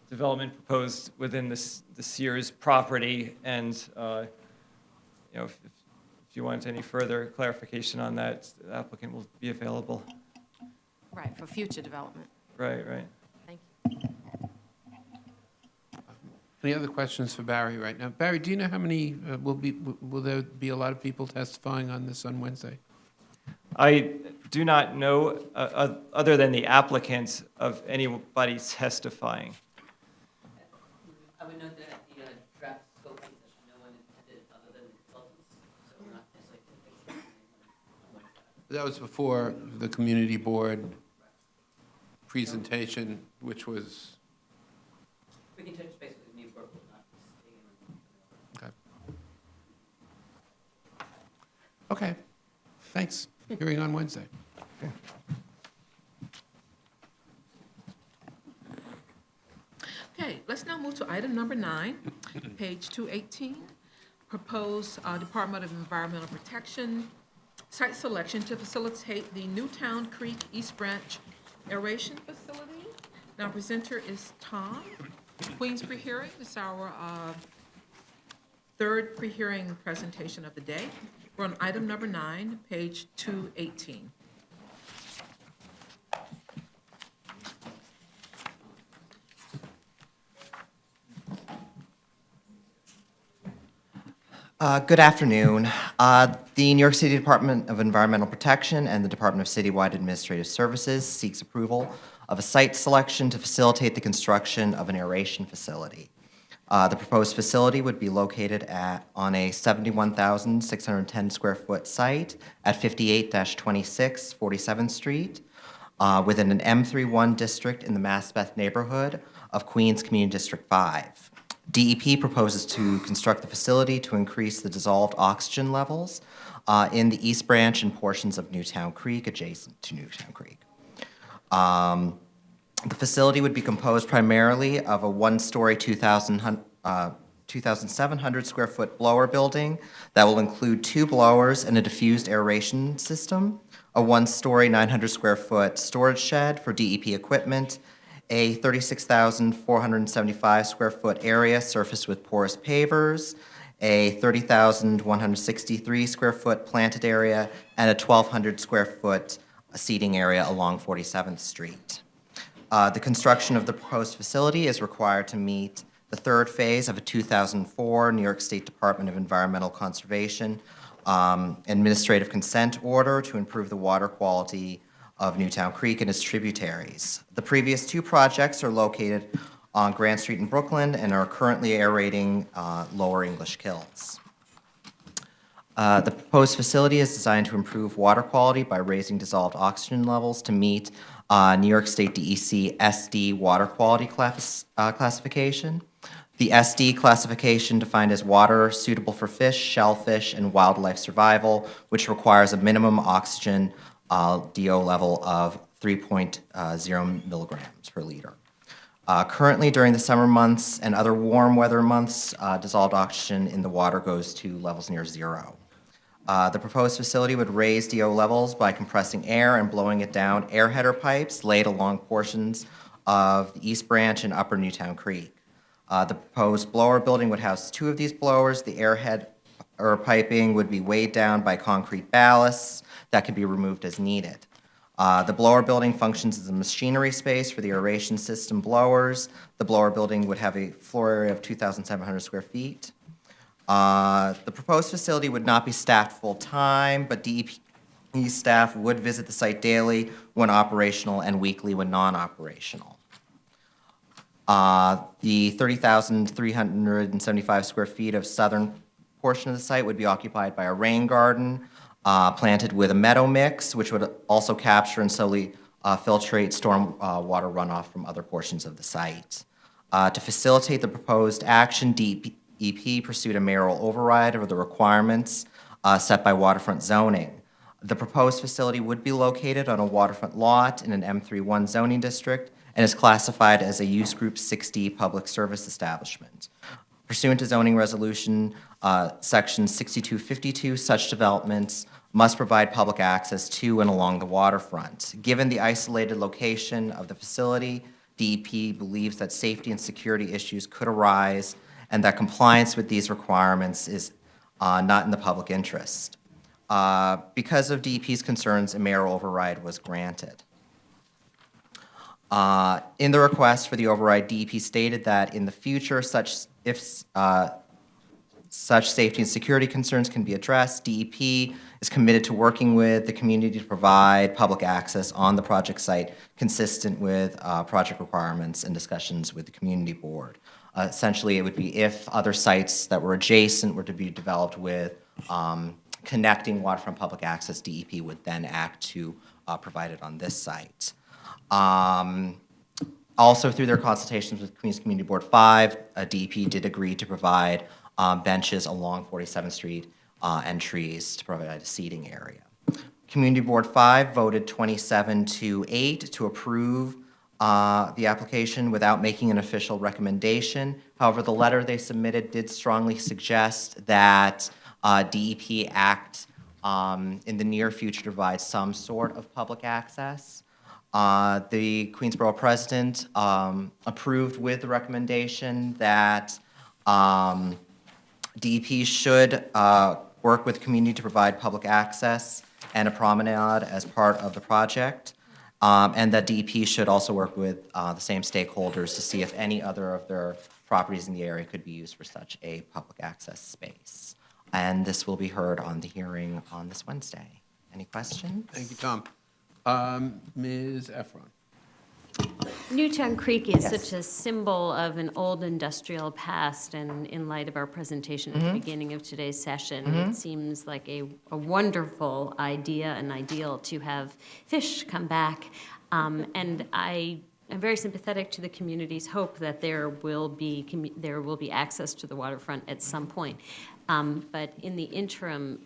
development proposed within the Sears property. And, if you want any further clarification on that, the applicant will be available.
Right, for future development.
Right.
Thank you.
Any other questions for Barry right now? Barry, do you know how many will there be a lot of people testifying on this on Wednesday?
I do not know, other than the applicant, of anybody testifying.
I would note that at the draft scoping session, no one attended other than the consultants, so we're not necessarily expecting anyone.
That was before the community board presentation, which was...
We can touch base with the new board, but not stay in.
Okay, thanks. Hearing on Wednesday.
Okay, let's now move to item number 9, page 218. Proposed Department of Environmental Protection site selection to facilitate the Newtown Creek East Branch aeration facility. Now, presenter is Tom. Queens pre-hearing is our third pre-hearing presentation of the day. We're on item number 9, page 218.
Good afternoon. The New York City Department of Environmental Protection and the Department of Citywide Administrative Services seeks approval of a site selection to facilitate the construction of an aeration facility. The proposed facility would be located on a 71,610 square foot site at 58-26 47th Street within an M31 district in the Maspeth neighborhood of Queens Community District 5. DEP proposes to construct the facility to increase the dissolved oxygen levels in the East Branch and portions of Newtown Creek adjacent to Newtown Creek. The facility would be composed primarily of a one-story 2,700 square foot blower building that will include 2 blowers and a diffused aeration system, a one-story 900 square foot storage shed for DEP equipment, a 36,475 square foot area surfaced with porous pavers, a 30,163 square foot planted area, and a 1,200 square foot seating area along 47th Street. The construction of the proposed facility is required to meet the third phase of a 2004 New York State Department of Environmental Conservation administrative consent order to improve the water quality of Newtown Creek and its tributaries. The previous 2 projects are located on Grant Street in Brooklyn and are currently aerating Lower English Kills. The proposed facility is designed to improve water quality by raising dissolved oxygen levels to meet New York State DEC SD water quality classification. The SD classification defined as water suitable for fish, shellfish, and wildlife survival, which requires a minimum oxygen DO level of 3.0 milligrams per liter. Currently, during the summer months and other warm weather months, dissolved oxygen in the water goes to levels near 0. The proposed facility would raise DO levels by compressing air and blowing it down air header pipes laid along portions of the East Branch and Upper Newtown Creek. The proposed blower building would house 2 of these blowers. The air head or piping would be weighed down by concrete ballasts that could be removed as needed. The blower building functions as a machinery space for the aeration system blowers. The blower building would have a floor area of 2,700 square feet. The proposed facility would not be staffed full-time, but DEP Staff would visit the site daily when operational and weekly when non-operational. The 30,375 square feet of southern portion of the site would be occupied by a rain garden planted with a meadow mix, which would also capture and slowly filtrate storm water runoff from other portions of the site. To facilitate the proposed action, DEP pursued a mayoral override of the requirements set by waterfront zoning. The proposed facility would be located on a waterfront lot in an M31 zoning district and is classified as a Use Group 6D public service establishment. Pursuant to zoning resolution section 6252, such developments must provide public access to and along the waterfront. Given the isolated location of the facility, DEP believes that safety and security issues could arise and that compliance with these requirements is not in the public interest. Because of DEP's concerns, a mayoral override was granted. In the request for the override, DEP stated that in the future, such safety and security concerns can be addressed, DEP is committed to working with the community to provide public access on the project site consistent with project requirements and discussions with the community board. Essentially, it would be if other sites that were adjacent were to be developed with connecting waterfront public access, DEP would then act to provide it on this site. Also, through their consultations with Queens Community Board 5, DEP did agree to provide benches along 47th Street and trees to provide a seating area. Community Board 5 voted 27-8 to approve the application without making an official recommendation. However, the letter they submitted did strongly suggest that DEP act in the near future to provide some sort of public access. The Queensborough president approved with the recommendation that DEP should work with community to provide public access and a promenade as part of the project, and that DEP should also work with the same stakeholders to see if any other of their properties in the area could be used for such a public access space. And this will be heard on the hearing on this Wednesday. Any questions?
Thank you, Tom. Ms. Efron.
Newtown Creek is
Yes.
such a symbol of an old industrial past, and in light of our presentation at the beginning of today's session, it seems like a wonderful idea and ideal to have fish come back. And I am very sympathetic to the community's hope that there will be access to the waterfront at some point. But in the interim,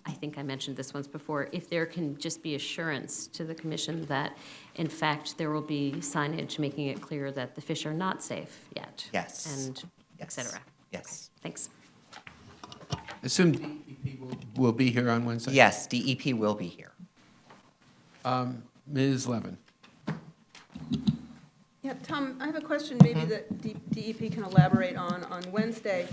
I think I mentioned this once before, if there can just be assurance to the commission that, in fact, there will be signage making it clear that the fish are not safe yet.
Yes.
And
Yes.
et cetera.
Yes.
Okay, thanks.
Assume DEP will be here on Wednesday?
Yes, DEP will be here.
Ms. Levin.
Yeah, Tom, I have a question maybe that DEP can elaborate on Wednesday.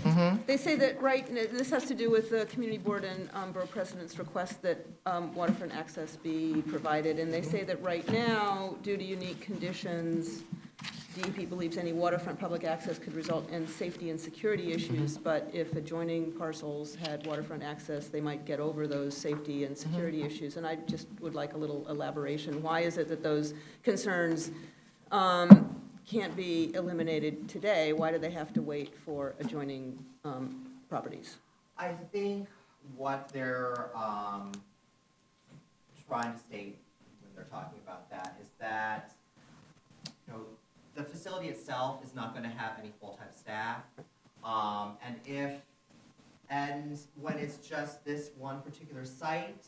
They say that, right, and this has to do with the community board and borough president's request that waterfront access be provided, and they say that right now, due to unique conditions, DEP believes any waterfront public access could result in safety and security issues, but if adjoining parcels had waterfront access, they might get over those safety and security issues, and I just would like a little elaboration. Why is it that those concerns can't be eliminated today? Why do they have to wait for adjoining properties?
I think what they're trying to state when they're talking about that is that, the facility itself is not going to have any full-time staff, and when it's just this one particular site,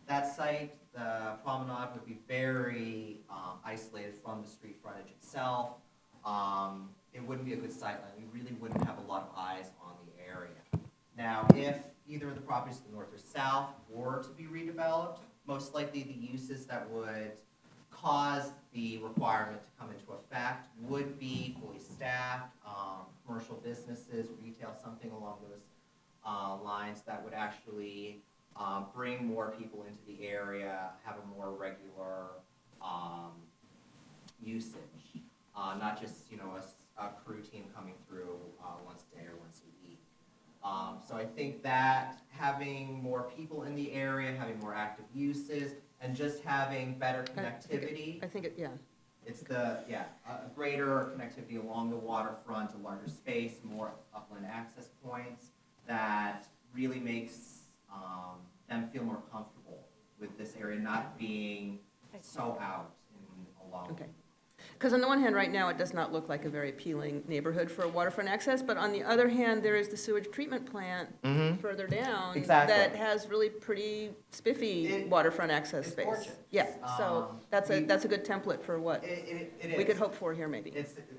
that site, the promenade would be very isolated from the street frontage itself. It wouldn't be a good sightline. We really wouldn't have a lot of eyes on the area. Now, if either of the properties to the north or south were to be redeveloped, most likely the uses that would cause the requirement to come into effect would be fully staffed, commercial businesses, retail, something along those lines that would actually bring more people into the area, have a more regular usage, not just a crew team coming through once a day or once a week. So I think that having more people in the area, having more active uses, and just having better connectivity.
I think it, yeah.
It's a greater connectivity along the waterfront, a larger space, more upland access points that really makes them feel more comfortable with this area not being so out and alone.
Okay. Because on the one hand, right now, it does not look like a very appealing neighborhood for waterfront access, but on the other hand, there is the sewage treatment plant further down
Exactly.
that has really pretty spiffy waterfront access space.
Gorgeous.
Yeah, so that's a good template for what we could hope for here, maybe.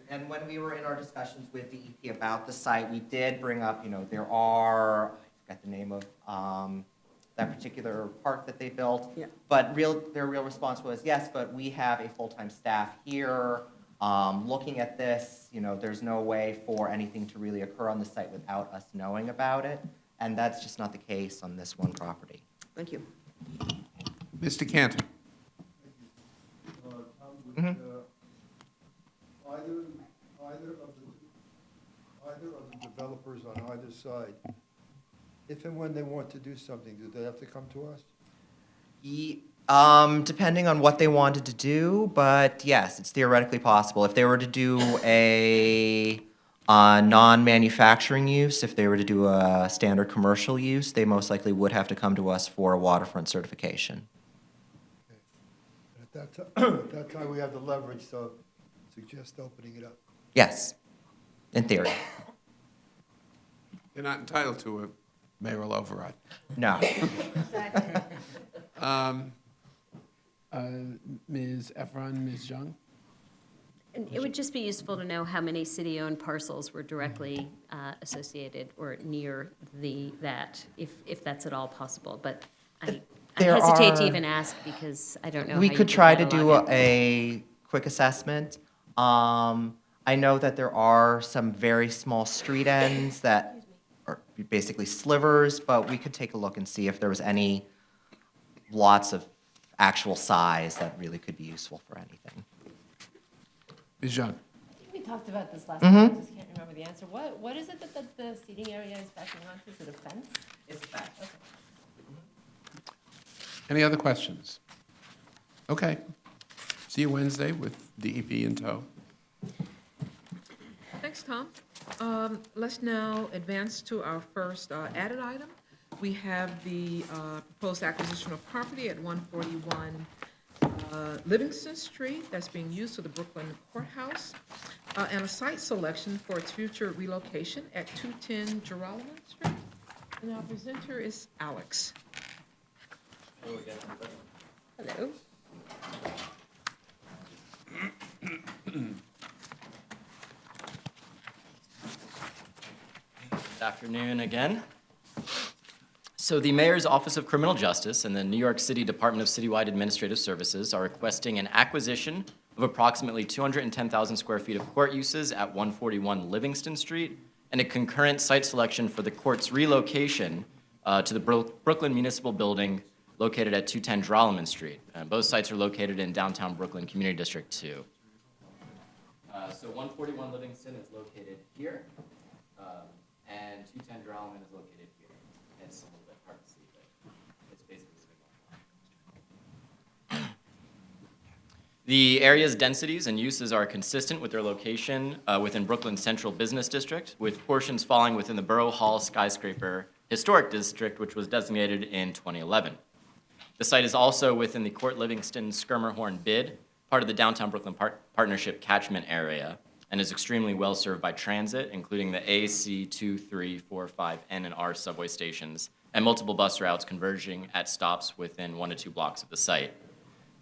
And when we were in our discussions with the EP about the site, we did bring up, there are, I forgot the name of that particular park that they built.
Yeah.
But their real response was, yes, but we have a full-time staff here. Looking at this, there's no way for anything to really occur on the site without us knowing about it. And that's just not the case on this one property.
Thank you.
Mr. Cantor.
Either of the developers on either side, if and when they want to do something, do they have to come to us?
Depending on what they wanted to do, but yes, it's theoretically possible. If they were to do a non-manufacturing use, if they were to do a standard commercial use, they most likely would have to come to us for a waterfront certification.
At that time, we have the leverage, so suggest opening it up.
Yes, in theory.
You're not entitled to a mayoral override.
No.
Ms. Efron, Ms. Young?
And it would just be useful to know how many city-owned parcels were directly associated or near that, if that's at all possible. But I hesitate to even ask because I don't know how
We
you
could try to
catalog
do
it.
a quick assessment. I know that there are some very small street ends that are basically slivers, but we could take a look and see if there was any lots of actual size that really could be useful for anything.
Ms. Young.
I think we talked about this last
Mhm.
time, I just can't remember the answer. What is it that the seating area is backing onto? Is it a fence?
It's a fence.
Okay.
Any other questions? Okay. See you Wednesday with DEP in tow.
Thanks, Tom. Let's now advance to our first added item. We have the proposed acquisition of property at 141 Livingston Street that's being used for the Brooklyn Courthouse, and a site selection for its future relocation at 210 Geralman Street. And our presenter is Alex.
Hello.
Good afternoon again. So the Mayor's Office of Criminal Justice and the New York City Department of Citywide Administrative Services are requesting an acquisition of approximately 210,000 square feet of court uses at 141 Livingston Street and a concurrent site selection for the court's relocation to the Brooklyn Municipal Building located at 210 Drolleman Street. Both sites are located in downtown Brooklyn Community District 2. So 141 Livingston is located here, and 210 Drolleman is located here. It's a little bit hard to see, but it's basically the same one. The area's densities and uses are consistent with their location within Brooklyn's Central Business District, with portions falling within the Borough Hall Skyscraper Historic District, which was designated in 2011. The site is also within the Court Livingston Skirmerhorn bid, part of the Downtown Brooklyn Partnership catchment area, and is extremely well served by transit, including the A, C, 2, 3, 4, 5, N, and R subway stations, and multiple bus routes converging at stops within 1 to 2 blocks of the site.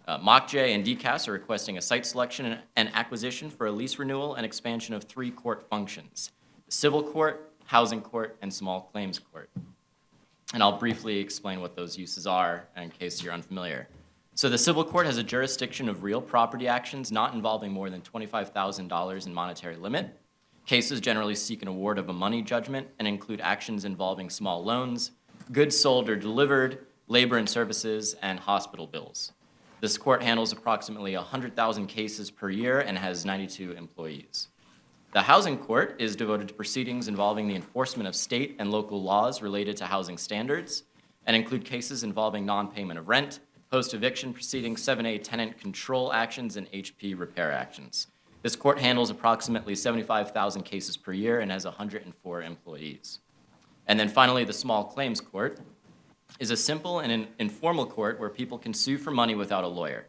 MockJ and DCAS are requesting a site selection and acquisition for a lease renewal and expansion of 3 court functions: the civil court, housing court, and small claims court. And I'll briefly explain what those uses are in case you're unfamiliar. So the civil court has a jurisdiction of real property actions not involving more than $25,000 in monetary limit. Cases generally seek an award of a money judgment and include actions involving small loans, goods sold or delivered, labor and services, and hospital bills. This court handles approximately 100,000 cases per year and has 92 employees. The Housing Court is devoted to proceedings involving the enforcement of state and local laws related to housing standards and include cases involving non-payment of rent, post-eviction proceedings, 7A tenant control actions, and HP repair actions. This court handles approximately 75,000 cases per year and has 104 employees. And then finally, the Small Claims Court is a simple and an informal court where people can sue for money without a lawyer.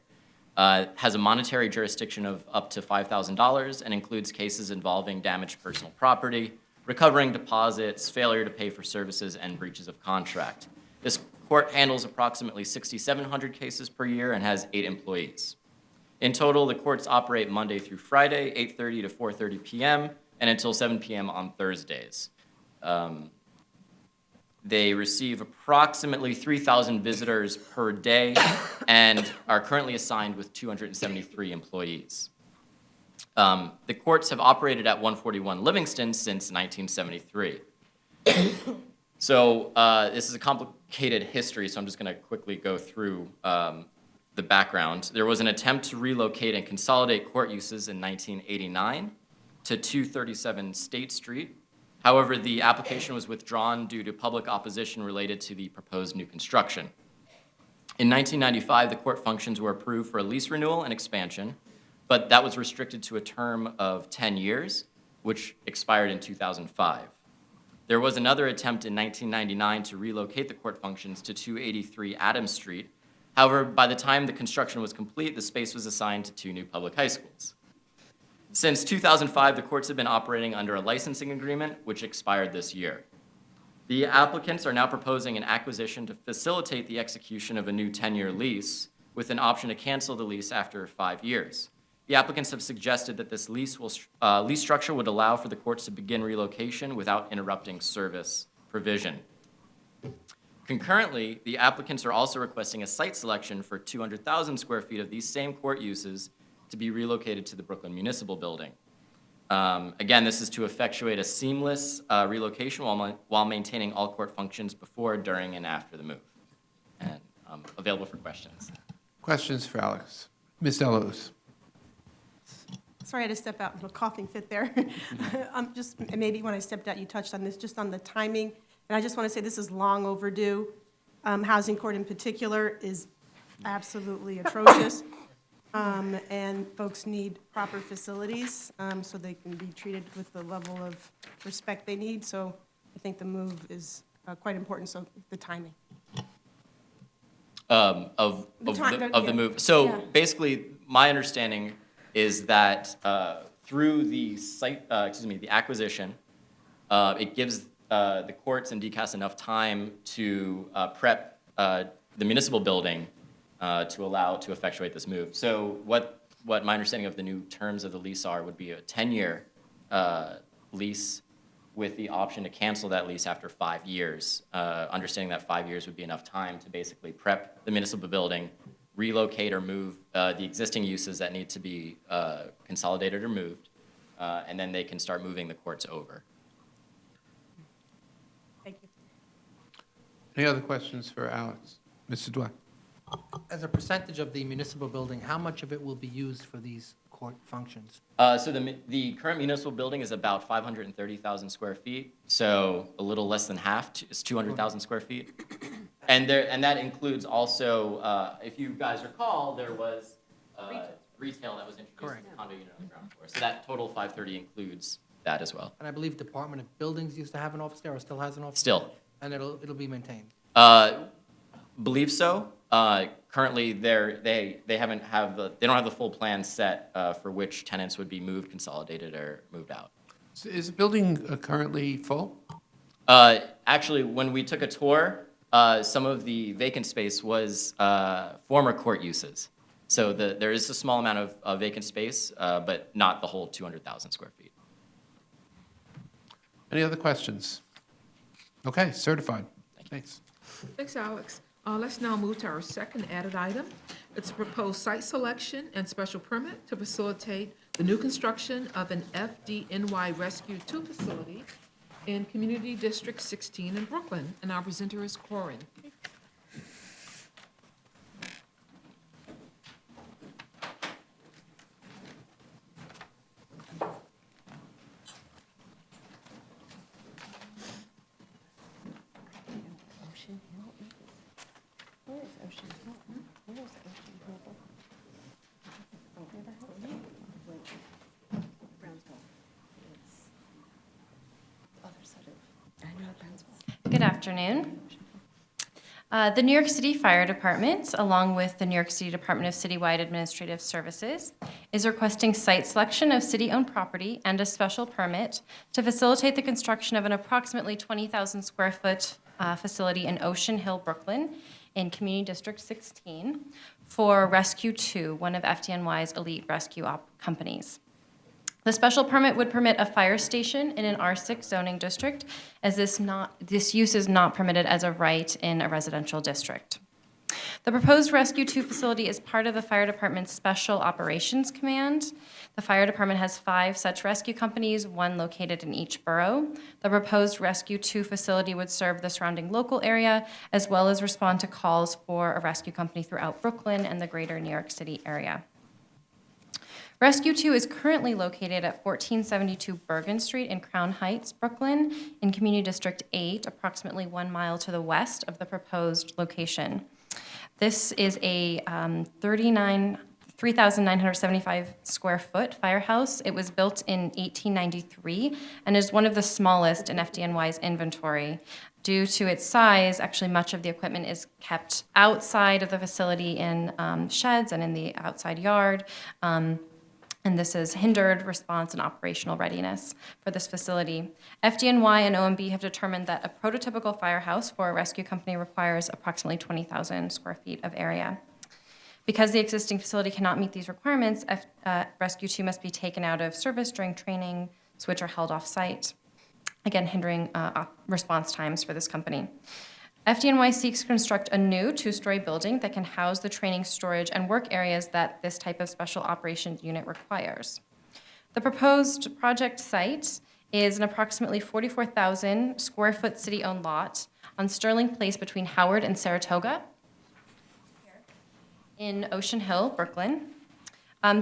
Has a monetary jurisdiction of up to $5,000 and includes cases involving damaged personal property, recovering deposits, failure to pay for services, and breaches of contract. This court handles approximately 6,700 cases per year and has 8 employees. In total, the courts operate Monday through Friday, 8:30 to 4:30 p.m., and until 7 p.m. on Thursdays. They receive approximately 3,000 visitors per day and are currently assigned with 273 employees. The courts have operated at 141 Livingston since 1973. So this is a complicated history, so I'm just going to quickly go through the background. There was an attempt to relocate and consolidate court uses in 1989 to 237 State Street. However, the application was withdrawn due to public opposition related to the proposed new construction. In 1995, the court functions were approved for a lease renewal and expansion, but that was restricted to a term of 10 years, which expired in 2005. There was another attempt in 1999 to relocate the court functions to 283 Adams Street. However, by the time the construction was complete, the space was assigned to 2 new public high schools. Since 2005, the courts have been operating under a licensing agreement, which expired this year. The applicants are now proposing an acquisition to facilitate the execution of a new 10-year lease with an option to cancel the lease after 5 years. The applicants have suggested that this lease structure would allow for the courts to begin relocation without interrupting service provision. Concurrently, the applicants are also requesting a site selection for 200,000 square feet of these same court uses to be relocated to the Brooklyn Municipal Building. Again, this is to effectuate a seamless relocation while maintaining all court functions before, during, and after the move. And available for questions.
Questions for Alex? Ms. Delos.
Sorry I had to step out, a coughing fit there. Maybe when I stepped out, you touched on this, just on the timing. And I just want to say this is long overdue. Housing court in particular is absolutely atrocious. And folks need proper facilities so they can be treated with the level of respect they need. So I think the move is quite important, so the timing.
Of the move. So basically, my understanding is that through the the acquisition, it gives the courts and DCAS enough time to prep the municipal building to effectuate this move. So what my understanding of the new terms of the lease are would be a 10-year lease with the option to cancel that lease after 5 years, understanding that 5 years would be enough time to basically prep the municipal building, relocate or move the existing uses that need to be consolidated or moved, and then they can start moving the courts over.
Thank you.
Any other questions for Alex? Mr. Dweck.
As a percentage of the municipal building, how much of it will be used for these court functions?
So the current municipal building is about 530,000 square feet, so a little less than half is 200,000 square feet. And that includes also, if you guys recall, there was retail that was introduced in the condo unit on the ground floor. So that total 530 includes that as well.
And I believe Department of Buildings used to have an office there, or still has an office?
Still.
And it'll be maintained?
Believe so. Currently, they don't have the full plan set for which tenants would be moved, consolidated, or moved out.
Is the building currently full?
Actually, when we took a tour, some of the vacant space was former court uses. So there is a small amount of vacant space, but not the whole 200,000 square feet.
Any other questions? Okay, certified. Thanks.
Thanks, Alex. Let's now move to our second added item. It's a proposed site selection and special permit to facilitate the new construction of an FDNY Rescue 2 facility in Community District 16 in Brooklyn. And our presenter is Corin.
Ocean Hill is? Where is Ocean Hill? Where is Ocean Hill? Oh, never heard of it. Wait, Brownsville. It's the other side of, I know Brownsville.
Good afternoon. The New York City Fire Department, along with the New York City Department of Citywide Administrative Services, is requesting site selection of city-owned property and a special permit to facilitate the construction of an approximately 20,000 square foot facility in Ocean Hill, Brooklyn, in Community District 16, for Rescue 2, one of FDNY's elite rescue companies. The special permit would permit a fire station in an R6 zoning district, as this use is not permitted as of right in a residential district. The proposed Rescue 2 facility is part of the Fire Department's Special Operations Command. The Fire Department has 5 such rescue companies, 1 located in each borough. The proposed Rescue 2 facility would serve the surrounding local area, as well as respond to calls for a rescue company throughout Brooklyn and the greater New York City area. Rescue 2 is currently located at 1472 Bergen Street in Crown Heights, Brooklyn, in Community District 8, approximately 1 mile to the west of the proposed location. This is a 3,975 square foot firehouse. It was built in 1893 and is one of the smallest in FDNY's inventory. Due to its size, actually much of the equipment is kept outside of the facility in sheds and in the outside yard. And this has hindered response and operational readiness for this facility. FDNY and OMB have determined that a prototypical firehouse for a rescue company requires approximately 20,000 square feet of area. Because the existing facility cannot meet these requirements, Rescue 2 must be taken out of service during training, which are held off-site, again hindering response times for this company. FDNY seeks to construct a new 2-story building that can house the training, storage, and work areas that this type of special operations unit requires. The proposed project site is an approximately 44,000 square foot city-owned lot on Sterling Place between Howard and Saratoga in Ocean Hill, Brooklyn.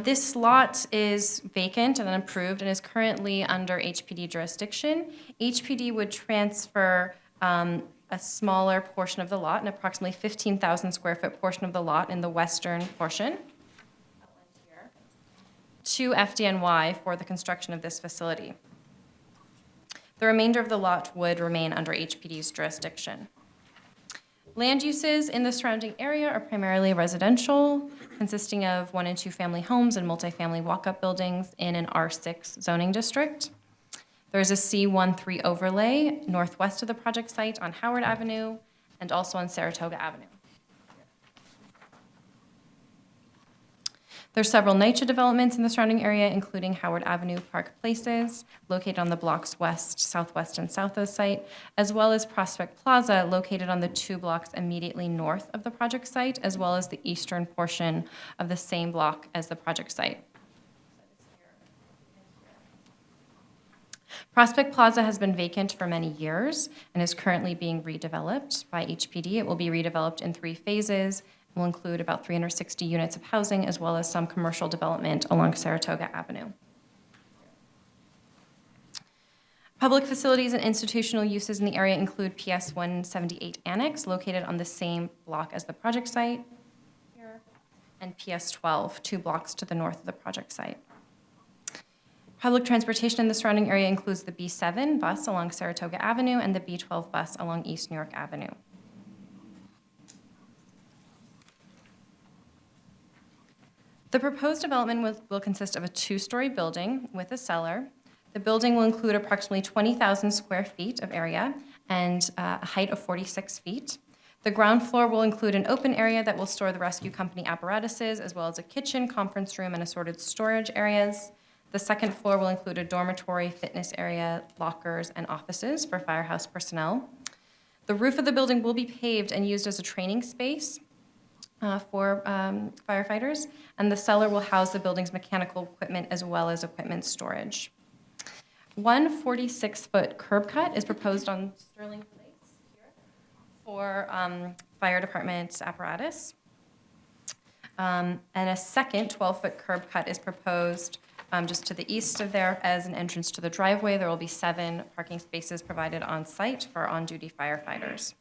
This lot is vacant and unapproved and is currently under HPD jurisdiction. HPD would transfer a smaller portion of the lot, an approximately 15,000 square foot portion of the lot in the western portion, to FDNY for the construction of this facility. The remainder of the lot would remain under HPD's jurisdiction. Land uses in the surrounding area are primarily residential, consisting of 1- and 2-family homes and multifamily walk-up buildings in an R6 zoning district. There's a C13 overlay northwest of the project site on Howard Avenue and also on Saratoga Avenue. There's several NYCHA developments in the surrounding area, including Howard Avenue Park Places, located on the blocks west, southwest, and south of the site, as well as Prospect Plaza, located on the 2 blocks immediately north of the project site, as well as the eastern portion of the same block as the project site. Prospect Plaza has been vacant for many years and is currently being redeveloped by HPD. It will be redeveloped in 3 phases. It will include about 360 units of housing as well as some commercial development along Saratoga Avenue. Public facilities and institutional uses in the area include PS 178 Annex, located on the same block as the project site, and PS 12, 2 blocks to the north of the project site. Public transportation in the surrounding area includes the B7 bus along Saratoga Avenue and the B12 bus along East New York Avenue. The proposed development will consist of a 2-story building with a cellar. The building will include approximately 20,000 square feet of area and a height of 46 feet. The ground floor will include an open area that will store the rescue company apparatuses, as well as a kitchen, conference room, and assorted storage areas. The second floor will include a dormitory, fitness area, lockers, and offices for firehouse personnel. The roof of the building will be paved and used as a training space for firefighters, and the cellar will house the building's mechanical equipment as well as equipment storage. 1 46-foot curb cut is proposed on Sterling Place here for fire department apparatus. And a second 12-foot curb cut is proposed
Just to the east of there, as an entrance to the driveway, there will be 7 parking spaces provided on site for on-duty firefighters.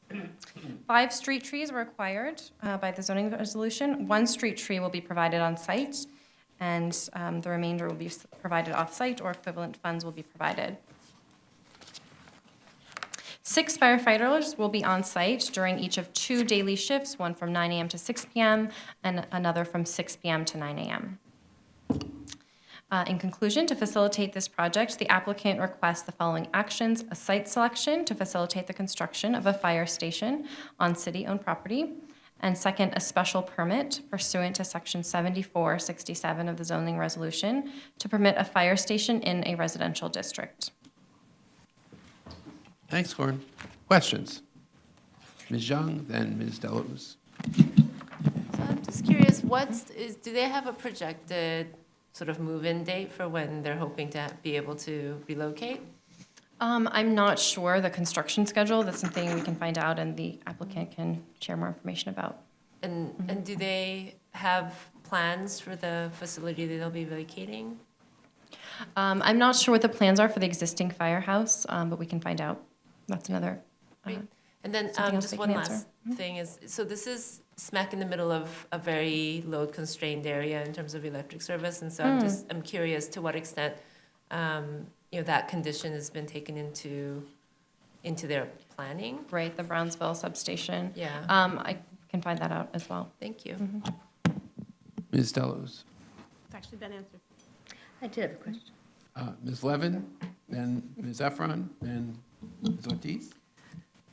5 street trees were required by the zoning resolution. 1 street tree will be provided on site, and the remainder will be provided off-site, or equivalent funds will be provided. 6 firefighters will be on site during each of 2 daily shifts, one from 9 a.m. to 6 p.m. and another from 6 p.m. to 9 a.m. In conclusion, to facilitate this project, the applicant requests the following actions: a site selection to facilitate the construction of a fire station on city-owned property, and second, a special permit pursuant to Section 7467 of the zoning resolution to permit a fire station in a residential district.
Thanks, Corin. Questions? Ms. Young, then Ms. Deluz.
So I'm just curious, do they have a projected sort of move-in date for when they're hoping to be able to relocate?
I'm not sure the construction schedule. That's something we can find out and the applicant can share more information about.
And do they have plans for the facility that they'll be vacating?
I'm not sure what the plans are for the existing firehouse, but we can find out. That's another.
Great. And then
something else
just
we
one
can
last
answer.
thing is, so this is smack in the middle of a very load-constrained area in terms of electric service, and so I'm curious to what extent that condition has been taken into their planning.
Right, the Brownsville substation.
Yeah.
I can find that out as well.
Thank you.
Ms. Deluz.
It's actually been answered.
I did have a question.
Ms. Levin, then Ms. Efron, then Ms. Ortiz.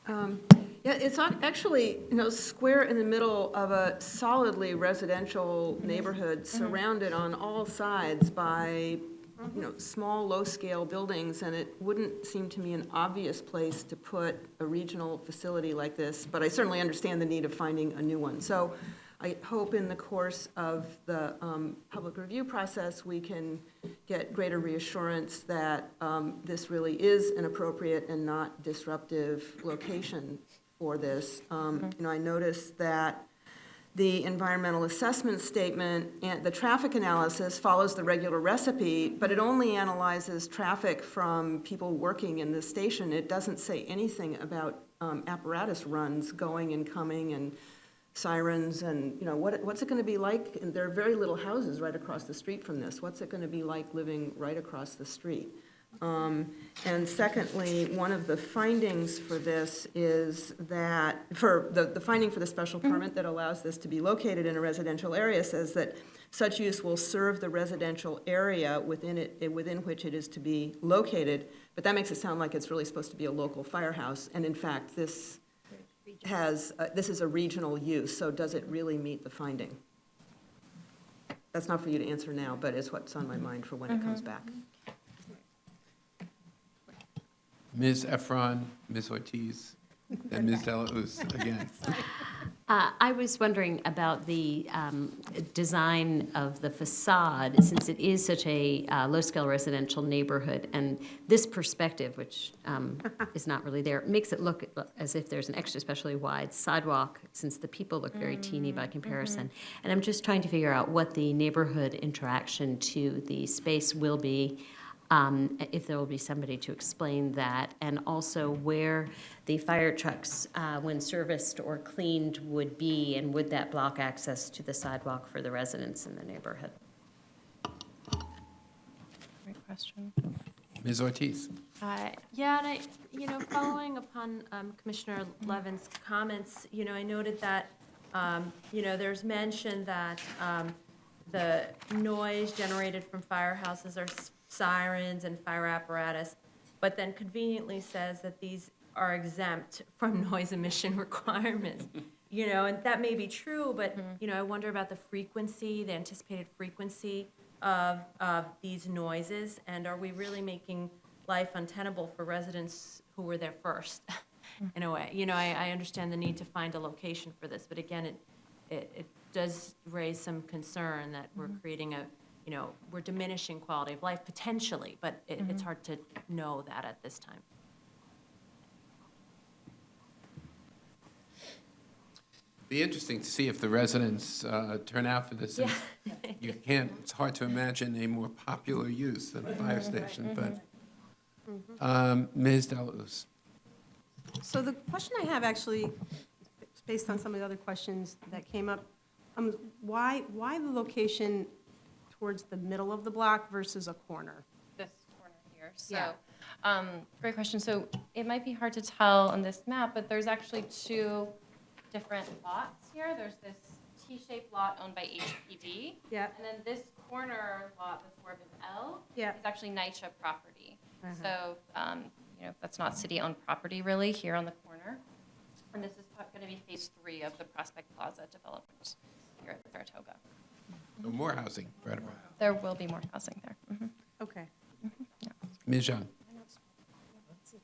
Yeah, it's actually, square in the middle of a solidly residential neighborhood surrounded on all sides by, small, low-scale buildings, and it wouldn't seem to me an obvious place to put a regional facility like this, but I certainly understand the need of finding a new one. So I hope in the course of the public review process, we can get greater reassurance that this really is an appropriate and not disruptive location for this. I noticed that the environmental assessment statement and the traffic analysis follows the regular recipe, but it only analyzes traffic from people working in the station. It doesn't say anything about apparatus runs going and coming and sirens and, what's it going to be like? And there are very little houses right across the street from this. What's it going to be like living right across the street? And secondly, one of the findings for this is that, for the finding for the special permit that allows this to be located in a residential area says that such use will serve the residential area within which it is to be located, but that makes it sound like it's really supposed to be a local firehouse, and in fact, this is a regional use, so does it really meet the finding? That's not for you to answer now, but it's what's on my mind for when it comes back.
Ms. Efron, Ms. Ortiz, then Ms. Deluz again.
I was wondering about the design of the facade, since it is such a low-scale residential neighborhood, and this perspective, which is not really there, makes it look as if there's an extra especially wide sidewalk, since the people look very teeny by comparison. And I'm just trying to figure out what the neighborhood interaction to the space will be, if there will be somebody to explain that, and also where the fire trucks, when serviced or cleaned, would be, and would that block access to the sidewalk for the residents in the neighborhood?
Great question.
Ms. Ortiz.
Yeah, and following upon Commissioner Levin's comments, I noted that, there's mention that the noise generated from firehouses are sirens and fire apparatus, but then conveniently says that these are exempt from noise emission requirements. And that may be true, but, I wonder about the frequency, the anticipated frequency of these noises, and are we really making life untenable for residents who were there first, in a way? I understand the need to find a location for this, but again, it does raise some concern that we're creating we're diminishing quality of life potentially, but it's hard to know that at this time.
Be interesting to see if the residents turn out for this.
Yeah.
You can't, it's hard to imagine a more popular use than a fire station, but, Ms. Deluz.
So the question I have actually, based on some of the other questions that came up, why the location towards the middle of the block versus a corner?
This corner here.
Yeah.
So, great question. So it might be hard to tell on this map, but there's actually two different lots here. There's this T-shaped lot owned by HPD.
Yeah.
And then this corner lot that's more of an L
Yeah.
is actually NYCHA property.
Uh-huh.
So, that's not city-owned property really here on the corner. And this is going to be phase 3 of the Prospect Plaza development here at Saratoga.
No more housing, right about.
There will be more housing there. Mhm.
Okay.
Ms. Young.
So,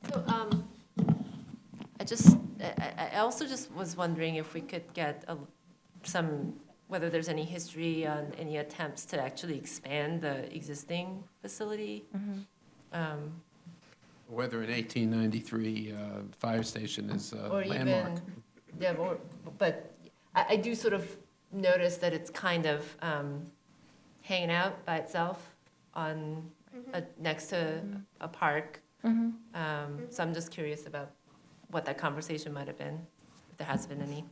I also just was wondering if we could get whether there's any history on any attempts to actually expand the existing facility.
Whether an 1893 fire station is a
Or
landmark.
even, yeah, but I do sort of notice that it's kind of hanging out by itself on, next to a park. So I'm just curious about what that conversation might have been, if there has been any.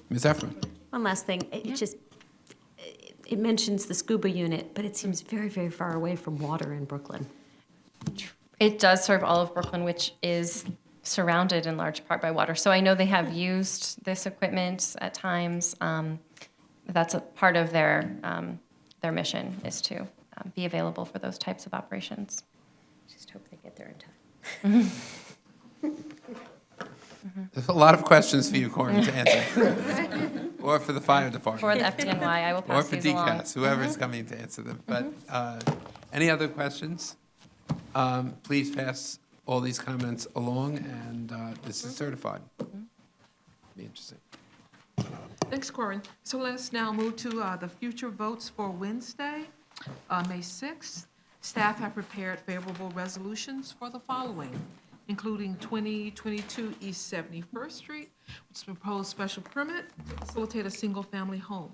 Ms. Efron.
One last thing, it mentions the scuba unit, but it seems very, very far away from water in Brooklyn.
It does serve all of Brooklyn, which is surrounded in large part by water. So I know they have used this equipment at times. That's a part of their mission is to be available for those types of operations.
Just hope they get there in time.
There's a lot of questions for you, Corin, to answer. Or for the fire department.
For the FDNY, I will pass these along.
Or for DCAS, whoever's coming to answer them. But any other questions? Please pass all these comments along, and this is certified. Be interesting.
Thanks, Corin. So let us now move to the future votes for Wednesday, May 6th. Staff have prepared favorable resolutions for the following, including 2022 East 71st Street, which is a proposed special permit to facilitate a single-family home.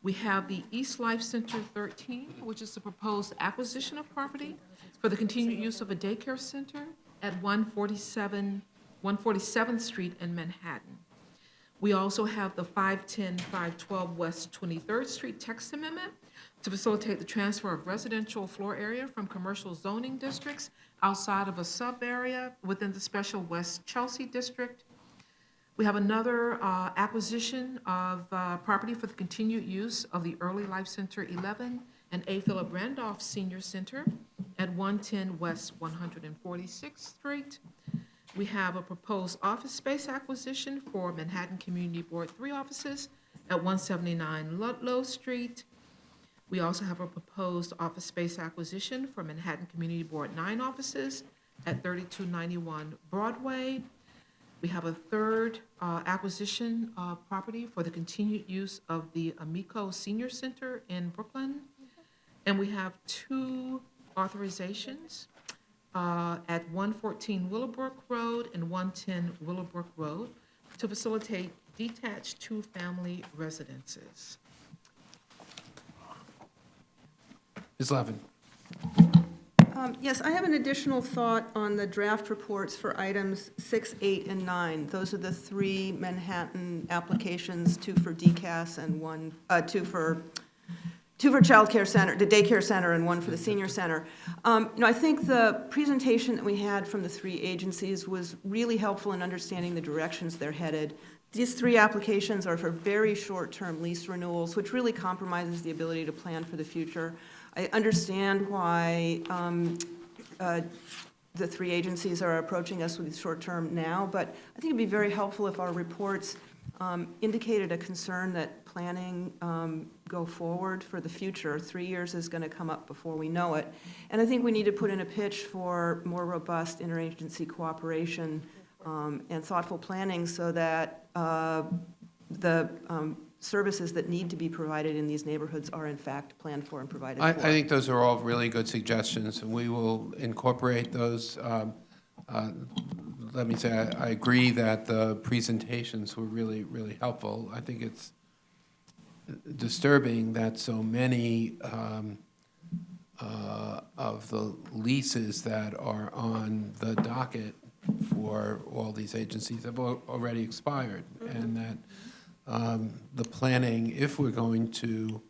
We have the East Life Center 13, which is the proposed acquisition of property for the continued use of a daycare center at 147th Street in Manhattan. We also have the 510, 512 West 23rd Street text amendment to facilitate the transfer of residential floor area from commercial zoning districts outside of a sub-area within the special West Chelsea district. We have another acquisition of property for the continued use of the Early Life Center 11 and A. Philip Randolph Senior Center at 110 West 146th Street. We have a proposed office space acquisition for Manhattan Community Board 3 offices at 179 Ludlow Street. We also have a proposed office space acquisition for Manhattan Community Board 9 offices at 3291 Broadway. We have a third acquisition property for the continued use of the Amico Senior Center in Brooklyn. And we have 2 authorizations at 114 Willowbrook Road and 110 Willowbrook Road to facilitate detached 2-family residences.
Ms. Levin.
Yes, I have an additional thought on the draft reports for items 6, 8, and 9. Those are the 3 Manhattan applications, 2 for DCAS and 2 for childcare center, the daycare center, and 1 for the senior center. I think the presentation that we had from the 3 agencies was really helpful in understanding the directions they're headed. These 3 applications are for very short-term lease renewals, which really compromises the ability to plan for the future. I understand why the 3 agencies are approaching us with short-term now, but I think it'd be very helpful if our reports indicated a concern that planning go forward for the future. 3 years is going to come up before we know it. And I think we need to put in a pitch for more robust interagency cooperation and thoughtful planning so that the services that need to be provided in these neighborhoods are in fact planned for and provided
I
for.
think those are all really good suggestions, and we will incorporate those let me say, I agree that the presentations were really, really helpful. I think it's disturbing that so many of the leases that are on the docket for all these agencies have already expired, and that the planning, if we're going to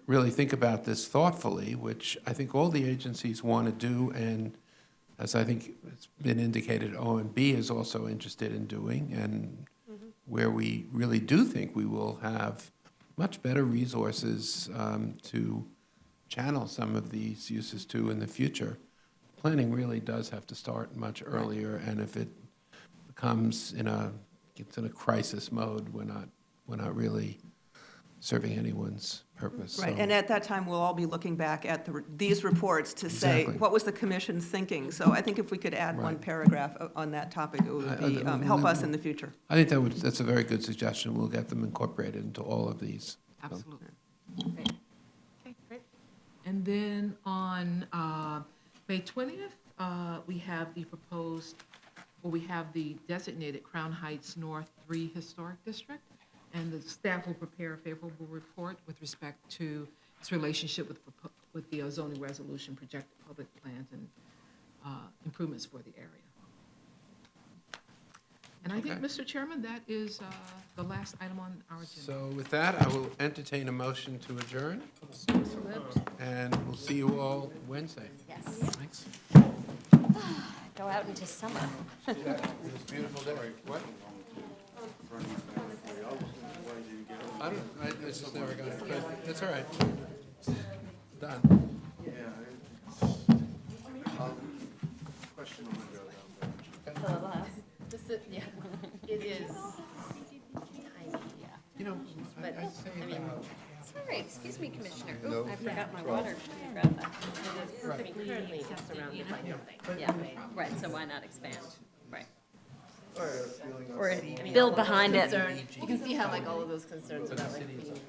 really think about this thoughtfully, which I think all the agencies want to do, and as I think it's been indicated, OMB is also interested in doing, and where we really do think we will have much better resources to channel some of these uses to in the future. Planning really does have to start much earlier, and if it becomes it's in a crisis mode, we're not really serving anyone's purpose.
Right,
So-
and at that time, we'll all be looking back at these reports to say,
Exactly.
what was the commission's thinking? So I think if we could add one
Right.
paragraph on that topic, it would be, help us in the future.
I think that's a very good suggestion. We'll get them incorporated into all of these.
Absolutely. Okay, great. And then on May 20th, we have the designated Crown Heights North 3 Historic District, and the staff will prepare a favorable report with respect to its relationship with the zoning resolution, projected public plans, and improvements for the area. And I think,
Okay.
Mr. Chairman, that is the last item on our agenda.
So with that, I will entertain a motion to adjourn, and we'll see you all Wednesday.
Yes.
Thanks.
Go out into summer.
It was a beautiful day. What? I just never got it, but that's all right. Done.
Yeah, it is tiny, yeah.
You know,
But,
I say
I mean,
that.
Sorry, excuse me, Commissioner.
No.
Ooh, I forgot my water. Can you grab that?
it is perfectly currently surrounded by nothing.
Yeah, right, so why not expand? Right.
I had a feeling
Or
I mean,
build
all of those
behind it.
You can see how like all of those concerns about like being